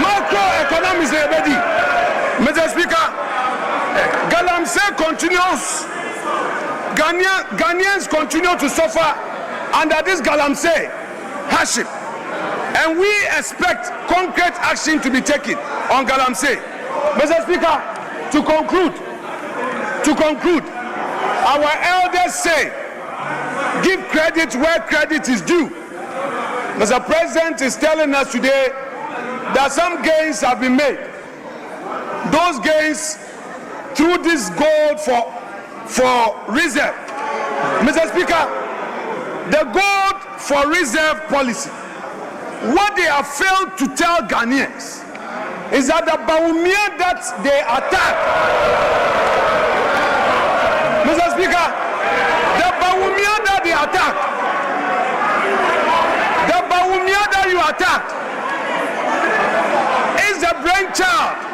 Macroeconomics lebedi. Mr. Speaker, Galamsey continues. Ghanaians continue to suffer under this Galamsey hardship. And we expect concrete action to be taken on Galamsey. Mr. Speaker, to conclude, our elders say, give credit where credit is due. Mr. President is telling us today that some gains have been made. Those gains through this gold for reserve. Mr. Speaker, the gold for reserve policy, what they have failed to tell Ghanaians is that the Bawumia that they attack, Mr. Speaker, the Bawumia that they attack, the Bawumia that you attacked is the brainchild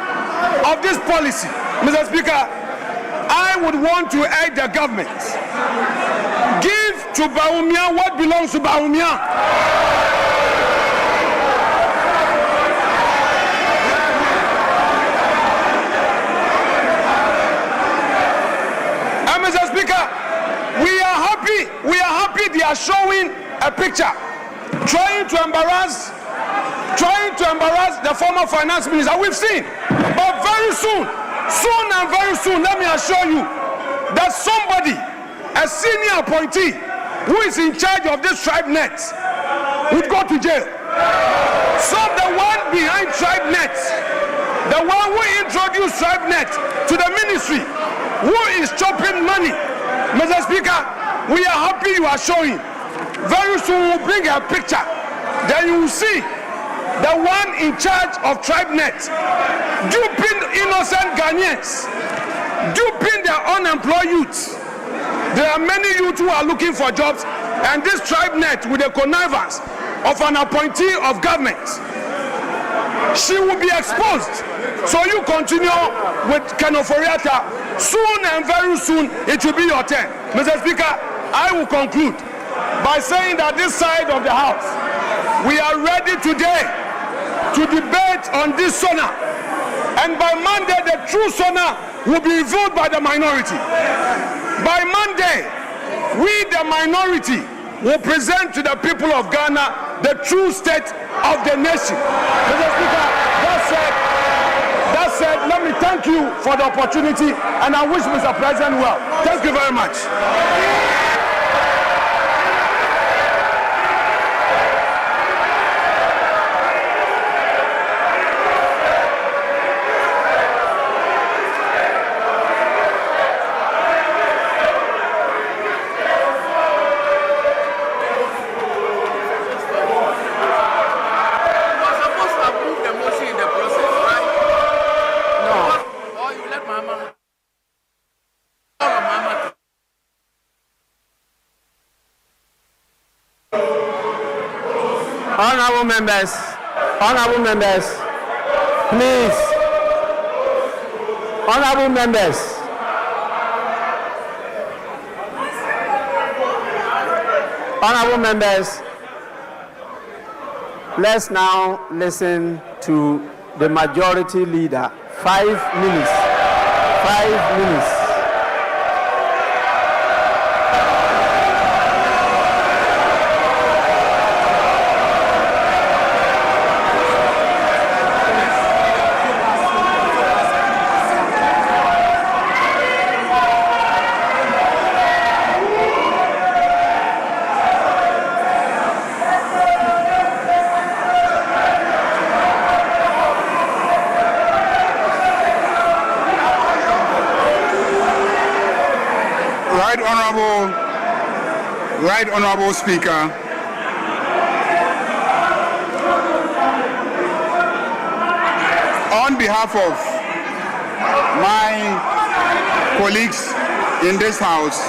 of this policy. Mr. Speaker, I would want to urge the government, give to Bawumia what belongs to Bawumia. Mr. Speaker, we are happy they are showing a picture, trying to embarrass the former finance minister. We've seen, but very soon, let me assure you that somebody, a senior appointee who is in charge of this TribeNet, would go to jail. So the one behind TribeNet, the one who introduced TribeNet to the ministry, who is chopping money. Mr. Speaker, we are happy you are showing. Very soon we'll bring a picture. Then you will see the one in charge of TribeNet duping innocent Ghanaians, duping their unemployed youths. There are many youths who are looking for jobs, and this TribeNet, with the connivance of an appointee of government, she will be exposed. So you continue with Kenoforiata. Soon and very soon, it will be your turn. Mr. Speaker, I will conclude by saying that this side of the House, we are ready today to debate on this SONA. And by Monday, the true SONA will be revealed by the minority. By Monday, we, the minority, will present to the people of Ghana the true state of the nation. Mr. Speaker, that said, let me thank you for the opportunity, and I wish Mr. President well. Thank you very much. Honorable members, please. Honorable members. Honorable members, let's now listen to the majority leader. 5 minutes. 5 minutes. Right Honorable Speaker, on behalf of my colleagues in this House,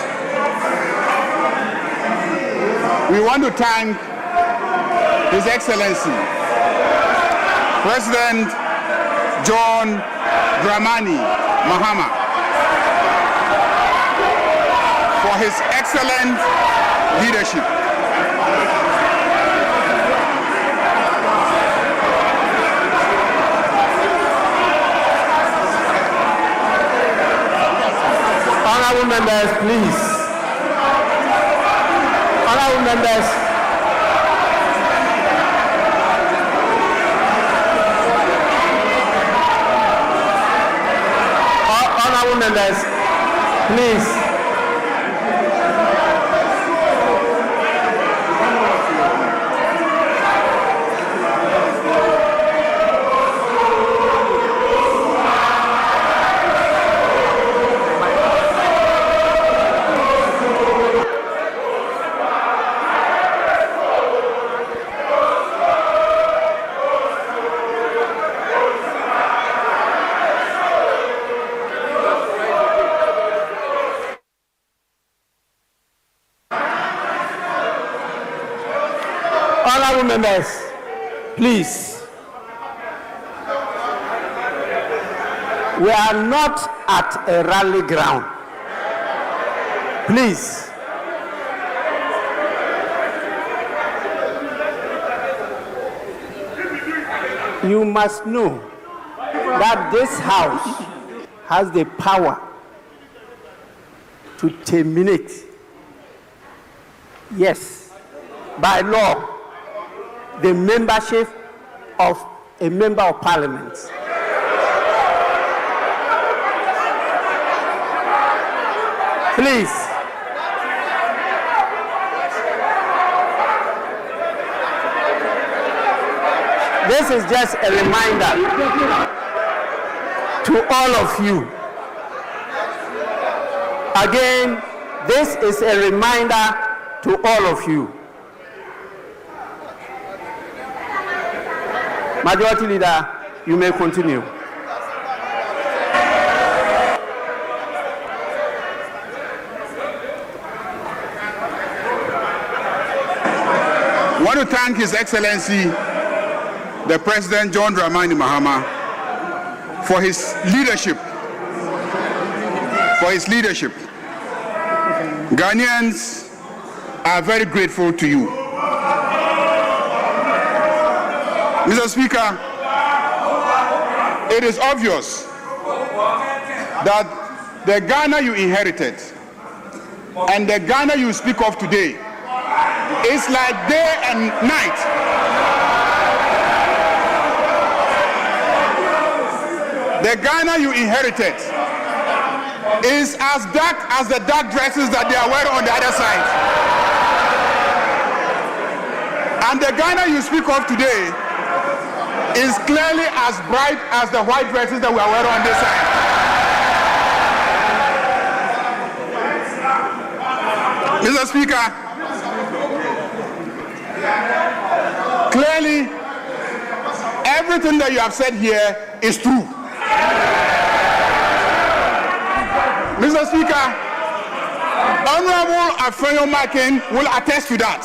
we want to thank His Excellency, President John Dramani Mahama, for his excellent leadership. Honorable members, please. Honorable members. Honorable members, please. Honorable members, please. We are not at a rally ground. Please. You must know that this House has the power to terminate, yes, by law, the membership of a member of parliament. Please. This is just a reminder to all of you. Again, this is a reminder to all of you. Majority Leader, you may continue. I want to thank His Excellency, the President John Dramani Mahama, for his leadership. Ghanaians are very grateful to you. Mr. Speaker, it is obvious that the Ghana you inherited and the Ghana you speak of today is like day and night. The Ghana you inherited is as dark as the dark dresses that they are wearing on the other side. And the Ghana you speak of today is clearly as bright as the white dresses that we are wearing on this side. Mr. Speaker, clearly everything that you have said here is true. Mr. Speaker, Honorable Afenyo-Markin will attest to that.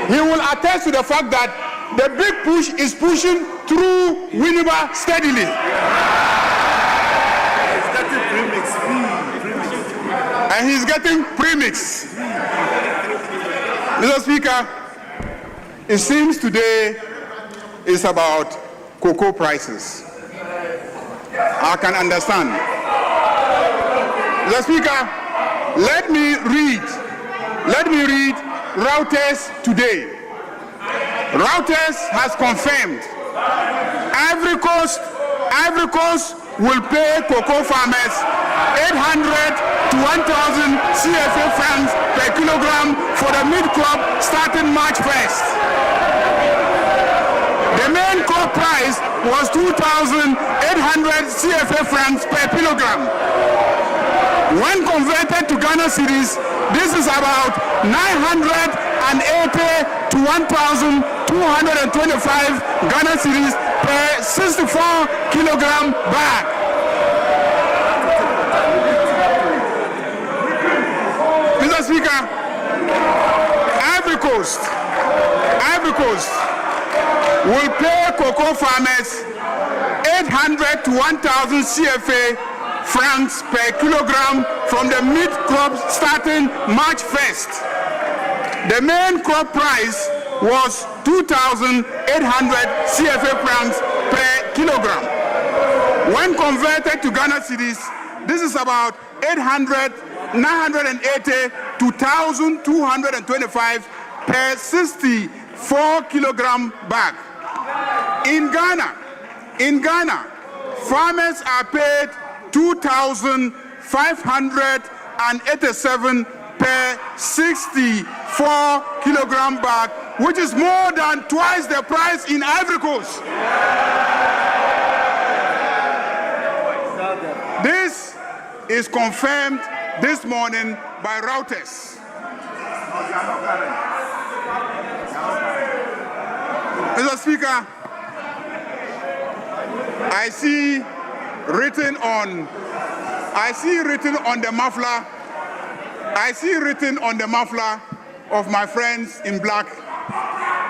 he will attest to the fact that the big push is pushing through Winneba steadily. And he's getting premix. Mr. Speaker, it seems today is about cocoa prices. I can understand. Mr. Speaker, let me read Reuters today. Reuters has confirmed Ivory Coast will pay cocoa farmers 800 to 1,000 CFA francs per kilogram for the mid-crop starting March 1st. The main crop price was 2,800 CFA francs per kilogram. When converted to Ghana cedis, this is about 980 to 1,225 Ghana cedis per 64 kilogram bag. Mr. Speaker, Ivory Coast will pay cocoa farmers 800 to 1,000 CFA francs per kilogram from the mid-crop starting March 1st. The main crop price was 2,800 CFA francs per kilogram. When converted to Ghana cedis, this is about 980 to 1,225 per 64 kilogram bag. In Ghana, farmers are paid 2,587 per 64 kilogram bag, which is more than twice the price in Ivory Coast. This is confirmed this morning by Reuters. Mr. Speaker, I see written on the muffler of my friends in black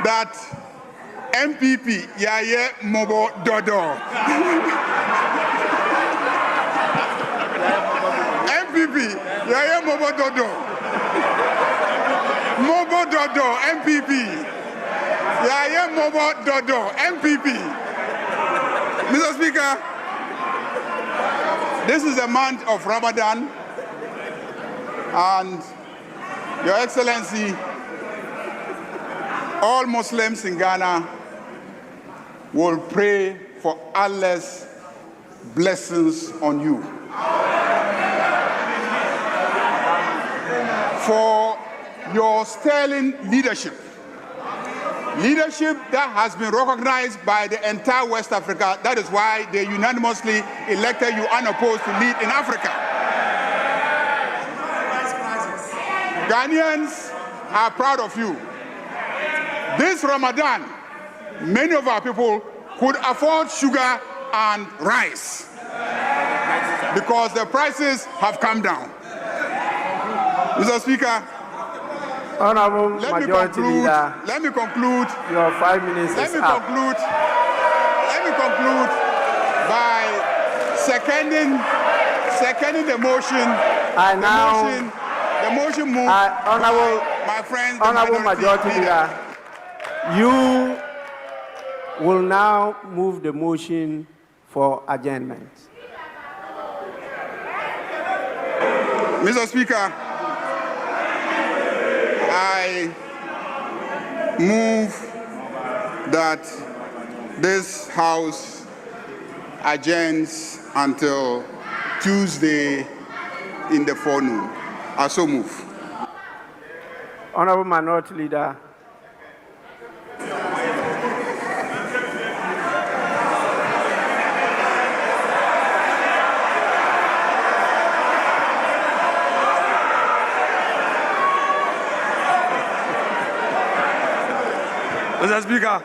that MPP Yaye Mobo Dodo. MPP Yaye Mobo Dodo. Mobo Dodo MPP. Yaye Mobo Dodo MPP. Mr. Speaker, this is a month of Ramadan, and Your Excellency, all Muslims in Ghana will pray for Allah's blessings on you. For your sterling leadership that has been recognized by the entire West Africa. That is why they unanimously elected you unopposed to lead in Africa. Ghanaians are proud of you. This Ramadan, many of our people could afford sugar and rice because the prices have come down. Mr. Speaker, Honorable Majority Leader, let me conclude. Your 5 minutes is up. Let me conclude by seconding the motion. The motion moved my friends. Honorable Majority Leader, you will now move the motion for adjournment. Mr. Speaker, I move that this House adjourns until Tuesday in the forenoon. I so move. Honorable Minority Leader. Mr. Speaker,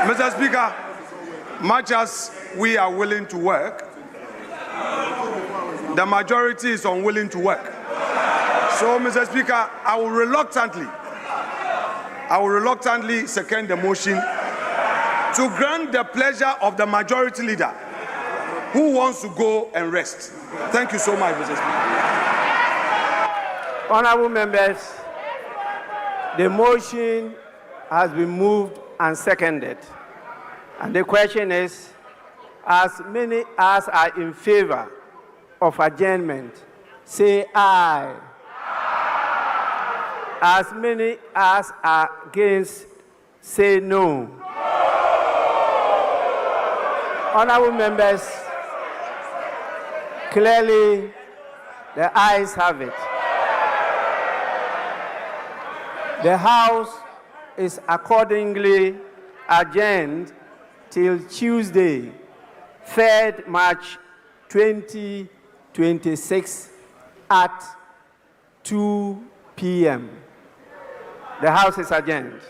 Mr. Speaker, much as we are willing to work, the majority is unwilling to work. So, Mr. Speaker, I will reluctantly second the motion to grant the pleasure of the majority leader who wants to go and rest. Thank you so much, Mr. Speaker. Honorable members, the motion has been moved and seconded. And the question is, as many as are in favor of adjournment, say aye. As many as are against, say no. Honorable members, clearly the ayes have it. The House is accordingly adjourned till Tuesday, 3rd March 2026 at 2 p.m. The House is adjourned.